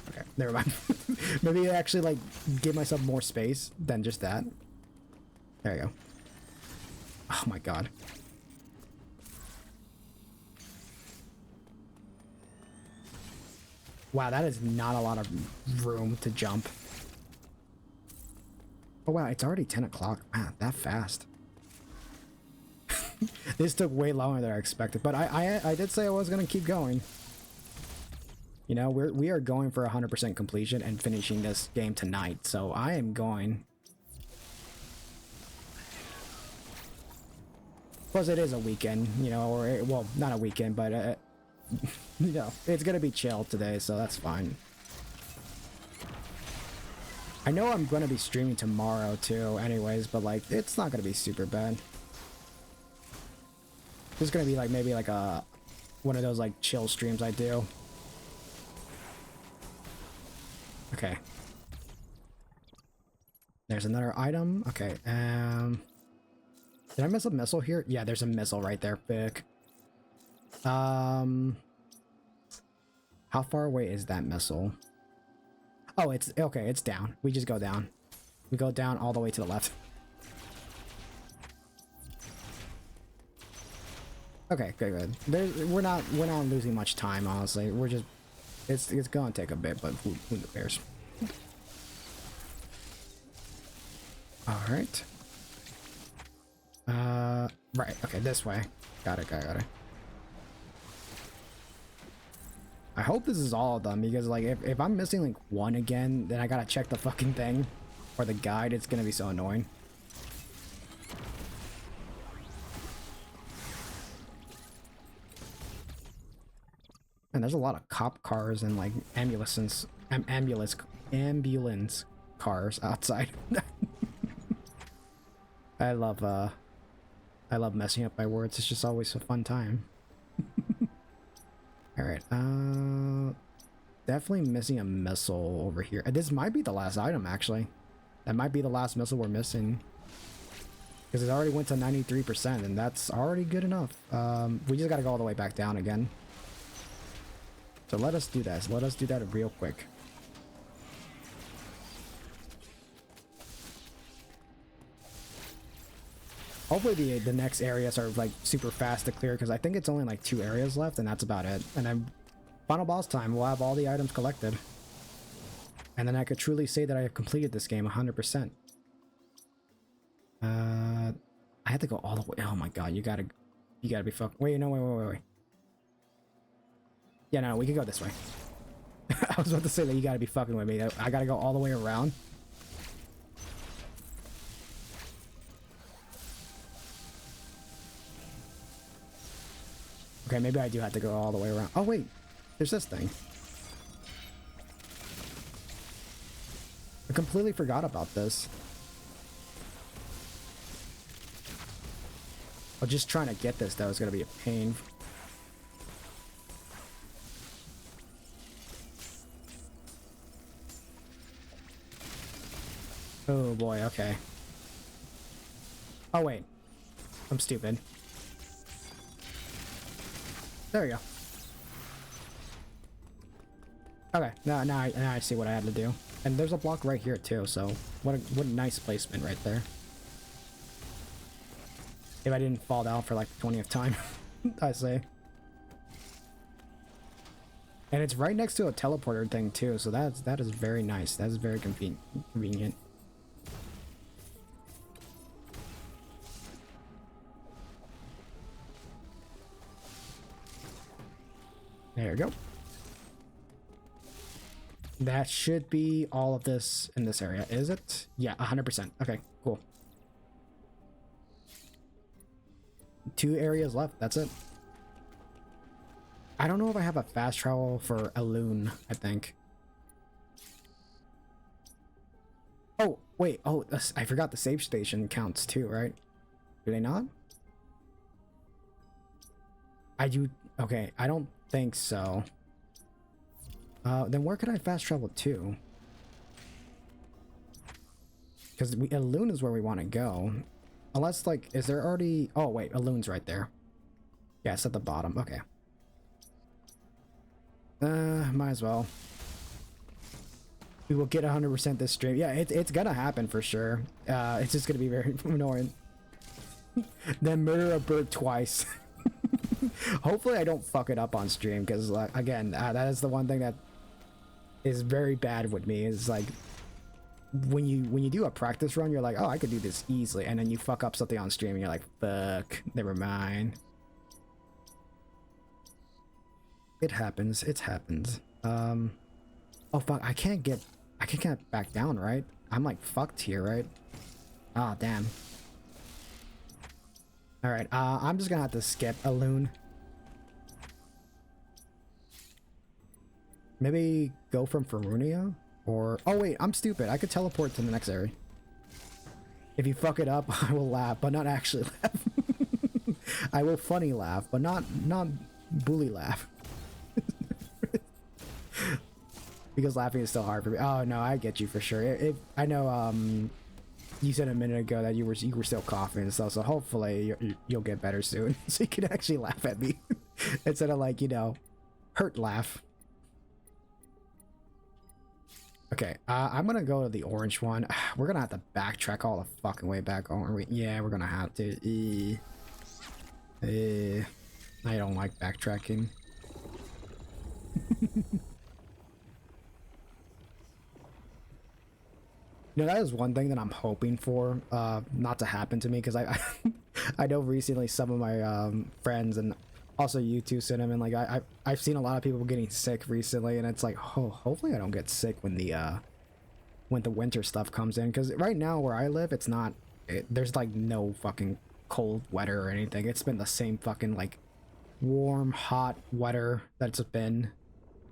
Okay, never mind. Maybe I actually, like, give myself more space than just that. There you go. Oh my god. Wow, that is not a lot of room to jump. Oh wow, it's already 10 o'clock. Man, that fast. This took way longer than I expected, but I did say I was gonna keep going. You know, we are going for 100% completion and finishing this game tonight, so I am going. Plus, it is a weekend, you know, or well, not a weekend, but you know, it's gonna be chill today, so that's fine. I know I'm gonna be streaming tomorrow too, anyways, but like, it's not gonna be super bad. It's gonna be like maybe like one of those like chill streams I do. Okay. There's another item. Okay. Did I miss a missile here? Yeah, there's a missile right there. Big. How far away is that missile? Oh, it's okay. It's down. We just go down. We go down all the way to the left. Okay, good. We're not losing much time, honestly. We're just it's gonna take a bit, but who cares? All right. Right. Okay, this way. Got it. I hope this is all of them, because like if I'm missing like one again, then I gotta check the fucking thing or the guide. It's gonna be so annoying. And there's a lot of cop cars and like ambulance cars outside. I love messing up my words. It's just always a fun time. All right. Definitely missing a missile over here. This might be the last item, actually. That might be the last missile we're missing. Because it already went to 93%, and that's already good enough. We just gotta go all the way back down again. So let us do that. Let us do that real quick. Hopefully the next areas are like super fast to clear, because I think it's only like 2 areas left, and that's about it. And then final boss time, we'll have all the items collected. And then I could truly say that I have completed this game 100%. I had to go all the way. Oh my god, you gotta be fucking. Wait, no, wait. Yeah, no, we can go this way. I was about to say that you gotta be fucking with me. I gotta go all the way around. Okay, maybe I do have to go all the way around. Oh wait, there's this thing. I completely forgot about this. Well, just trying to get this though is gonna be a pain. Oh boy, okay. Oh wait, I'm stupid. There we go. Okay, now I see what I had to do. And there's a block right here too, so what a nice placement right there. If I didn't fall down for like the 20th time, I say. And it's right next to a teleporter thing too, so that is very nice. That is very convenient. There we go. That should be all of this in this area, is it? Yeah, 100%. Okay, cool. 2 areas left, that's it. I don't know if I have a fast travel for a loon, I think. Oh, wait, oh, I forgot the save station counts too, right? Do they not? I do, okay, I don't think so. Then where could I fast travel to? Because a loon is where we want to go. Unless, like, is there already... Oh, wait, a loon's right there. Yeah, it's at the bottom. Okay. Might as well. We will get 100% this stream. Yeah, it's gonna happen for sure. It's just gonna be very annoying. Then murder a bird twice. Hopefully I don't fuck it up on stream, because, like, again, that is the one thing that is very bad with me, is like when you do a practice run, you're like, oh, I could do this easily, and then you fuck up something on stream and you're like, fuck, never mind. It happens. It happens. Oh fuck, I can't get back down, right? I'm like fucked here, right? Ah, damn. All right, I'm just gonna have to skip a loon. Maybe go from Farunia? Or... Oh wait, I'm stupid. I could teleport to the next area. If you fuck it up, I will laugh, but not actually laugh. I will funny laugh, but not bully laugh. Because laughing is still hard for me. Oh no, I get you for sure. I know you said a minute ago that you were still coughing and stuff, so hopefully you'll get better soon. So you can actually laugh at me. Instead of, like, you know, hurt laugh. Okay, I'm gonna go to the orange one. We're gonna have to backtrack all the fucking way back, aren't we? Yeah, we're gonna have to. I don't like backtracking. You know, that is one thing that I'm hoping for not to happen to me, because I know recently some of my friends and also you too, Cinnamon, like I've seen a lot of people getting sick recently, and it's like, oh, hopefully I don't get sick when the winter stuff comes in, because right now where I live, it's not there's like no fucking cold weather or anything. It's been the same fucking like warm hot weather that it's been,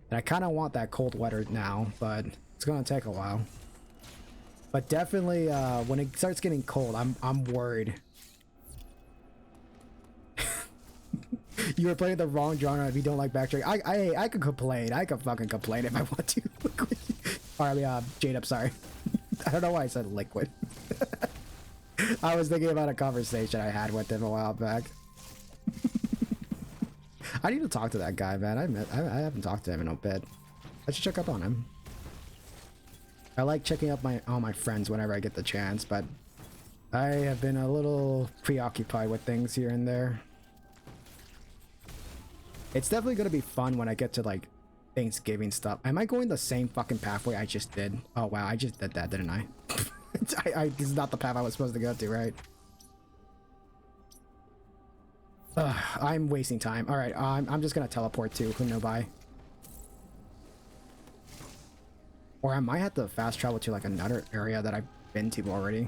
and I kind of want that cold weather now, but it's gonna take a while. But definitely when it starts getting cold, I'm worried. You were playing the wrong genre if you don't like backtrack. I could complain. I could fucking complain if I want to. Or, I mean, Jade, I'm sorry. I don't know why I said liquid. I was thinking about a conversation I had with him a while back. I need to talk to that guy, man. I haven't talked to him in a bit. I should check up on him. I like checking up all my friends whenever I get the chance, but I have been a little preoccupied with things here and there. It's definitely gonna be fun when I get to, like, Thanksgiving stuff. Am I going the same fucking pathway I just did? Oh wow, I just did that, didn't I? This is not the path I was supposed to go to, right? I'm wasting time. All right, I'm just gonna teleport to Hunobai. Or I might have to fast travel to, like, another area that I've been to already.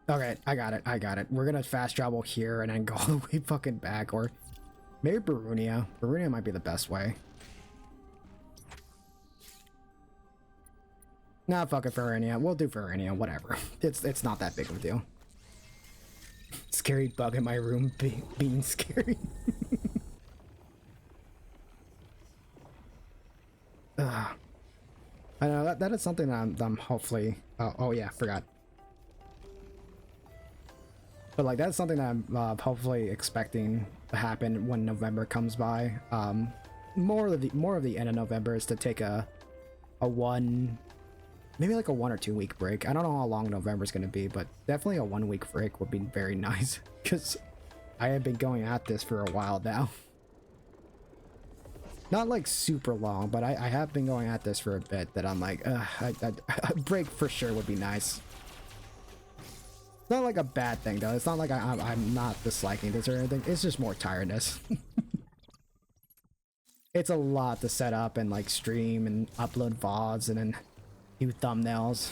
Okay, I got it. We're gonna fast travel here and then go all the way fucking back, or maybe Barunia. Barunia might be the best way. Nah, fuck it, Barunia. We'll do Barunia, whatever. It's not that big of a deal. Scary bug in my room being scary. I know that is something that I'm hopefully. Oh yeah, forgot. But like that's something that I'm hopefully expecting to happen when November comes by. More of the end of November is to take a 1 Maybe like a 1 or 2 week break. I don't know how long November's gonna be, but definitely a 1 week break would be very nice because I have been going at this for a while now. Not like super long, but I have been going at this for a bit that I'm like, a break for sure would be nice. Not like a bad thing though. It's not like I'm not disliking this or anything. It's just more tiredness. It's a lot to set up and like stream and upload VODs and then do thumbnails.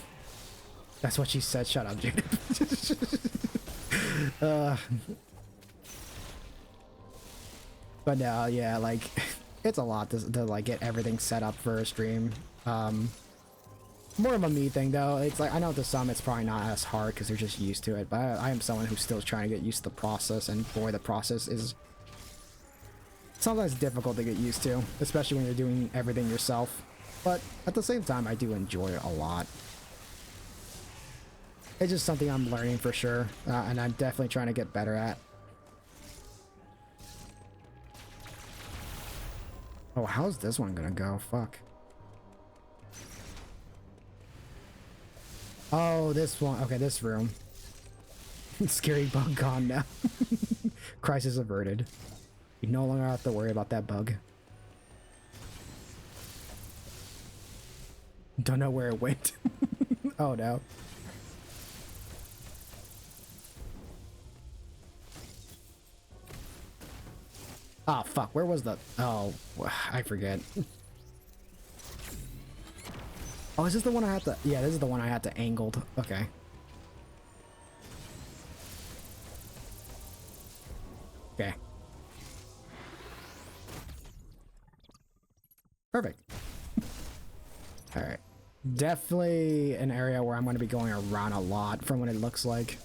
That's what she said. Shut up, Jaden. But no, yeah, like it's a lot to like get everything set up for a stream. More of a me thing though. It's like I know to some it's probably not as hard because they're just used to it, but I am someone who's still trying to get used to the process, and boy, the process is sometimes difficult to get used to, especially when you're doing everything yourself. But at the same time, I do enjoy it a lot. It's just something I'm learning for sure, and I'm definitely trying to get better at. Oh, how's this one gonna go? Fuck. Oh, this one. Okay, this room. Scary bug gone now. Crisis averted. You no longer have to worry about that bug. Don't know where it went. Oh no. Oh fuck, where was the... Oh, I forget. Oh, is this the one I had to... Yeah, this is the one I had to angled. Okay. Okay. Perfect. Alright. Definitely an area where I'm going to be going around a lot from what it looks like.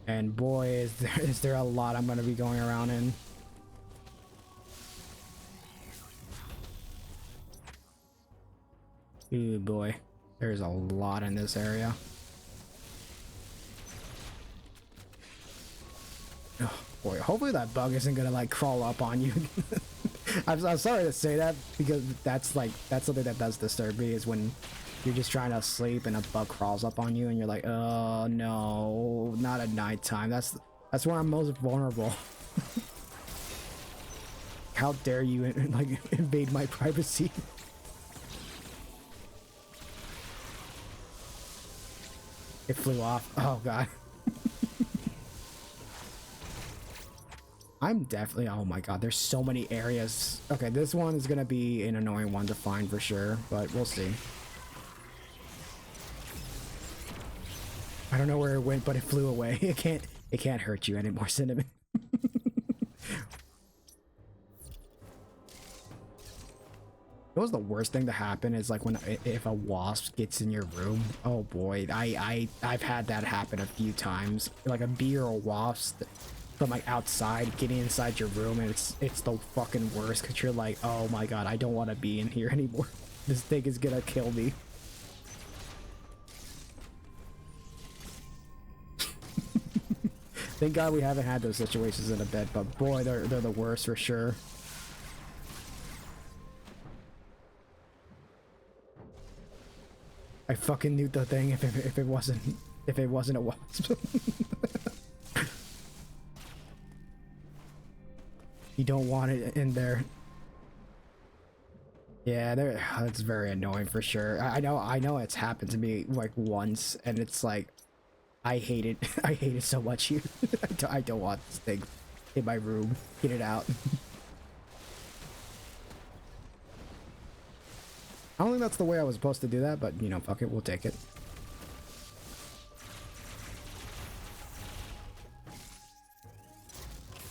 And boy, is there a lot I'm going to be going around in. Ooh boy, there's a lot in this area. Oh boy, hopefully that bug isn't gonna like crawl up on you. I'm sorry to say that because that's something that does disturb me, is when you're just trying to sleep and a bug crawls up on you and you're like, oh no, not at nighttime. That's where I'm most vulnerable. How dare you like invade my privacy? It flew off. Oh god. I'm definitely... Oh my god, there's so many areas. Okay, this one is gonna be an annoying one to find for sure, but we'll see. I don't know where it went, but it flew away. It can't hurt you anymore, Cinnamon. What was the worst thing to happen is like if a wasp gets in your room. Oh boy, I've had that happen a few times. Like a bee or a wasp from like outside getting inside your room, and it's the fucking worst because you're like, oh my god, I don't want to be in here anymore. This thing is gonna kill me. Thank god we haven't had those situations in a bit, but boy, they're the worst for sure. I fucking knew the thing if it wasn't a wasp. You don't want it in there. Yeah, that's very annoying for sure. I know it's happened to me like once, and it's like I hate it. I hate it so much here. I don't want this thing in my room. Get it out. I don't think that's the way I was supposed to do that, but you know, fuck it, we'll take it.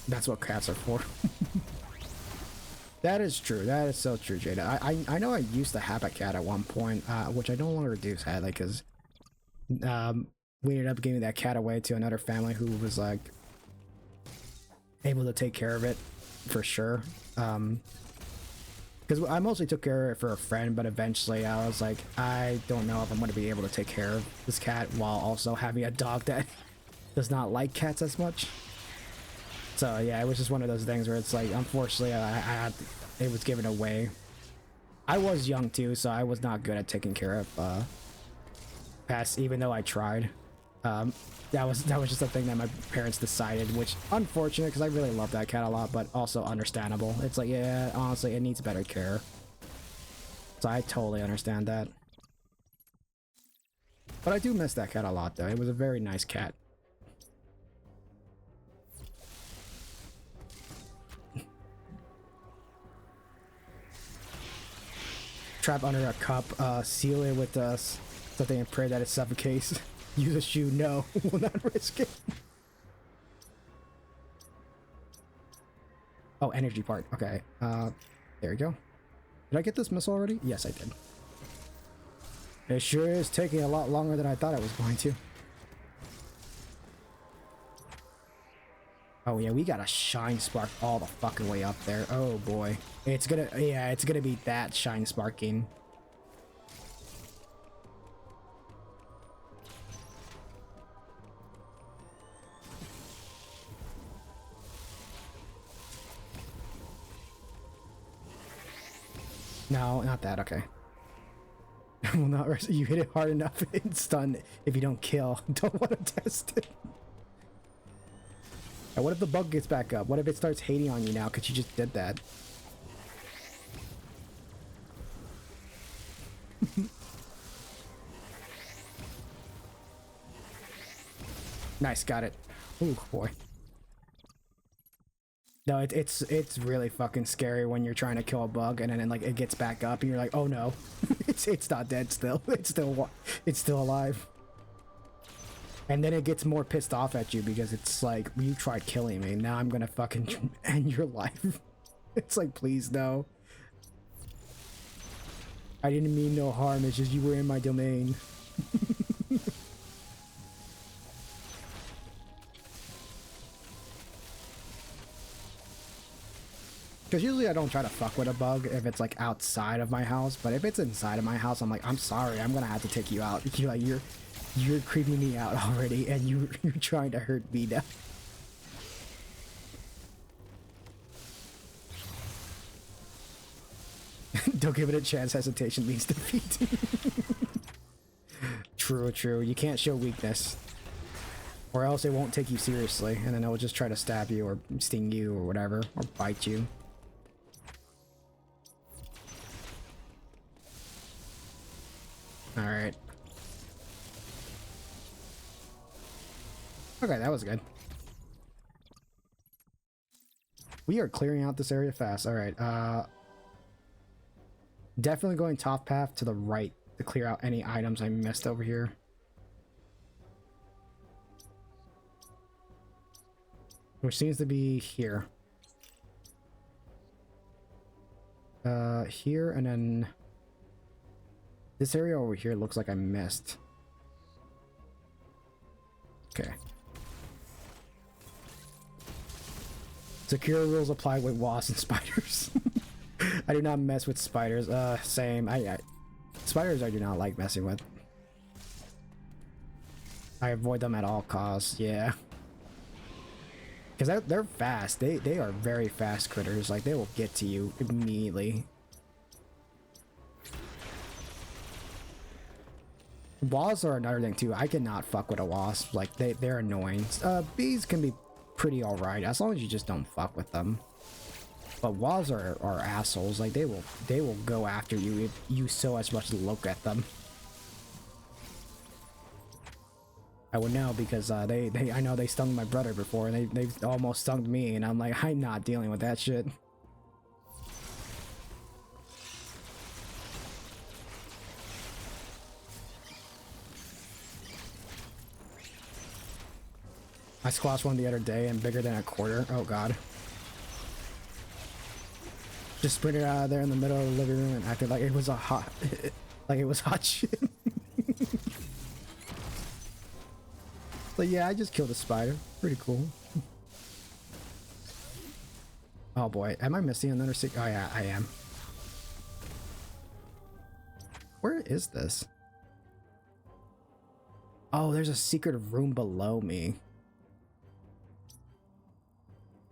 That's what cats are for. That is true. That is so true, Jada. I know I used to have a cat at one point, which I no longer do, sadly, because we ended up giving that cat away to another family who was like able to take care of it for sure. Because I mostly took care of it for a friend, but eventually I was like, I don't know if I'm going to be able to take care of this cat while also having a dog that does not like cats as much. So yeah, it was just one of those things where it's like, unfortunately, it was given away. I was young too, so I was not good at taking care of pests, even though I tried. That was just a thing that my parents decided, which unfortunate because I really love that cat a lot, but also understandable. It's like, yeah, honestly, it needs better care. So I totally understand that. But I do miss that cat a lot, though. It was a very nice cat. Trap under a cup, seal it with something and pray that it suffocates. Use a shoe, no, will not risk it. Oh, energy part, okay. There we go. Did I get this missile already? Yes, I did. It sure is taking a lot longer than I thought it was going to. Oh yeah, we got a shine spark all the fucking way up there. Oh boy. It's gonna, yeah, it's gonna be that shine sparking. No, not that, okay. Well, not rest. You hit it hard enough, it's stun if you don't kill. Don't want to test it. Now, what if the bug gets back up? What if it starts hating on you now because you just did that? Nice, got it. Ooh, boy. No, it's really fucking scary when you're trying to kill a bug and then like it gets back up and you're like, oh no, it's not dead still. It's still alive. And then it gets more pissed off at you because it's like, you tried killing me. Now I'm gonna fucking end your life. It's like, please no. I didn't mean no harm. It's just you were in my domain. Because usually I don't try to fuck with a bug if it's like outside of my house, but if it's inside of my house, I'm like, I'm sorry, I'm gonna have to take you out. You're like, you're creeping me out already, and you're trying to hurt me now. Don't give it a chance. Hesitation means defeat. True, true. You can't show weakness, or else it won't take you seriously, and then it will just try to stab you or sting you or whatever, or bite you. All right. Okay, that was good. We are clearing out this area fast. All right. Definitely going top path to the right to clear out any items I missed over here. Which seems to be here. Here, and then this area over here looks like I missed. Okay. Secure rules apply with wasps and spiders. I do not mess with spiders. Same. Spiders I do not like messing with. I avoid them at all costs. Yeah. Because they're fast. They are very fast critters. Like, they will get to you immediately. Wasps are another thing too. I cannot fuck with a wasp. Like, they're annoying. Bees can be pretty alright as long as you just don't fuck with them. But wasps are assholes. Like, they will go after you if you so as much as look at them. I would know because I know they stung my brother before, and they've almost stung me, and I'm like, I'm not dealing with that shit. I squashed one the other day and bigger than a quarter. Oh god. Just sprinted out of there in the middle of the living room and acted like it was a hot like it was hot shit. But yeah, I just killed a spider. Pretty cool. Oh boy, am I missing another Oh yeah, I am. Where is this? Oh, there's a secret room below me.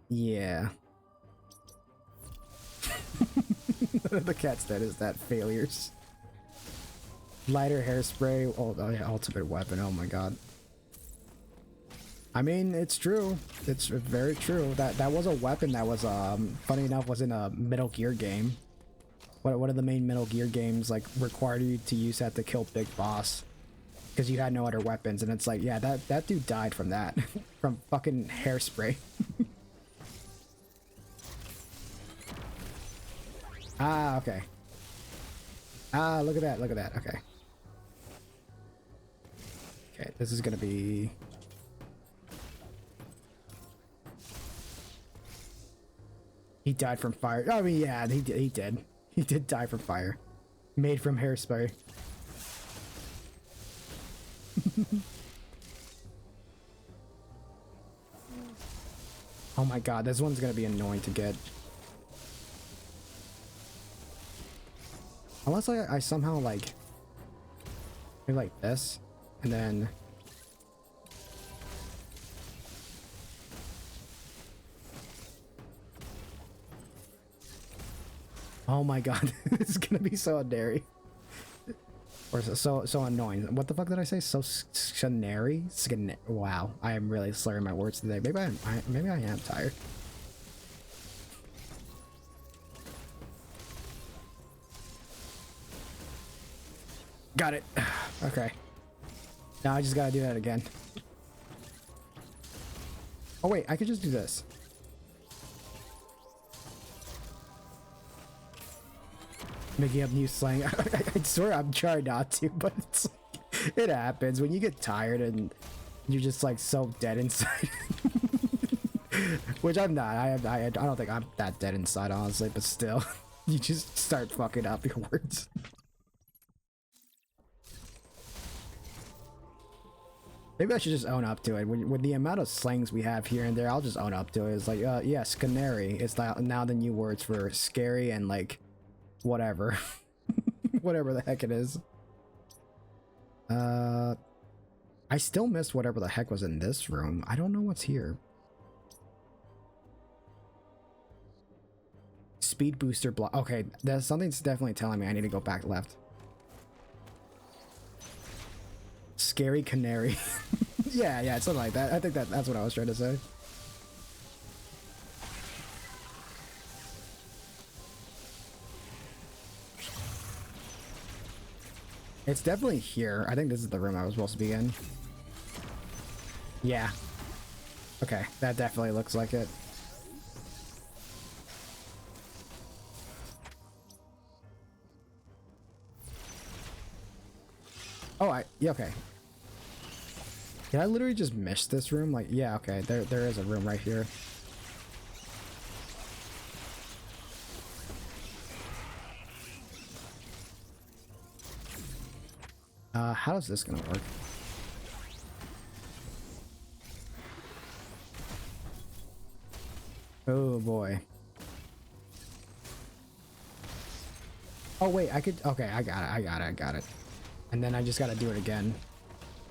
Yeah. The cat's dead is that failures. Lighter hairspray. Oh yeah, ultimate weapon. Oh my god. I mean, it's true. It's very true. That was a weapon that was funny enough was in a Metal Gear game. One of the main Metal Gear games like required you to use that to kill Big Boss because you had no other weapons, and it's like, yeah, that dude died from that. From fucking hairspray. Ah, okay. Ah, look at that, look at that. Okay. Okay, this is gonna be... He died from fire. I mean, yeah, he did. He did die from fire. Made from hairspray. Oh my god, this one's gonna be annoying to get. Unless I somehow like... Maybe like this, and then... Oh my god, this is gonna be so dairy. Or so annoying. What the fuck did I say? So scanary? Wow, I am really slurring my words today. Maybe I am tired. Got it. Okay. Now I just gotta do that again. Oh wait, I could just do this. Making up new slang. I swear I'm trying not to, but it's like, it happens when you get tired and you're just like so dead inside. Which I'm not. I don't think I'm that dead inside, honestly, but still, you just start fucking up your words. Maybe I should just own up to it. With the amount of slangs we have here and there, I'll just own up to it. It's like, yes, canary. It's now the new words for scary and like whatever. Whatever the heck it is. I still missed whatever the heck was in this room. I don't know what's here. Speed booster block. Okay, there's something's definitely telling me I need to go back left. Scary canary. yeah, it's something like that. I think that's what I was trying to say. It's definitely here. I think this is the room I was supposed to be in. Yeah. Okay, that definitely looks like it. Oh, yeah, okay. Did I literally just miss this room? Like, yeah, okay, there is a room right here. How is this gonna work? Oh boy. Oh wait, I could, okay, I got it. And then I just gotta do it again.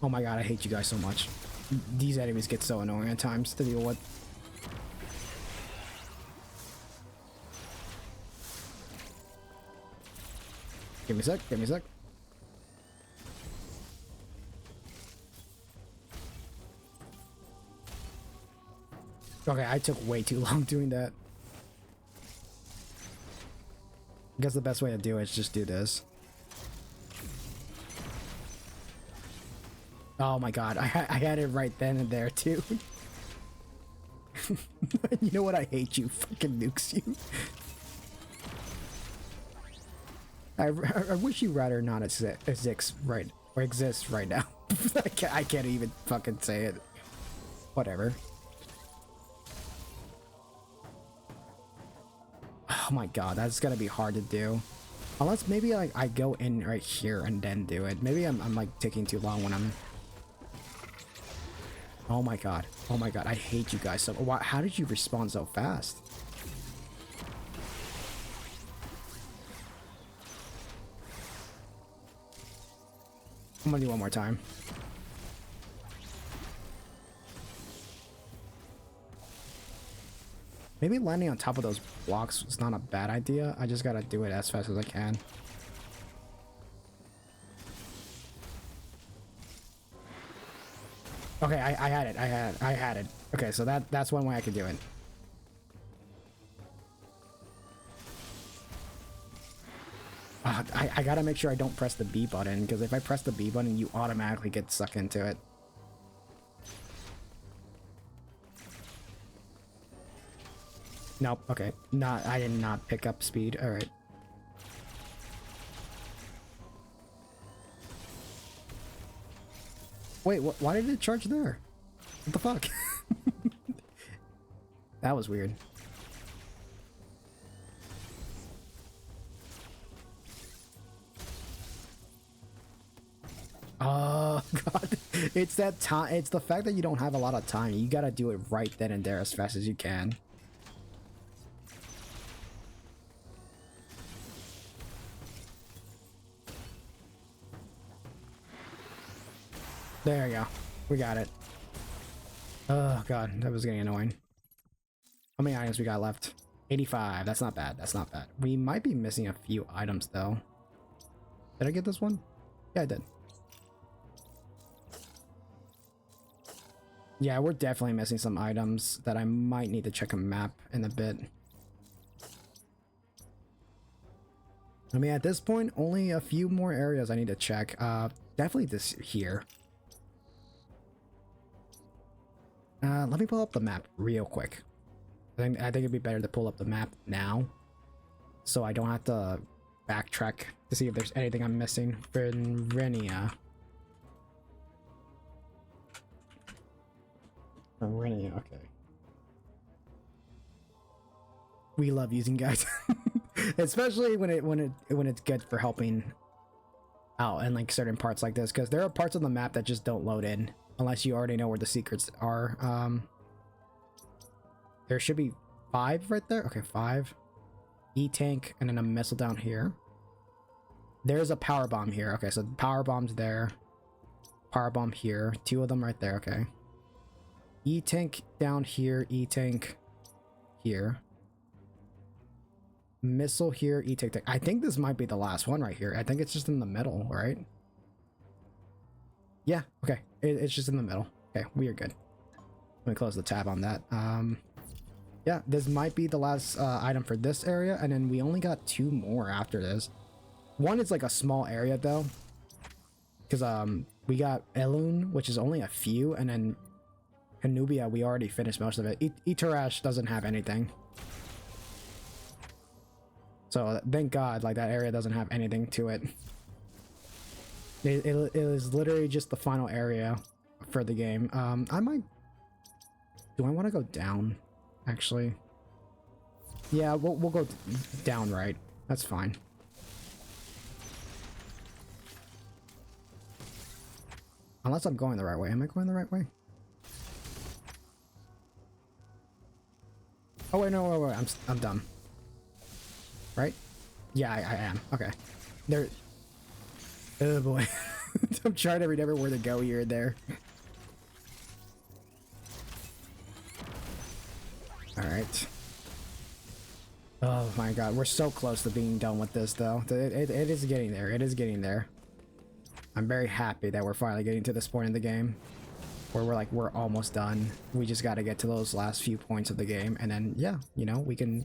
Oh my god, I hate you guys so much. These enemies get so annoying at times to deal with. Give me a sec, give me a sec. Okay, I took way too long doing that. I guess the best way to do it is just do this. Oh my god, I had it right then and there too. You know what? I hate you. Fucking nukes you. I wish you rather not exist right now. I can't even fucking say it. Whatever. Oh my god, that's gonna be hard to do. Unless maybe like I go in right here and then do it. Maybe I'm like taking too long when I'm... Oh my god. Oh my god, I hate you guys so... How did you respond so fast? I'm gonna do one more time. Maybe landing on top of those blocks is not a bad idea. I just gotta do it as fast as I can. Okay, I had it. I had it. Okay, so that's one way I could do it. I gotta make sure I don't press the B button, because if I press the B button, you automatically get sucked into it. Nope, okay. I did not pick up speed. Alright. Wait, why did it charge there? What the fuck? That was weird. Oh god. It's that time. It's the fact that you don't have a lot of time. You gotta do it right then and there as fast as you can. There you go. We got it. Oh god, that was getting annoying. How many items we got left? 85. That's not bad. That's not bad. We might be missing a few items though. Did I get this one? Yeah, I did. Yeah, we're definitely missing some items that I might need to check a map in a bit. I mean, at this point, only a few more areas I need to check. Definitely this here. Let me pull up the map real quick. I think it'd be better to pull up the map now, so I don't have to backtrack to see if there's anything I'm missing. Renia. Okay. We love using guides, especially when it's good for helping out in like certain parts like this, because there are parts of the map that just don't load in unless you already know where the secrets are. There should be 5 right there. Okay, 5. E-tank and then a missile down here. There's a power bomb here. Okay, so power bomb's there. Power bomb here. 2 of them right there. Okay. E-tank down here. E-tank here. Missile here. E-tank. I think this might be the last one right here. I think it's just in the middle, right? Yeah. Okay. It's just in the middle. Okay, we are good. Let me close the tab on that. Yeah, this might be the last item for this area, and then we only got 2 more after this. One is like a small area though, because we got Elun, which is only a few, and then Hanubia, we already finished most of it. Itarash doesn't have anything, so thank God, like that area doesn't have anything to it. It is literally just the final area for the game. I might. Do I want to go down? Actually, yeah, we'll go down, right? That's fine. Unless I'm going the right way. Am I going the right way? Oh wait, no, wait, I'm dumb. Right? Yeah, I am. Okay. There. Oh boy. I'm trying to remember where to go here and there. Alright. Oh my god, we're so close to being done with this though. It is getting there. It is getting there. I'm very happy that we're finally getting to this point in the game where we're almost done. We just got to get to those last few points of the game, and then yeah, you know, we can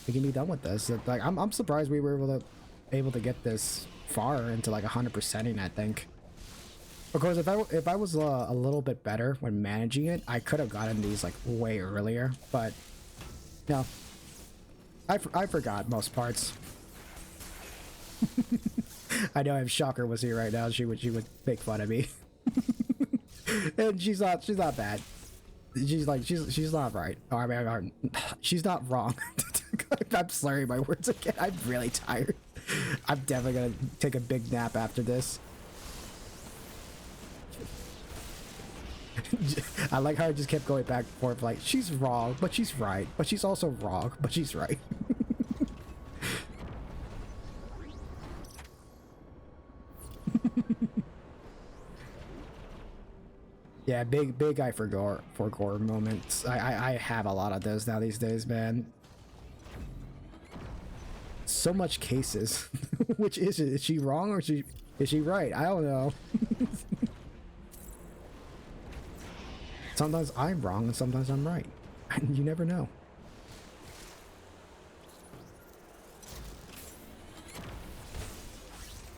be done with this. Like I'm surprised we were able to get this far into like 100%ing, I think. Of course, if I was a little bit better when managing it, I could have gotten these like way earlier, but no, I forgot most parts. I know if Shocker was here right now, she would make fun of me. And she's not bad. She's not right. Oh, I mean, she's not wrong. I'm slurring my words again. I'm really tired. I'm definitely gonna take a big nap after this. I like how I just kept going back and forth, like, she's wrong, but she's right, but she's also wrong, but she's right. Yeah, big eye for gore moments. I have a lot of those now these days, man. So much cases. Which is it? Is she wrong or is she right? I don't know. Sometimes I'm wrong and sometimes I'm right. And you never know.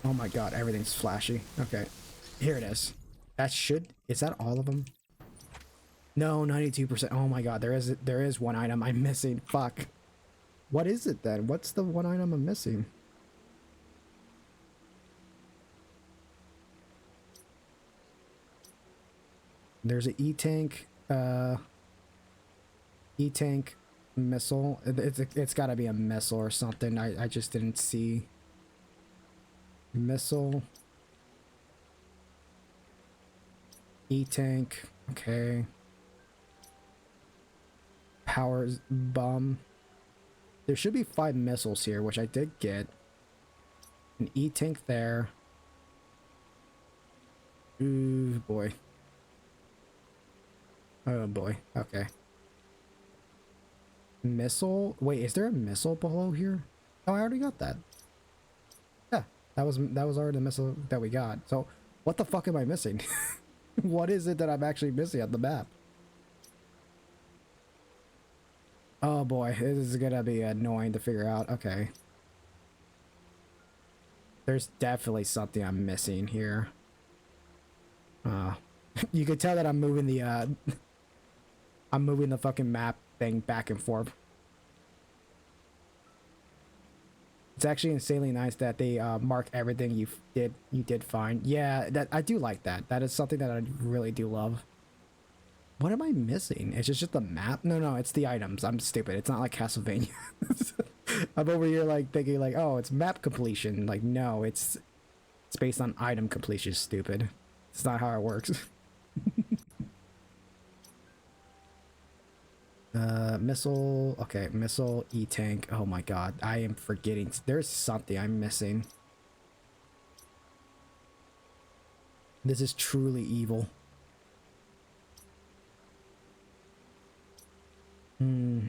Oh my god, everything's flashy. Okay. Here it is. Is that all of them? No, 92%. Oh my god, there is one item I'm missing. Fuck. What is it then? What's the one item I'm missing? There's an E-tank, E-tank missile. It's gotta be a missile or something. I just didn't see. Missile. E-tank. Okay. Powers bomb. There should be 5 missiles here, which I did get. An E-tank there. Ooh, boy. Oh, boy. Okay. Missile? Wait, is there a missile below here? Oh, I already got that. Yeah, that was already the missile that we got. So, what the fuck am I missing? What is it that I'm actually missing on the map? Oh boy, this is gonna be annoying to figure out. Okay. There's definitely something I'm missing here. You could tell that I'm moving the I'm moving the fucking map thing back and forth. It's actually insanely nice that they mark everything you did find. Yeah, that I do like that. That is something that I really do love. What am I missing? It's just the map? No, it's the items. I'm stupid. It's not like Castlevania. I'm over here like thinking like, oh, it's map completion. Like, no, it's based on item completion, stupid. It's not how it works. Missile. Okay, missile, E-tank. Oh my god, I am forgetting. There's something I'm missing. This is truly evil.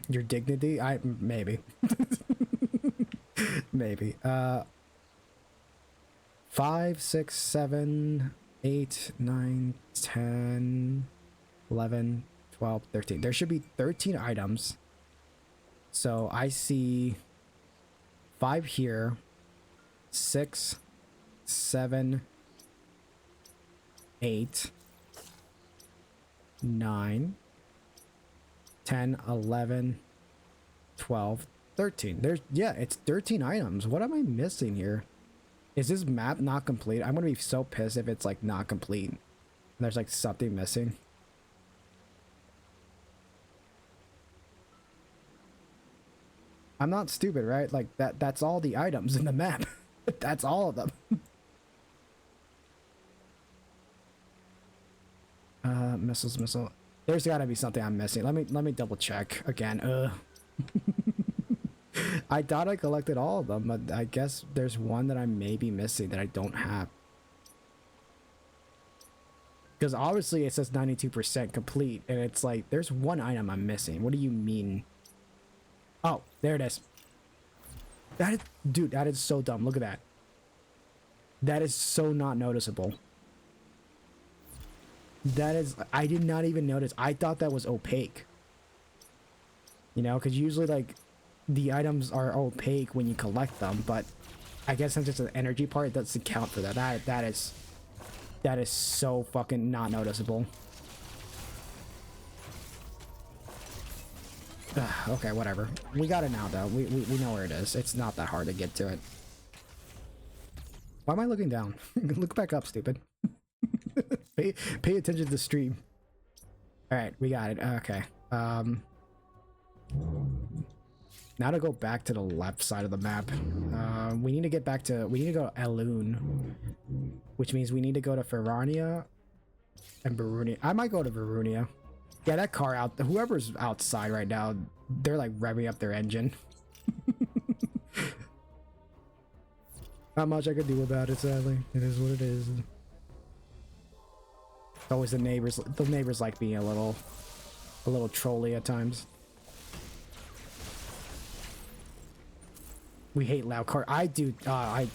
Your dignity? Maybe. Maybe. 5, 6, 7, 8, 9, 10, 11, 12, 13. There should be 13 items. So I see 5 here, 6, 7, 8, 9, 10, 11, 12, 13. Yeah, it's 13 items. What am I missing here? Is this map not complete? I'm gonna be so pissed if it's like not complete and there's like something missing. I'm not stupid, right? Like that's all the items in the map. That's all of them. Missile. There's gotta be something I'm missing. Let me double check again. I thought I collected all of them, but I guess there's one that I may be missing that I don't have. Because obviously it says 92% complete, and it's like, there's one item I'm missing. What do you mean? Oh, there it is. Dude, that is so dumb. Look at that. That is so not noticeable. I did not even notice. I thought that was opaque. You know, because usually like the items are opaque when you collect them, but I guess since it's an energy part, it doesn't count for that. That is so fucking not noticeable. Okay, whatever. We got it now, though. We know where it is. It's not that hard to get to it. Why am I looking down? Look back up, stupid. Pay attention to the stream. All right, we got it. Okay. Now to go back to the left side of the map. We need to go to Elune, which means we need to go to Ferrania and Barunia. I might go to Barunia. Yeah, that car whoever's outside right now, they're like revving up their engine. Not much I could do about it, sadly. It is what it is. Always the neighbors. The neighbors like being a little trolly at times. We hate loud car. I do. I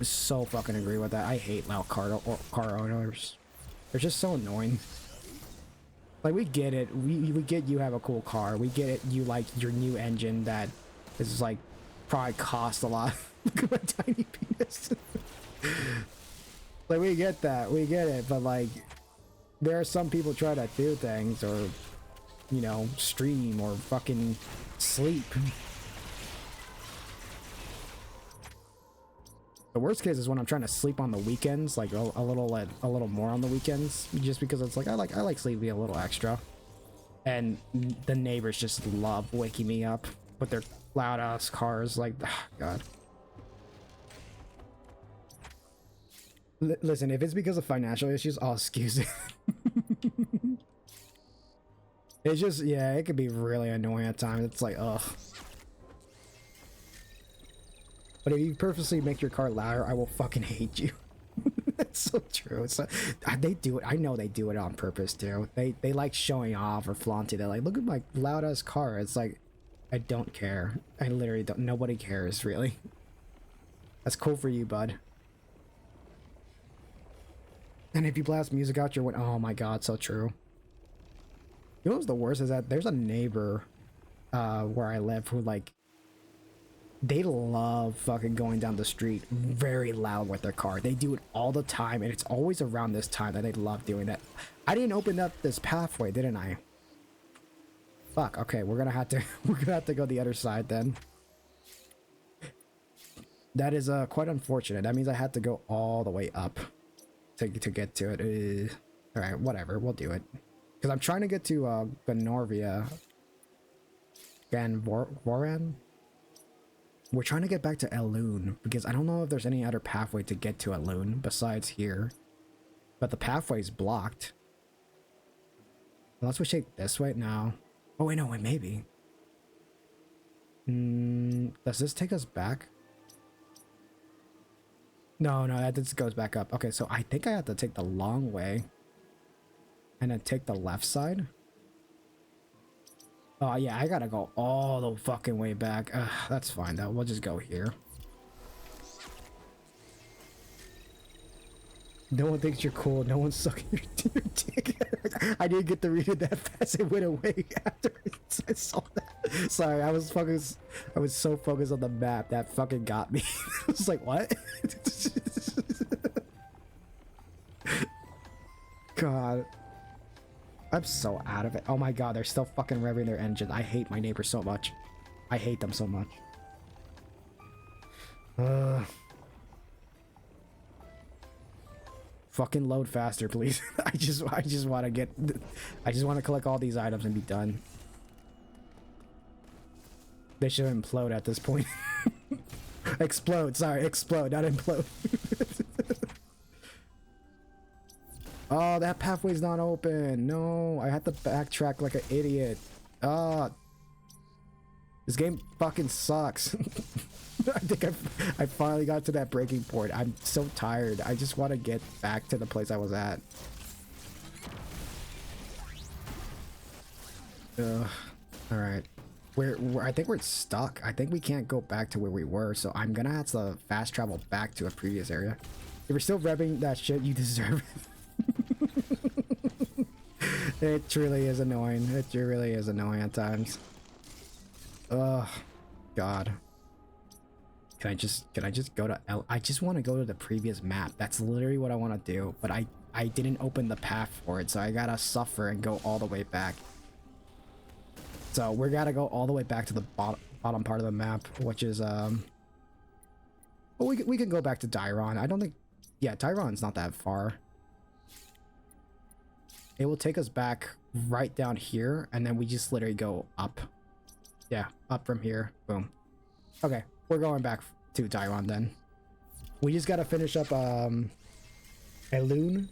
so fucking agree with that. I hate loud car owners. They're just so annoying. Like, we get it. We get you have a cool car. We get it. You like your new engine that is like probably cost a lot. Look at my tiny penis. Like, we get that. We get it. But like, there are some people try to do things, or you know, stream or fucking sleep. The worst case is when I'm trying to sleep on the weekends, like a little more on the weekends, just because it's like I like sleeping a little extra, and the neighbors just love waking me up with their loud ass cars. Like, oh God. Listen, if it's because of financial issues, I'll excuse it. It's just, yeah, it could be really annoying at times. It's like, ugh. But if you purposely make your car louder, I will fucking hate you. That's so true. It's like, they do it. I know they do it on purpose too. They like showing off or flaunting. They're like, look at my loud ass car. It's like, I don't care. I literally don't. Nobody cares, really. That's cool for you, bud. And if you blast music out your window, oh my God, so true. You know what's the worst is that there's a neighbor where I live who, like, they love fucking going down the street very loud with their car. They do it all the time, and it's always around this time that they love doing that. I didn't open up this pathway, didn't I? Fuck. Okay, we're gonna have to go the other side then. That is quite unfortunate. That means I had to go all the way up to get to it. All right, whatever. We'll do it. Because I'm trying to get to Benorvia. Voran? We're trying to get back to Elune, because I don't know if there's any other pathway to get to Elune besides here. But the pathway's blocked. Unless we take this way? No. Oh, wait, no, wait, maybe. Does this take us back? No, that just goes back up. Okay, so I think I have to take the long way. And then take the left side. Oh, yeah, I gotta go all the fucking way back. That's fine, though. We'll just go here. No one thinks you're cool. No one's sucking your dick. I didn't get to read it that fast. It went away after I saw that. Sorry, I was so focused on the map that fucking got me. I was like, what? God. I'm so out of it. Oh my God, they're still fucking revving their engine. I hate my neighbors so much. I hate them so much. Fucking load faster, please. I just want to collect all these items and be done. They should implode at this point. Explode, sorry, explode, not implode. Oh, that pathway's not open. No, I had to backtrack like an idiot. This game fucking sucks. I think I finally got to that breaking point. I'm so tired. I just want to get back to the place I was at. Alright. I think we're stuck. I think we can't go back to where we were, so I'm gonna have to fast travel back to a previous area. If you're still revving that shit, you deserve it. It truly is annoying. It really is annoying at times. Ugh, God. Can I just go to I just want to go to the previous map. That's literally what I want to do, but I didn't open the path for it, so I gotta suffer and go all the way back. So we gotta go all the way back to the bottom part of the map, which is well, we can go back to Dairon. I don't think, yeah, Dairon's not that far. It will take us back right down here, and then we just literally go up. Yeah, up from here. Boom. Okay, we're going back to Dairon then. We just gotta finish up Elune,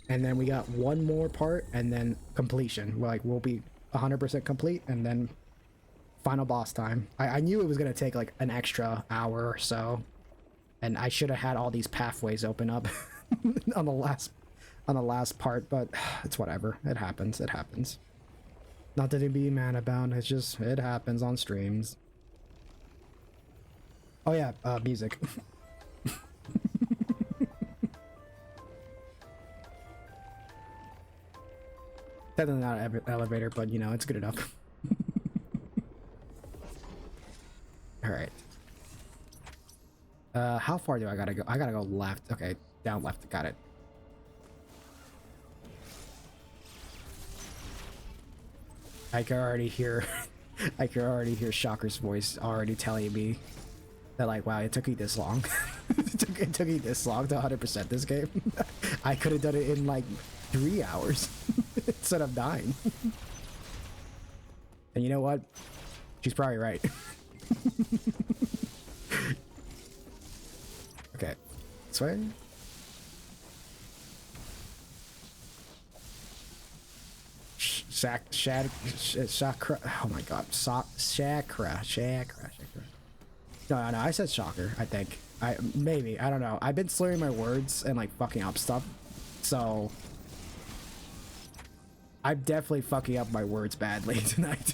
and then we got one more part, and then completion. We'll be 100% complete, and then final boss time. I knew it was gonna take like an extra hour or so, and I should have had all these pathways open up on on the last part, but it's whatever. It happens. It happens. Not that it'd be mad about. It's just it happens on streams. Oh yeah, music. Definitely not an elevator, but you know it's good enough. All right. How far do I gotta go? I gotta go left. Okay, down left. Got it. I can already hear, I can already hear Shocker's voice already telling me that like, wow, it took you this long. it took you this long to 100% this game. I could have done it in like 3 hours instead of 9. And you know what? She's probably right. Okay, this way. Chakra. Oh my god. Chakra. No, I said shocker, I think. Maybe. I don't know. I've been slurring my words and like fucking up stuff. So I'm definitely fucking up my words badly tonight.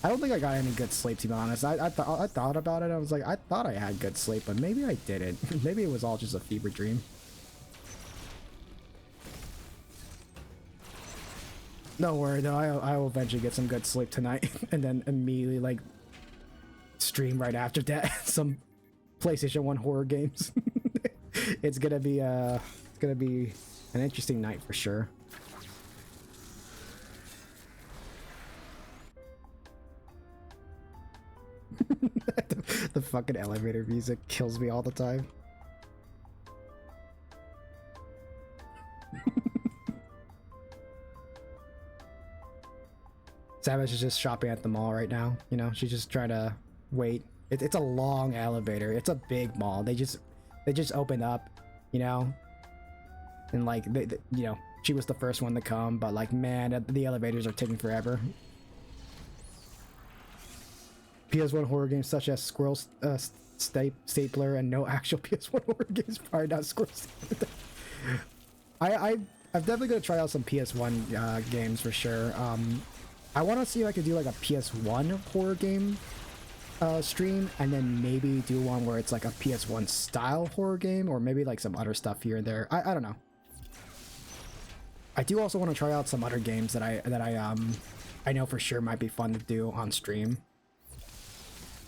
I don't think I got any good sleep, to be honest. I thought about it. I was like, I thought I had good sleep, but maybe I didn't. Maybe it was all just a fever dream. Don't worry though, I will eventually get some good sleep tonight and then immediately like stream right after that some PlayStation 1 horror games. It's gonna be an interesting night for sure. The fucking elevator music kills me all the time. Savage is just shopping at the mall right now. You know, she's just trying to wait. It's a long elevator. It's a big mall. They just opened up, you know, and like you know, she was the first one to come, but like man, the elevators are taking forever. PS1 horror games such as Squirrel Stapler and no actual PS1 horror games, probably not Squirrel Stapler. I'm definitely gonna try out some PS1 games for sure. I want to see if I could do like a PS1 horror game stream, and then maybe do one where it's like a PS1 style horror game, or maybe like some other stuff here and there. I don't know. I do also want to try out some other games that I know for sure might be fun to do on stream.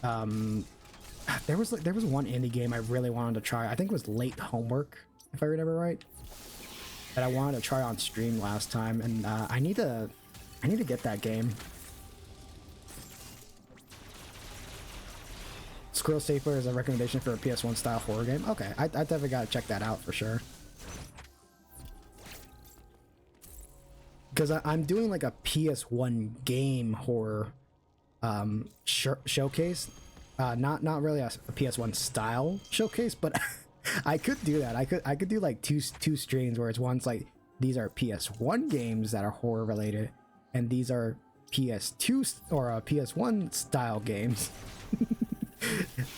There was one indie game I really wanted to try. I think it was Late Homework, if I remember right, that I wanted to try on stream last time, and I need to get that game. Squirrel Stapler is a recommendation for a PS1 style horror game. Okay, I definitely gotta check that out for sure. Because I'm doing like a PS1 game horror showcase. Not really a PS1 style showcase, but I could do that. I could do like two streams where it's one's like these are PS1 games that are horror related, and these are PS2 or PS1 style games.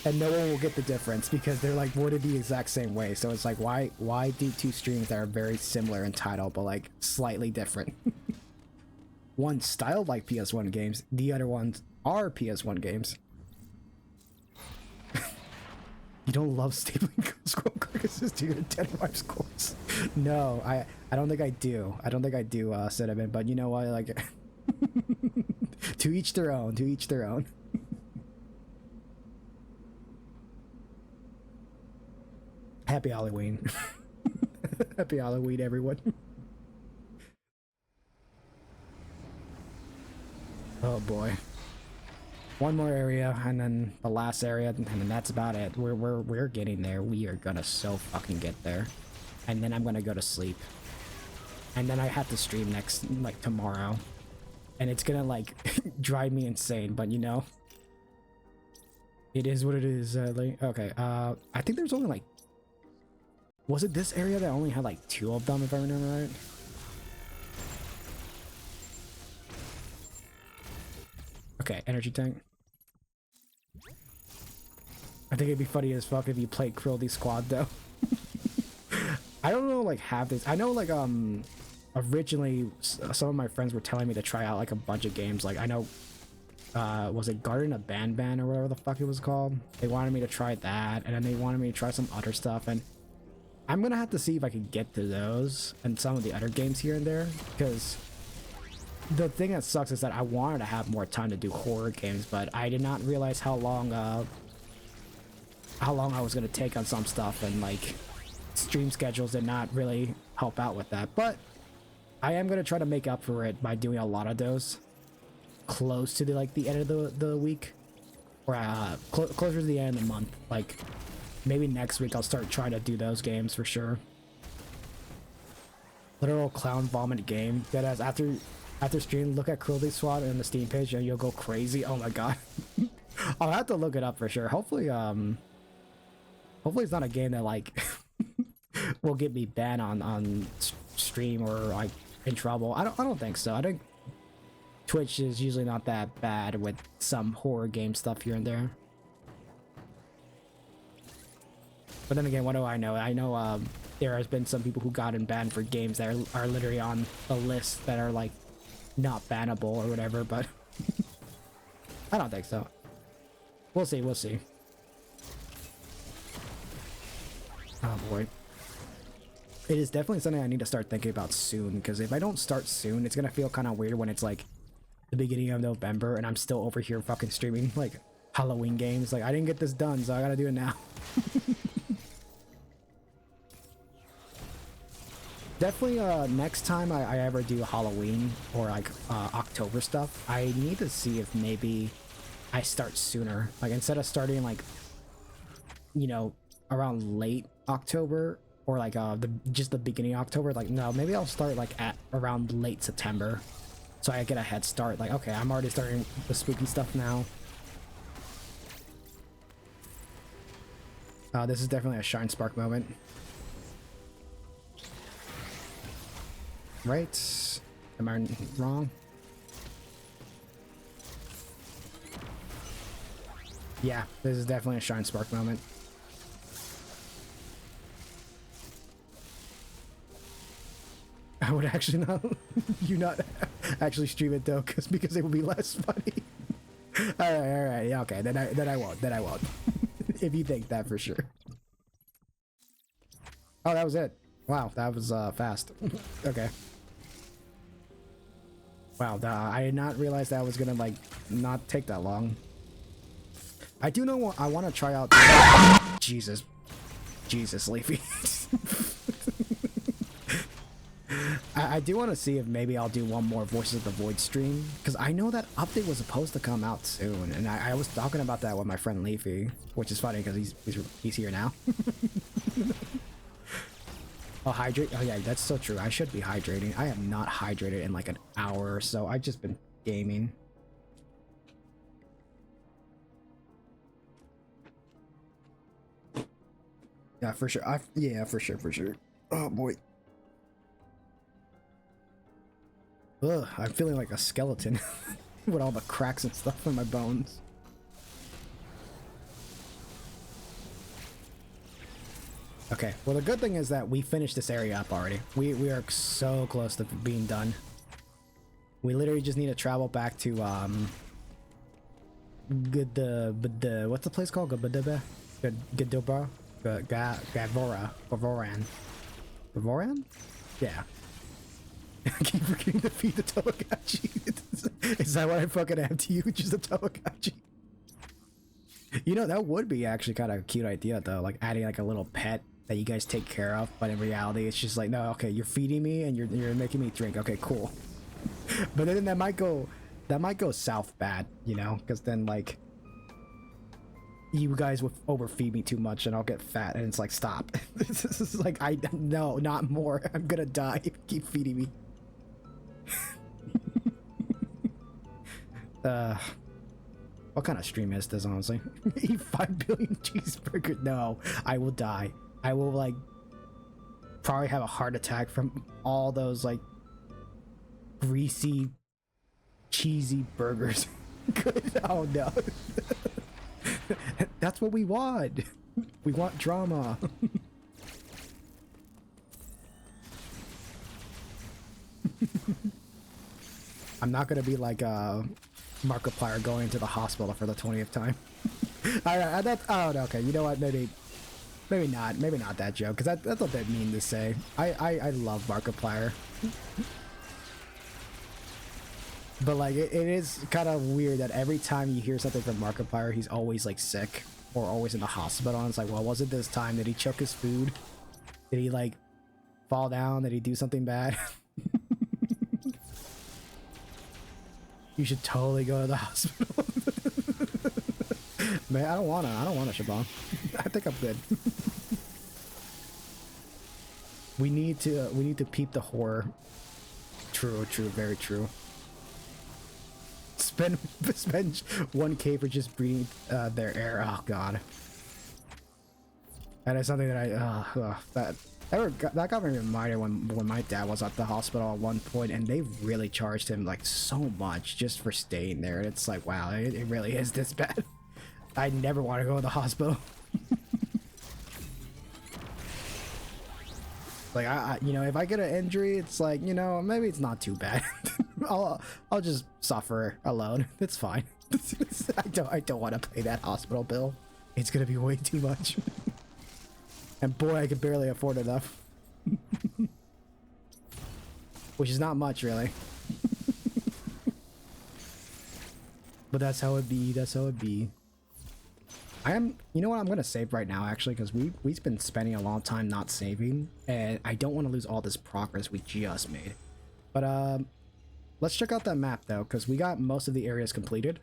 And no one will get the difference because they're like worded the exact same way. So it's like, why do two streams that are very similar in title but like slightly different? One styled like PS1 games, the other ones are PS1 games. You don't love stapling scroll carcasses to your dead wife's corpse? No, I don't think I do. I don't think I do, Cinnamon, but you know what, like to each their own, to each their own. Happy Halloween. Happy Halloween, everyone. Oh boy. One more area, and then the last area, and then that's about it. We're getting there. We are gonna so fucking get there. And then I'm gonna go to sleep. And then I have to stream next, like, tomorrow. And it's gonna, like, drive me insane, but you know. It is what it is, like, okay, I think there's only, like... Was it this area that only had, like, 2 of them, if I remember right? Okay, energy tank. I think it'd be funny as fuck if you played Cruelty Squad though. I don't know like half this. I know like originally some of my friends were telling me to try out like a bunch of games. Like I know was it Garden of Banban or whatever the fuck it was called? They wanted me to try that, and then they wanted me to try some other stuff, and I'm gonna have to see if I can get to those and some of the other games here and there, because the thing that sucks is that I wanted to have more time to do horror games, but I did not realize how long I was gonna take on some stuff, and like stream schedules did not really help out with that. But I am gonna try to make up for it by doing a lot of those close to the end of the week, or closer to the end of the month. Like maybe next week I'll start trying to do those games for sure. Literal clown vomit game that has after stream, look at Cruelty Squad on the Steam page and you'll go crazy. Oh my god. I'll have to look it up for sure. Hopefully it's not a game that like will get me banned on stream or like in trouble. I don't think so. I think Twitch is usually not that bad with some horror game stuff here and there. But then again, what do I know? I know there has been some people who gotten banned for games that are literally on the list that are like not bannable or whatever, but I don't think so. We'll see, we'll see. Oh boy. It is definitely something I need to start thinking about soon, because if I don't start soon, it's gonna feel kind of weird when it's like the beginning of November and I'm still over here fucking streaming like Halloween games. Like I didn't get this done, so I gotta do it now. Definitely next time I ever do Halloween or like October stuff, I need to see if maybe I start sooner. Like instead of starting like, you know, around late October or like just the beginning of October, like no, maybe I'll start like at around late September, so I get a head start. Like okay, I'm already starting the spooky stuff now. This is definitely a Shine Spark moment. Right? Am I wrong? Yeah, this is definitely a Shine Spark moment. I would actually not not actually stream it though, because it would be less funny. all right, yeah, okay, then I won't. If you think that for sure. Oh, that was it. Wow, that was fast. Okay. Wow, I did not realize that was gonna like not take that long. I do know what I want to try out. Jesus, Leafy. I do want to see if maybe I'll do one more Voices of the Void stream, because I know that update was supposed to come out soon, and I was talking about that with my friend Leafy, which is funny because he's here now. Oh, hydrate. Oh yeah, that's so true. I should be hydrating. I am not hydrated in like an hour or so. I've just been gaming. Yeah, for sure. Yeah, for sure. Oh boy. Ugh, I'm feeling like a skeleton with all the cracks and stuff in my bones. Okay, well the good thing is that we finished this area up already. We are so close to being done. We literally just need to travel back to what's the place called? Gadobra? Gavoran? Yeah. I keep forgetting to feed the Tamagotchi. Is that what I fucking am to you? Just a Tamagotchi? You know, that would be actually kind of a cute idea though, like adding like a little pet that you guys take care of, but in reality it's just like, no, okay, you're feeding me and you're making me drink. Okay, cool. But then that might go south bad, you know, because then like you guys would overfeed me too much and I'll get fat, and it's like, stop. This is like, no, not more. I'm gonna die if you keep feeding me. What kind of stream is this, honestly? Eat 5 billion cheeseburgers. No, I will die. I will like probably have a heart attack from all those like greasy, cheesy burgers. Good. Oh no. That's what we want. We want drama. I'm not gonna be like Markiplier going to the hospital for the 20th time. Alright, that's, oh, okay, you know what, maybe not that joke, because that's a bit mean to say. I love Markiplier. But like, it is kind of weird that every time you hear something from Markiplier, he's always like sick, or always in the hospital, and it's like, well, was it this time? Did he choke his food? Did he like fall down? Did he do something bad? You should totally go to the hospital. Man, I don't wanna, Shabam. I think I'm good. we need to peep the horror. True, very true. Spend 1K for just breathing their air. Oh god. That is something that that got me reminded when my dad was at the hospital at one point, and they really charged him like so much just for staying there. And it's like, wow, it really is this bad. I never want to go to the hospital. Like, you know, if I get an injury, it's like, you know, maybe it's not too bad. I'll just suffer alone. It's fine. I don't want to pay that hospital bill. It's gonna be way too much. And boy, I could barely afford enough. Which is not much, really. But that's how it be. That's how it be. You know what, I'm gonna save right now actually, because we've been spending a long time not saving, and I don't want to lose all this progress we just made. But let's check out that map though, because we got most of the areas completed.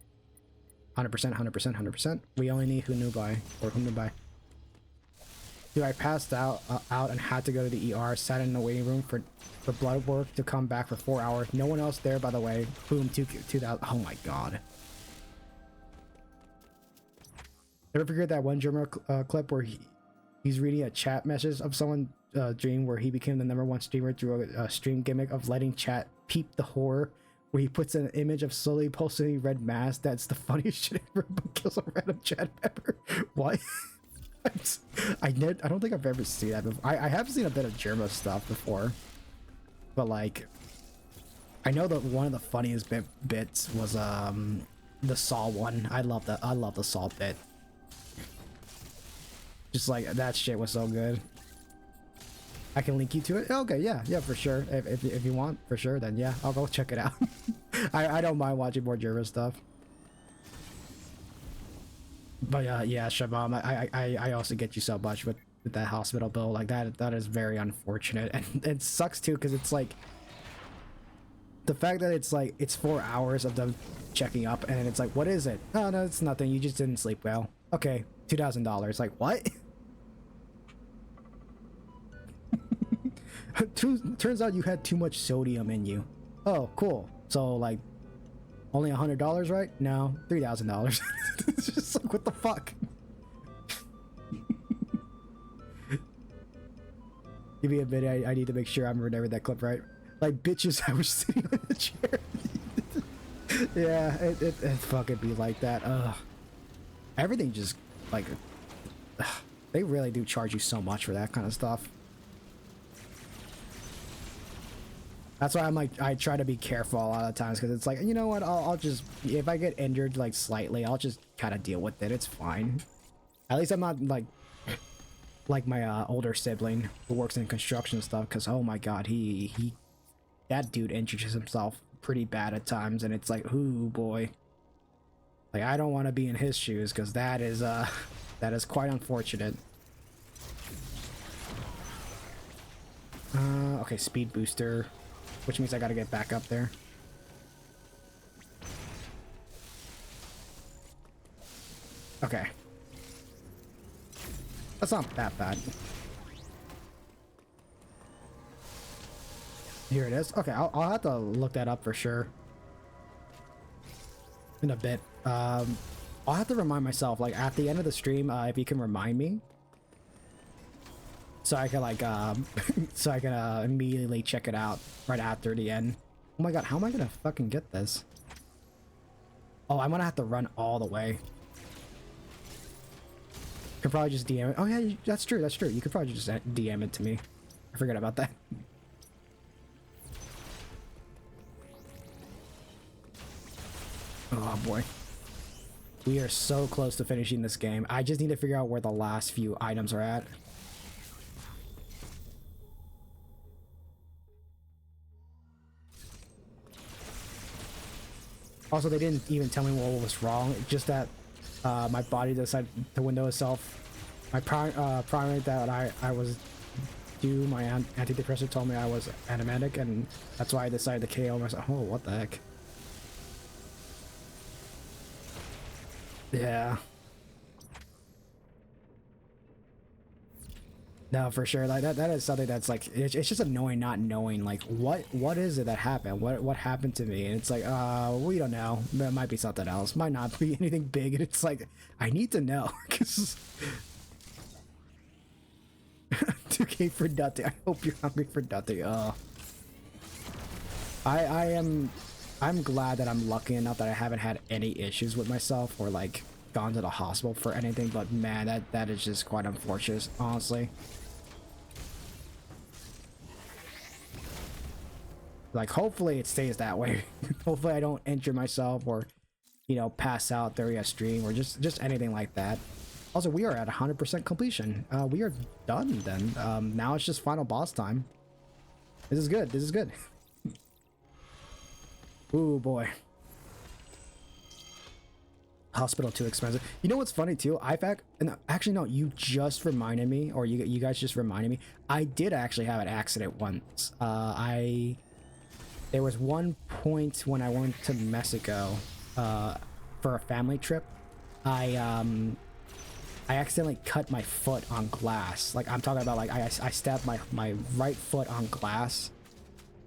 100%. We only need Hunubai or Hunubai. Dude, I passed out and had to go to the ER. Sat in the waiting room for blood work to come back for 4 hours. No one else there, by the way. Boom, 2000. Oh my god. Ever figured that one German clip where he's reading a chat message of someone dream where he became the #1 streamer through a stream gimmick of letting chat peep the horror, where he puts an image of slowly pulsating red mass? That's the funniest shit ever, but kills a random chat member. What? I don't think I've ever seen that before. I have seen a bit of Germa stuff before, but like, I know that one of the funniest bits was the Saw one. I love the Saw bit. Just like, that shit was so good. I can link you to it. Okay, yeah, for sure. If you want, for sure, then yeah, I'll go check it out. I don't mind watching more Germa stuff. But yeah, Shabam, I also get you so much with that hospital bill. Like, that is very unfortunate, and it sucks too, because it's like the fact that it's like it's 4 hours of them checking up, and it's like, what is it? Oh no, it's nothing. You just didn't sleep well. Okay, $2,000. Like, what? Turns out you had too much sodium in you. Oh, cool. So like, only $100, right? No, $3,000. It's just like, what the fuck? Give me a minute. I need to make sure I'm remembering that clip right. Like, bitches, I was sitting on the chair. Yeah, it fucking be like that. Everything just like, they really do charge you so much for that kind of stuff. That's why I'm like, I try to be careful a lot of times, because it's like, you know what, I'll just, if I get injured like slightly, I'll just kind of deal with it. It's fine. At least I'm not like my older sibling who works in construction stuff, because oh my god, that dude injures himself pretty bad at times, and it's like, ooh boy. Like, I don't want to be in his shoes, because that is quite unfortunate. Okay, speed booster, which means I gotta get back up there. Okay. That's not that bad. Here it is. Okay, I'll have to look that up for sure in a bit. I'll have to remind myself, like, at the end of the stream, if you can remind me, so I can like so I can immediately check it out right after the end. Oh my god, how am I gonna fucking get this? Oh, I'm gonna have to run all the way. Could probably just DM it. Oh yeah, that's true. That's true. You could probably just DM it to me. I forgot about that. Oh boy. We are so close to finishing this game. I just need to figure out where the last few items are at. Also, they didn't even tell me what was wrong. Just that my body decided to window itself. My primate that I was due, my antidepressant told me I was animatic, and that's why I decided to KO myself. Oh, what the heck? Yeah. No, for sure. Like that is something that's like it's just annoying not knowing like what is it that happened? What happened to me? And it's like, we don't know. There might be something else. Might not be anything big. And it's like I need to know because 2K for nothing. I hope you're hungry for nothing. I'm glad that I'm lucky enough that I haven't had any issues with myself or like gone to the hospital for anything, but man, that is just quite unfortunate, honestly. Like, hopefully it stays that way. Hopefully I don't injure myself or, you know, pass out during a stream or just anything like that. Also, we are at 100% completion. We are done then. Now it's just final boss time. This is good. This is good. Ooh, boy. Hospital too expensive. You know what's funny too? Actually no, you just reminded me, or you guys just reminded me. I did actually have an accident once. There was one point when I went to Mexico for a family trip. I accidentally cut my foot on glass. Like I'm talking about like I stabbed my right foot on glass,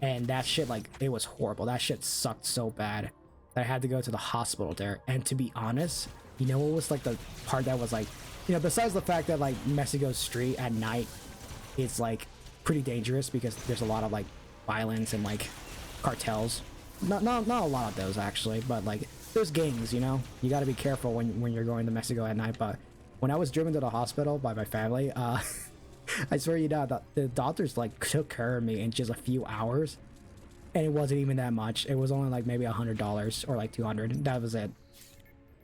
and that shit, like, it was horrible. That shit sucked so bad that I had to go to the hospital there. And to be honest, you know what was like the part that was like, you know, besides the fact that like Mexico street at night is like pretty dangerous because there's a lot of like violence and like cartels. Not a lot of those actually, but like there's gangs, you know. You got to be careful when you're going to Mexico at night. But when I was driven to the hospital by my family, I swear you know, the doctors like took care of me in just a few hours, and it wasn't even that much. It was only like maybe $100 or like 200. That was it.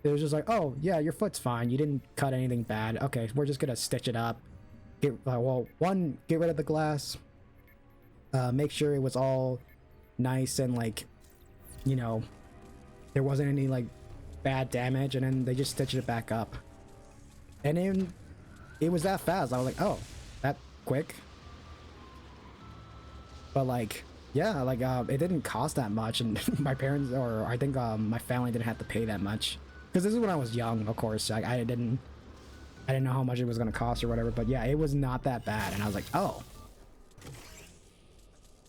It was just like, oh yeah, your foot's fine. You didn't cut anything bad. Okay, we're just gonna stitch it up. Get rid of the glass. Make sure it was all nice and like, you know, there wasn't any like bad damage, and then they just stitched it back up. And then it was that fast. I was like, oh, that quick. But like, yeah, like it didn't cost that much, and my parents, or I think my family didn't have to pay that much, because this is when I was young, of course. I didn't know how much it was gonna cost or whatever. But yeah, it was not that bad, and I was like, oh.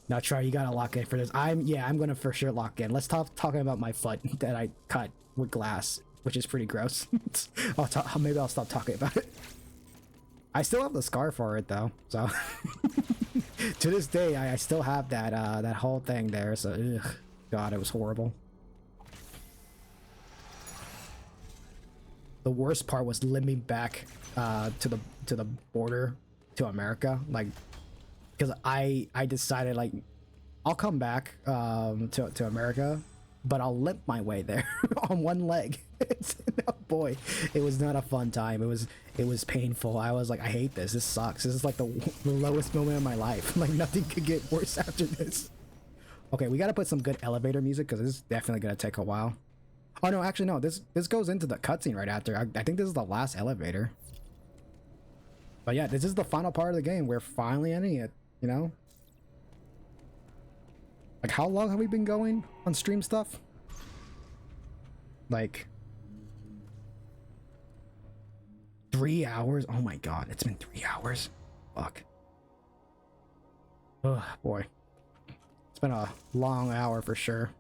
Now Troy, you gotta lock in for this. I'm gonna for sure lock in. Let's talking about my foot that I cut with glass, which is pretty gross. Maybe I'll stop talking about it. I still have the scar for it though, so to this day I still have that that whole thing there. So ugh, God, it was horrible. The worst part was limping back to the border to America, like, because I decided like I'll come back to America, but I'll limp my way there on one leg. Oh boy, it was not a fun time. It was painful. I was like, I hate this. This sucks. This is like the lowest moment of my life. Like nothing could get worse after this. Okay, we gotta put some good elevator music because this is definitely gonna take a while. Oh no, actually no. This goes into the cutscene right after. I think this is the last elevator. But yeah, this is the final part of the game. We're finally ending it. You know. Like, how long have we been going on stream stuff? Like 3 hours? Oh my God, it's been 3 hours. Fuck. Oh boy, it's been a long hour for sure.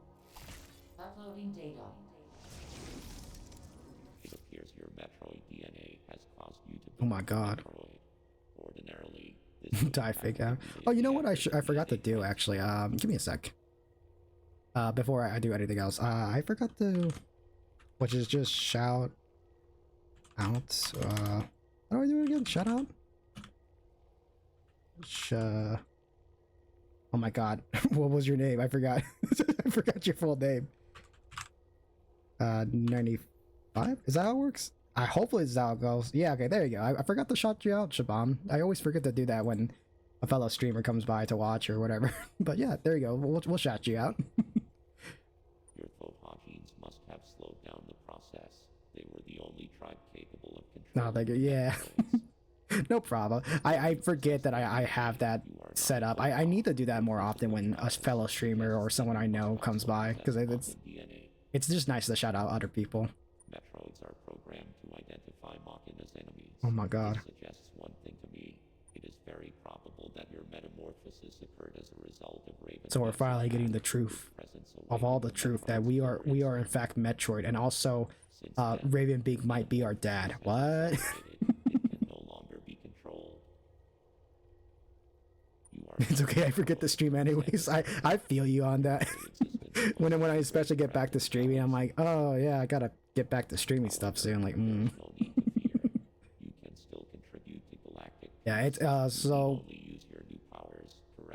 Uploading data. It appears your Metroid DNA has caused you to Oh my God. Metroid. Ordinarily, Die fake out. Oh, you know what I forgot to do actually. Give me a sec. Before I do anything else, I forgot to, which is just shout out. How do again? Shout out? Oh my god. What was your name? I forgot. I forgot your full name. 95? Is that how it works? Hopefully this is how it goes. Yeah, okay, there you go. I forgot to shout you out, Shabam. I always forget to do that when a fellow streamer comes by to watch or whatever. But yeah, there you go. We'll shout you out. Your Phobogines must have slowed down the process. They were the only tribe capable of controlling. No, thank you. Yeah. No problem. I forget that I have that set up. I need to do that more often when a fellow streamer or someone I know comes by, because it's just nice to shout out other people. Metroids are programmed to identify Machina's enemies. Oh my god. It suggests one thing to me. It is very probable that your metamorphosis occurred as a result of Raven. So we're finally getting the truth of all the truth that we are in fact Metroid, and also Ravenbeak might be our dad. What? It's okay, I forget to stream anyways. I feel you on that. when I especially get back to streaming, I'm like, oh yeah, I gotta get back to streaming stuff soon. Like, Yeah, it's so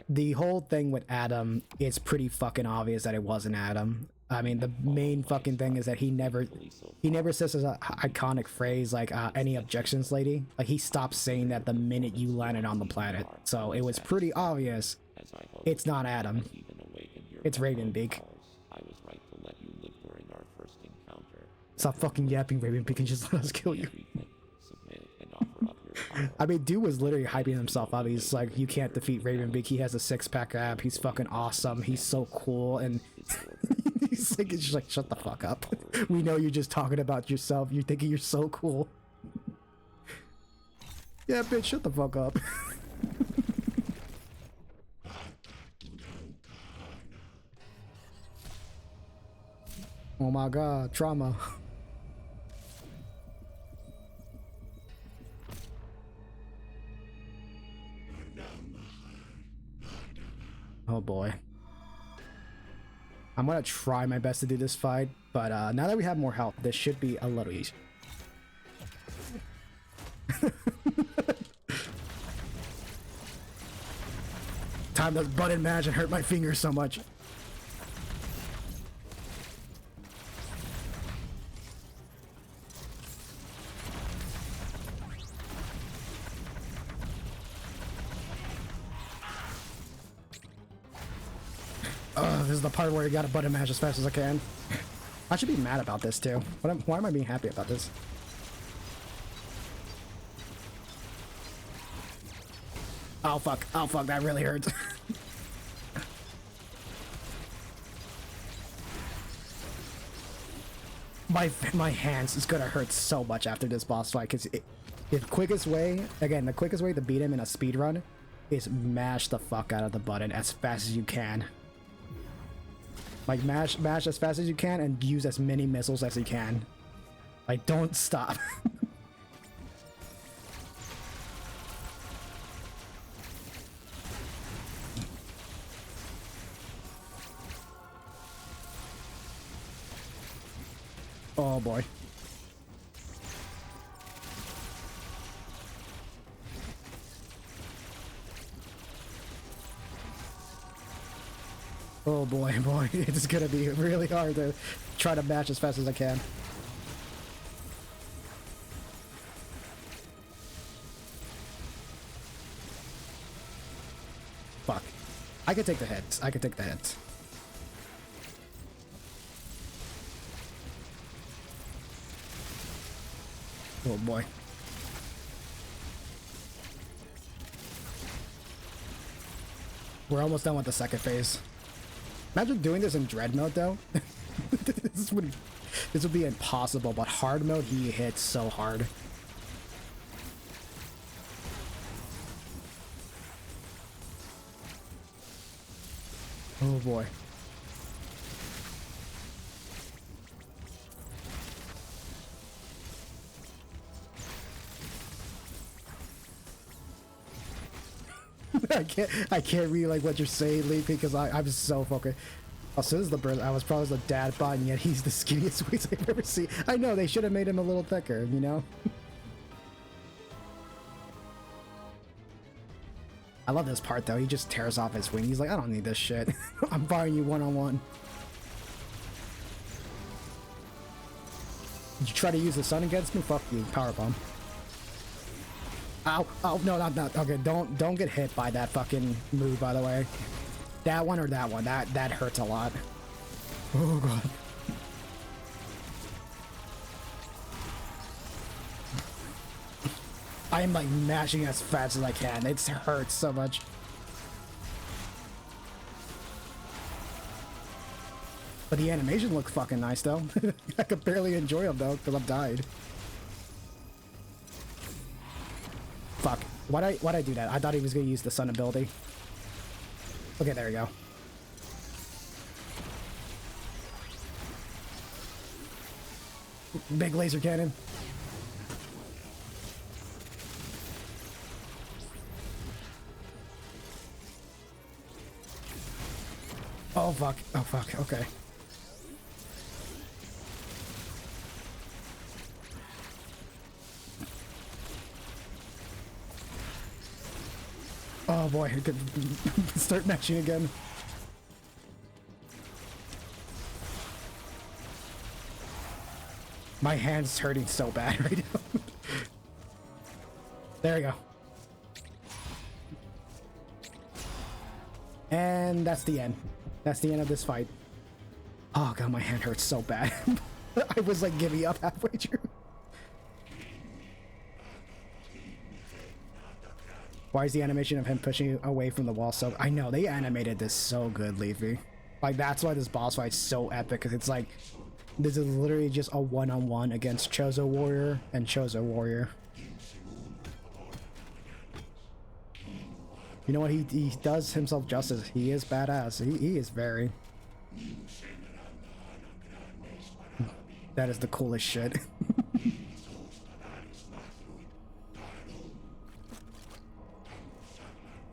the whole thing with Adam, it's pretty fucking obvious that it wasn't Adam. I mean, the main fucking thing is that he never says as an iconic phrase like any objections, lady. Like, he stopped saying that the minute you landed on the planet. So it was pretty obvious it's not Adam. It's Ravenbeak. Stop fucking yapping, Ravenbeak, and just let us kill you. I mean, dude was literally hyping himself up. He's like, you can't defeat Ravenbeak. He has a six-pack ab. He's fucking awesome. He's so cool. And he's like, it's just like, shut the fuck up. We know you're just talking about yourself. You're thinking you're so cool. Yeah, bitch, shut the fuck up. Oh my god, trauma. Oh boy. I'm gonna try my best to do this fight, but now that we have more health, this should be a little easier. Time to button mash and hurt my fingers so much. This is the part where you gotta button mash as fast as I can. I should be mad about this too. Why am I being happy about this? Oh fuck, that really hurts. My hands is gonna hurt so much after this boss fight, because the quickest way to beat him in a speed run is mash the fuck out of the button as fast as you can. Like, mash as fast as you can and use as many missiles as you can. Like, don't stop. Oh boy. Oh boy, it's gonna be really hard to try to match as fast as I can. Fuck. I can take the hits. Oh boy. We're almost done with the second phase. Imagine doing this in dread mode though. this would be impossible, but hard mode he hits so hard. Oh boy. I can't really like what you're saying, Lee, because I'm so focused. Oh, so this is the bird. I was probably the dad bod, and yet he's the skinniest waist I've ever seen. I know, they should have made him a little thicker, you know? I love this part though. He just tears off his wing. He's like, I don't need this shit. I'm fighting you one-on-one. Did you try to use the sun against me? Fuck you, power bomb. Ow! Oh no, not. Okay, don't get hit by that fucking move. By the way, that one or that one. That hurts a lot. Oh god. I am like mashing as fast as I can. It hurts so much. But the animation looks fucking nice though. I could barely enjoy them though because I've died. Fuck. Why'd I do that? I thought he was gonna use the sun ability. Okay, there we go. Big laser cannon. Oh fuck. Oh fuck. Okay. Oh boy, I could start matching again. My hand's hurting so bad right now. There we go. And that's the end. That's the end of this fight. Oh god, my hand hurts so bad. I was like giving up halfway through. Why is the animation of him pushing away from the wall so... I know, they animated this so good, Leafy. Like, that's why this boss fight's so epic, because it's like... This is literally just a one-on-one against Chozo Warrior and Chozo Warrior. You know what? He does himself justice. He is badass. He is very... That is the coolest shit.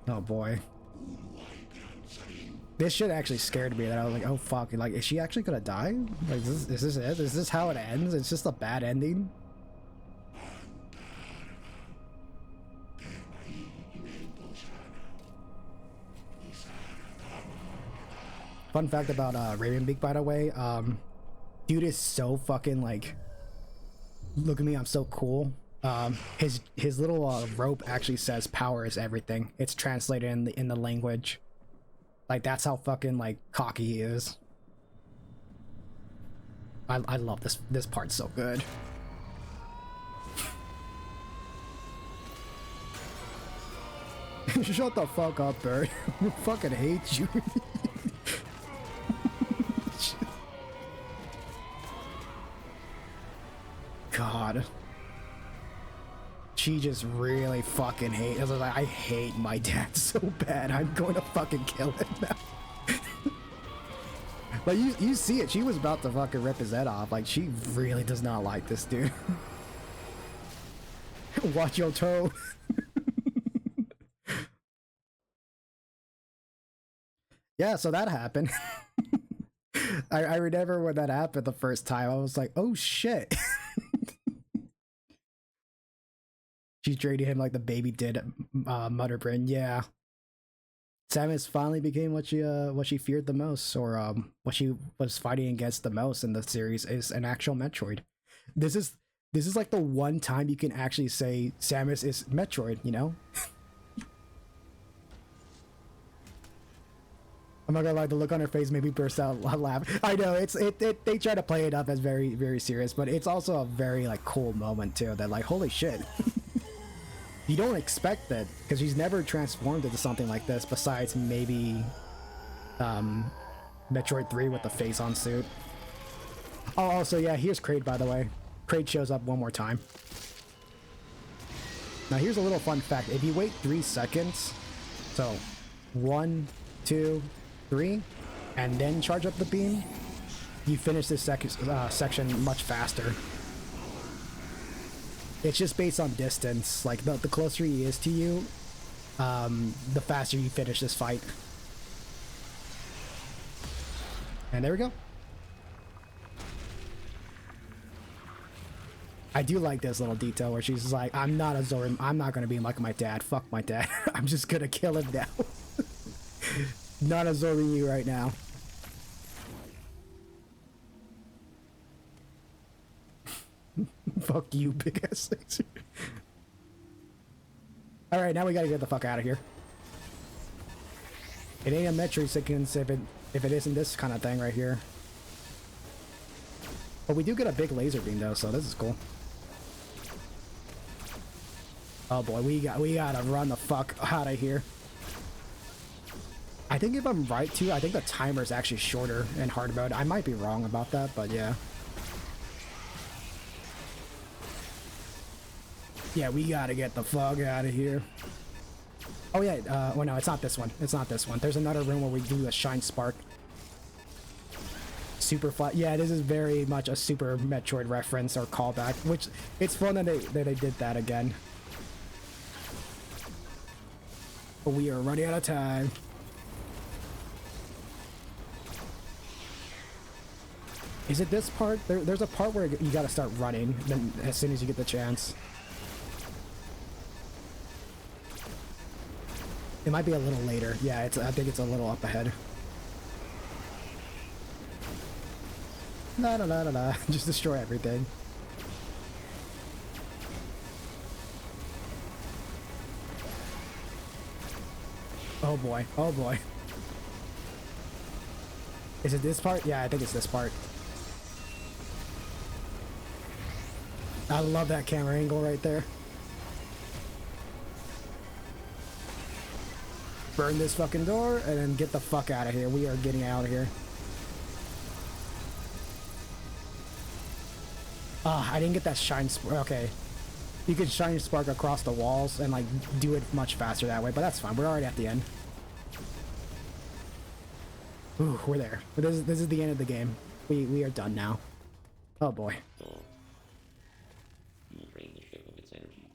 Oh boy. This shit actually scared me that I was like, oh fuck, like, is she actually gonna die? Like, is this it? Is this how it ends? It's just a bad ending? Fun fact about Ravenbeak, by the way, dude is so fucking like, look at me, I'm so cool. His little rope actually says power is everything. It's translated in the language. Like, that's how fucking like cocky he is. I love this part so good. Shut the fuck up, Bird. I fucking hate you. God. She just really fucking hates. I was like, I hate my dad so bad. I'm going to fucking kill him now. Like, you see it. She was about to fucking rip his head off. Like, she really does not like this dude. Watch your toe. Yeah, so that happened. I remember when that happened the first time. I was like, oh shit. She's treating him like the baby did Mutterbrain. Yeah. Samus finally became what she feared the most, or what she was fighting against the most in the series, is an actual Metroid. This is like the one time you can actually say Samus is Metroid, you know? I'm not gonna lie, the look on her face made me burst out laughing. I know they try to play it up as very, very serious, but it's also a very like cool moment too. That like, holy shit. You don't expect that, because she's never transformed into something like this besides maybe Metroid 3 with the face-on suit. Oh, also, yeah, here's Kraid, by the way. Kraid shows up one more time. Now, here's a little fun fact. If you wait 3 seconds, so 1, 2, 3, and then charge up the beam, you finish this section much faster. It's just based on distance. Like, the closer he is to you, the faster you finish this fight. And there we go. I do like this little detail where she's like, I'm not a Zord. I'm not gonna be like my dad. Fuck my dad. I'm just gonna kill him now. Not absorbing you right now. Fuck you, big ass laser. Alright, now we gotta get the fuck out of here. It ain't a Metroid sequence if it isn't this kind of thing right here. But we do get a big laser beam though, so this is cool. Oh boy, we gotta run the fuck out of here. I think if I'm right too, I think the timer is actually shorter in hard mode. I might be wrong about that, but yeah. Yeah, we gotta get the fuck out of here. Oh yeah, well no, it's not this one. It's not this one. There's another room where we do a shine spark. Super flat. Yeah, this is very much a Super Metroid reference or callback, which it's fun that they did that again. But we are running out of time. Is it this part? There's a part where you gotta start running then as soon as you get the chance. It might be a little later. Yeah, I think it's a little up ahead. La la la la la. Just destroy everything. Oh boy. Oh boy. Is it this part? Yeah, I think it's this part. I love that camera angle right there. Burn this fucking door and then get the fuck out of here. We are getting out of here. Ah, I didn't get that shine spark. Okay. You could shine spark across the walls and like do it much faster that way, but that's fine. We're already at the end. Ooh, we're there. But this is the end of the game. We are done now. Oh boy. You will drain the ship of its energy.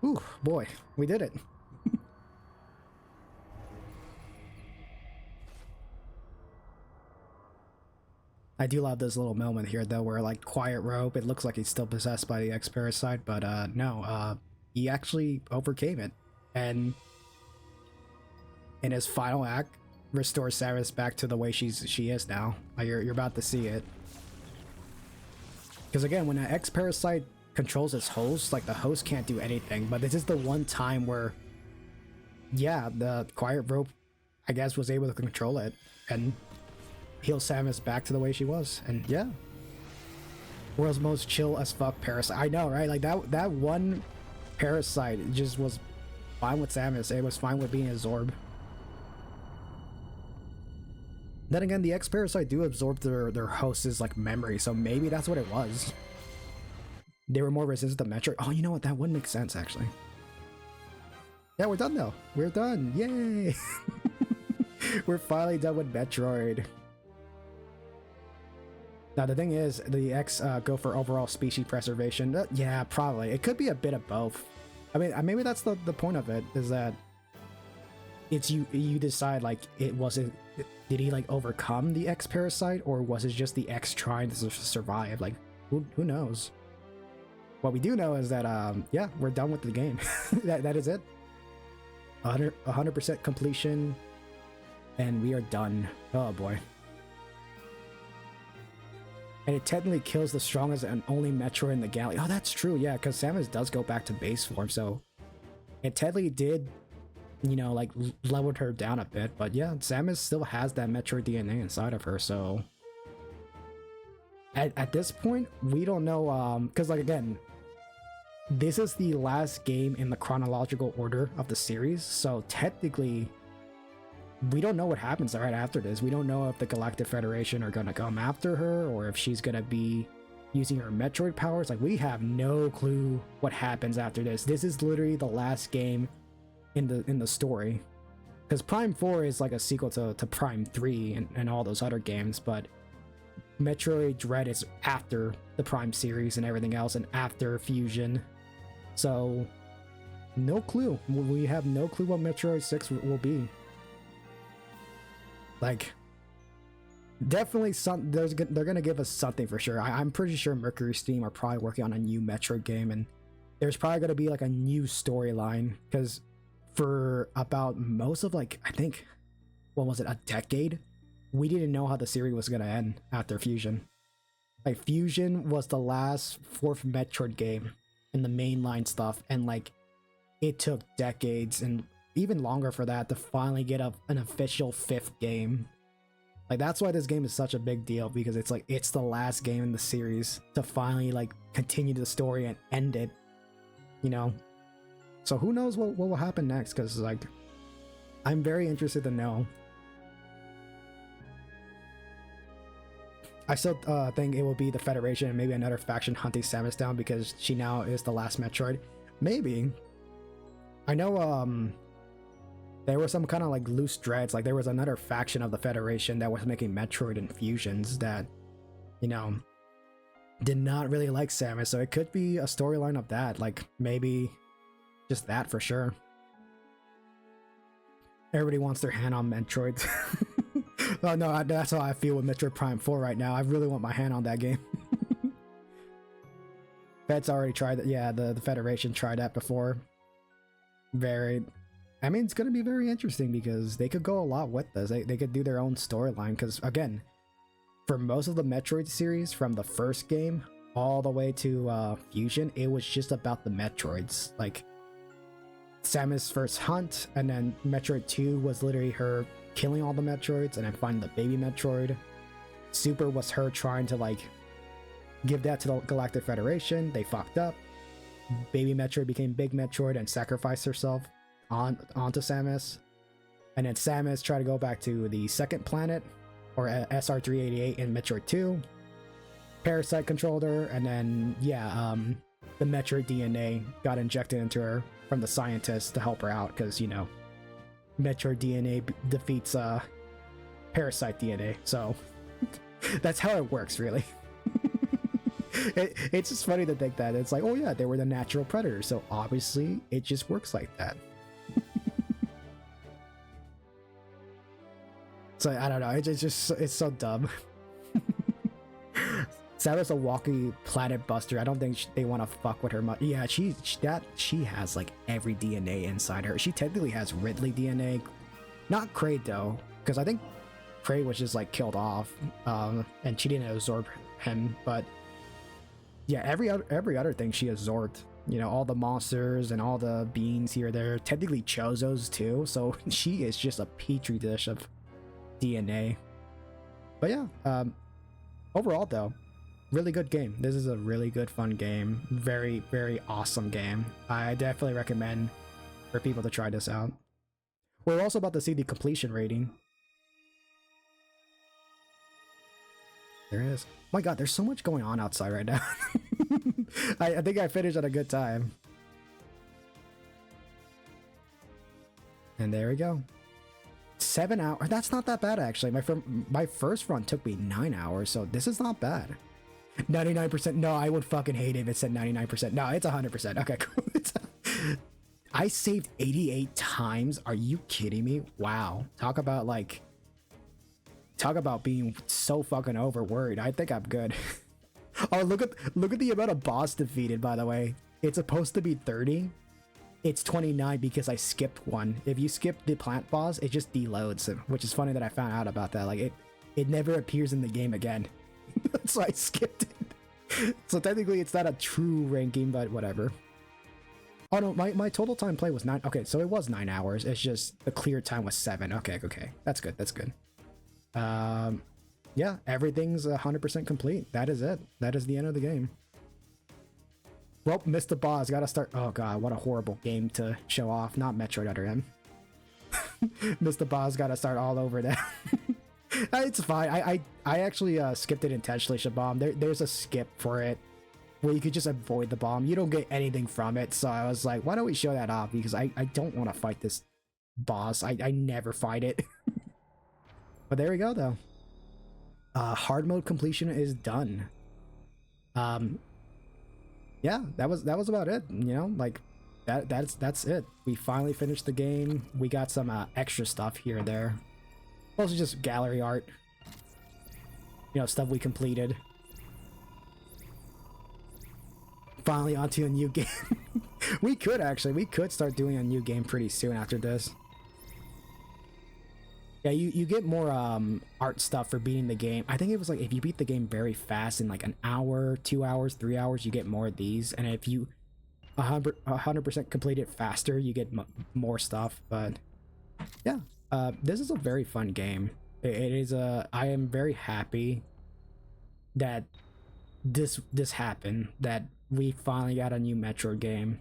Ooh, boy. We did it. I do love this little moment here though where like Quiet Rope, it looks like he's still possessed by the X-Parasite, but no, he actually overcame it. And in his final act, restores Samus back to the way she is now. You're about to see it. Because again, when an X-Parasite controls its host, like the host can't do anything, but this is the one time where, yeah, the Quiet Rope, I guess, was able to control it and heal Samus back to the way she was. And yeah, world's most chill as fuck parasite. I know, right? Like that one parasite just was fine with Samus. It was fine with being a Zorb. Then again, the X-Parasite do absorb their host's like memory, so maybe that's what it was. They were more resistant to Metroid. Oh, you know what? That would make sense, actually. Yeah, we're done though. We're done. Yay! We're finally done with Metroid. Now the thing is, the X go for overall species preservation. Yeah, probably. It could be a bit of both. I mean, maybe that's the point of it, is that it's you decide like it wasn't. Did he like overcome the X parasite, or was it just the X trying to survive? Like, who knows? What we do know is that yeah, we're done with the game. that is it. 100% completion, and we are done. Oh boy. And it technically kills the strongest and only Metroid in the galaxy. Oh, that's true, yeah, because Samus does go back to base form, so it technically did, you know, like leveled her down a bit. But yeah, Samus still has that Metroid DNA inside of her, so at this point, we don't know, because like again, this is the last game in the chronological order of the series, so technically we don't know what happens right after this. We don't know if the Galactic Federation are gonna come after her, or if she's gonna be using her Metroid powers. Like, we have no clue what happens after this. This is literally the last game in the story, because Prime 4 is like a sequel to Prime 3 and all those other games, but Metroid Dread is after the Prime series and everything else, and after Fusion. So no clue. We have no clue what Metroid 6 will be. Like, Definitely they're gonna give us something for sure. I'm pretty sure Mercury Steam are probably working on a new Metroid game, and there's probably gonna be like a new storyline, because for about most of like, I think, what was it, a decade, we didn't know how the series was gonna end after Fusion. Like, Fusion was the last fourth Metroid game in the mainline stuff, and like it took decades and even longer for that to finally get an official fifth game. Like, that's why this game is such a big deal, because it's like it's the last game in the series to finally like continue the story and end it, you know. So who knows what will happen next, because like I'm very interested to know. I still think it will be the Federation and maybe another faction hunting Samus down, because she now is the last Metroid. Maybe. I know there were some kind of like loose dreads, like there was another faction of the Federation that was making Metroid and Fusions that, you know, did not really like Samus, so it could be a storyline of that, like maybe just that for sure. Everybody wants their hand on Metroid. Oh no, that's how I feel with Metroid Prime 4 right now. I really want my hand on that game. Fed's already tried that. Yeah, the Federation tried that before. I mean, it's going to be very interesting, because they could go a lot with this. They could do their own storyline, because again, for most of the Metroid series, from the first game all the way to Fusion, it was just about the Metroids. Like, Samus' first hunt, and then Metroid 2 was literally her killing all the Metroids and then finding the baby Metroid. Super was her trying to like give that to the Galactic Federation. They fucked up. Baby Metroid became Big Metroid and sacrificed herself onto Samus. And then Samus tried to go back to the second planet, or SR388 in Metroid 2. Parasite controlled her, and then yeah, the Metroid DNA got injected into her from the scientists to help her out, because, you know, Metroid DNA defeats Parasite DNA, so that's how it works, really. It's just funny to think that it's like, oh yeah, they were the natural predators, so obviously it just works like that. So I don't know, it's so dumb. Samus a walking planet buster. I don't think they want to fuck with her much. Yeah, she has like every DNA inside her. She technically has Ridley DNA, not Kraid though, because I think Kraid was just like killed off, and she didn't absorb him. But yeah, every other thing she absorbed. You know, all the monsters and all the beings here, they're technically Chozos too. So she is just a petri dish of DNA. But yeah, overall though, really good game. This is a really good, fun game. Very, very awesome game. I definitely recommend for people to try this out. We're also about to see the completion rating. There it is. My god, there's so much going on outside right now. I think I finished at a good time. And there we go. 7 hours. That's not that bad, actually. My first run took me 9 hours, so this is not bad. 99%. No, I would fucking hate it if it said 99%. No, it's 100%. Okay, cool. I saved 88 times. Are you kidding me? Wow. Talk about being so fucking over worried. I think I'm good. Oh, look at the amount of boss defeated, by the way. It's supposed to be 30. It's 29 because I skipped one. If you skip the plant boss, it just deloads him, which is funny that I found out about that. Like, it never appears in the game again. So I skipped it. So technically it's not a true ranking, but whatever. Oh no, my total time play was 9. Okay, so it was 9 hours. It's just the clear time was 7. Okay. That's good. Yeah, everything's 100% complete. That is it. That is the end of the game. Well, missed the boss. Gotta start. Oh god, what a horrible game to show off. Not Metroid Other M. Missed the boss. Gotta start all over that. It's fine. I actually skipped it intentionally, Shabam. There's a skip for it where you could just avoid the bomb. You don't get anything from it. So I was like, why don't we show that off? Because I don't want to fight this boss. I never fight it. But there we go, though. Hard mode completion is done. Yeah, that was about it. You know, like that's it. We finally finished the game. We got some extra stuff here and there. Also just gallery art. you know, stuff we completed. Finally onto a new game. We could start doing a new game pretty soon after this. Yeah, you get more art stuff for beating the game. I think it was like if you beat the game very fast in like an hour, 2 hours, 3 hours, you get more of these. And if you 100% complete it faster, you get more stuff. But yeah, this is a very fun game. It is a. I am very happy that this happened. That we finally got a new Metroid game.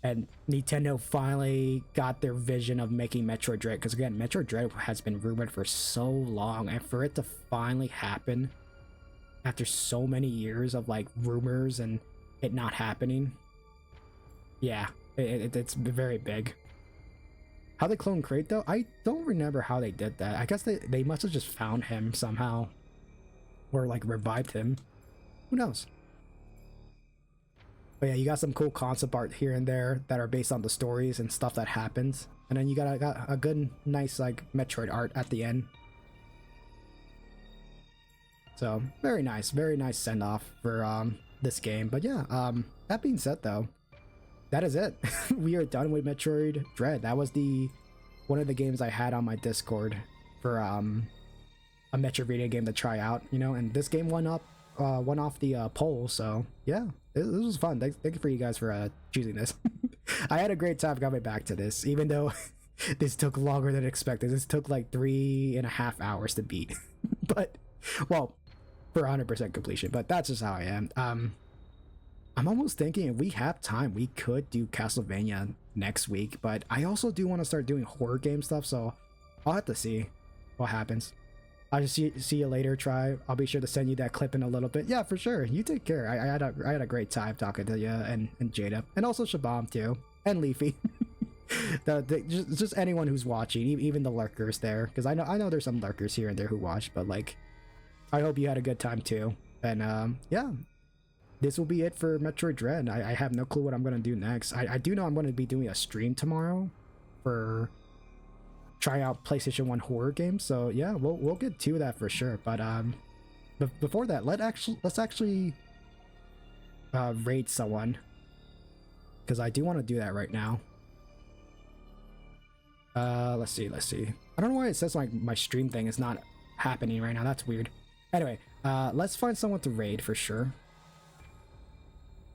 And Nintendo finally got their vision of making Metroid Dread, because again, Metroid Dread has been rumored for so long, and for it to finally happen after so many years of like rumors and it not happening, yeah, it's very big. How they clone Crate though, I don't remember how they did that. I guess they must have just found him somehow, or like revived him. Who knows? But yeah, you got some cool concept art here and there that are based on the stories and stuff that happens. And then you got a good, nice, like, Metroid art at the end. So, very nice send-off for this game. But yeah, that being said though, that is it. We are done with Metroid Dread. That was one of the games I had on my Discord for a Metroid video game to try out, you know, and this game went off the poll, so yeah, this was fun. Thank you for you guys for choosing this. I had a great time coming back to this, even though this took longer than expected. This took like 3.5 hours to beat. But well, for 100% completion, but that's just how I am. I'm almost thinking if we have time we could do Castlevania next week, but I also do want to start doing horror game stuff, so I'll have to see what happens. I'll just see you later, Try. I'll be sure to send you that clip in a little bit. Yeah, for sure. You take care. I had a great time talking to you and Jada, and also Shabam too, and Leafy. just anyone who's watching, even the lurkers there, because I know there's some lurkers here and there who watch, but like, I hope you had a good time too. And yeah, this will be it for Metroid Dread. I have no clue what I'm gonna do next. I do know I'm gonna be doing a stream tomorrow for try out PlayStation 1 horror games, so yeah, we'll get to that for sure. But before that, let's actually raid someone, because I do want to do that right now. Let's see. I don't know why it says like my stream thing is not happening right now. That's weird. Anyway, let's find someone to raid for sure.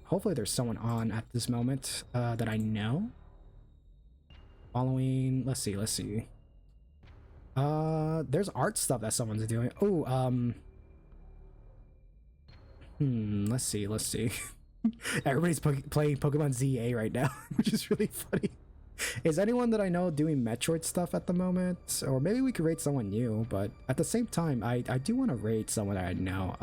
Hopefully there's someone on at this moment that I know. Following, let's see. There's art stuff that someone's doing. Oh, let's see. Everybody's playing Pokemon ZA right now, which is really funny. Is anyone that I know doing Metroid stuff at the moment? Or maybe we could raid someone new, but at the same time, I do want to raid someone that I know.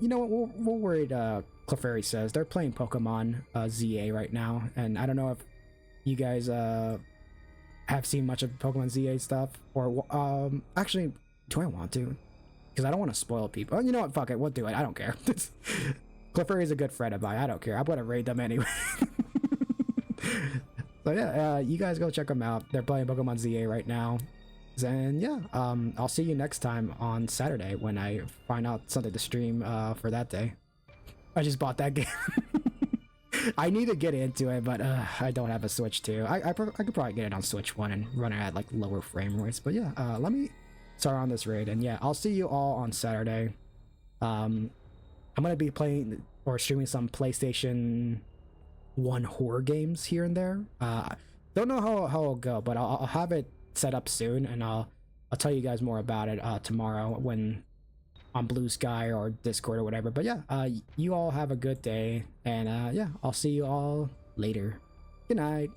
You know what, we'll raid Clefairy says. They're playing Pokemon ZA right now, and I don't know if you guys have seen much of Pokemon ZA stuff, or actually, do I want to? Because I don't want to spoil people. Oh, you know what, fuck it, we'll do it. I don't care. Clefairy is a good friend of mine. I don't care. I'm gonna raid them anyway. So yeah, you guys go check them out. They're playing Pokemon ZA right now. And yeah, I'll see you next time on Saturday when I find out something to stream for that day. I just bought that game. I need to get into it, but I don't have a Switch 2. I could probably get it on Switch 1 and run it at like lower frame rates. But yeah, let me start on this raid, and yeah, I'll see you all on Saturday. I'm gonna be playing or streaming some PlayStation 1 horror games here and there. Don't know how it'll go, but I'll have it set up soon, and I'll tell you guys more about it tomorrow when on Blue Sky or Discord or whatever. But yeah, you all have a good day, and yeah, I'll see you all later. Good night.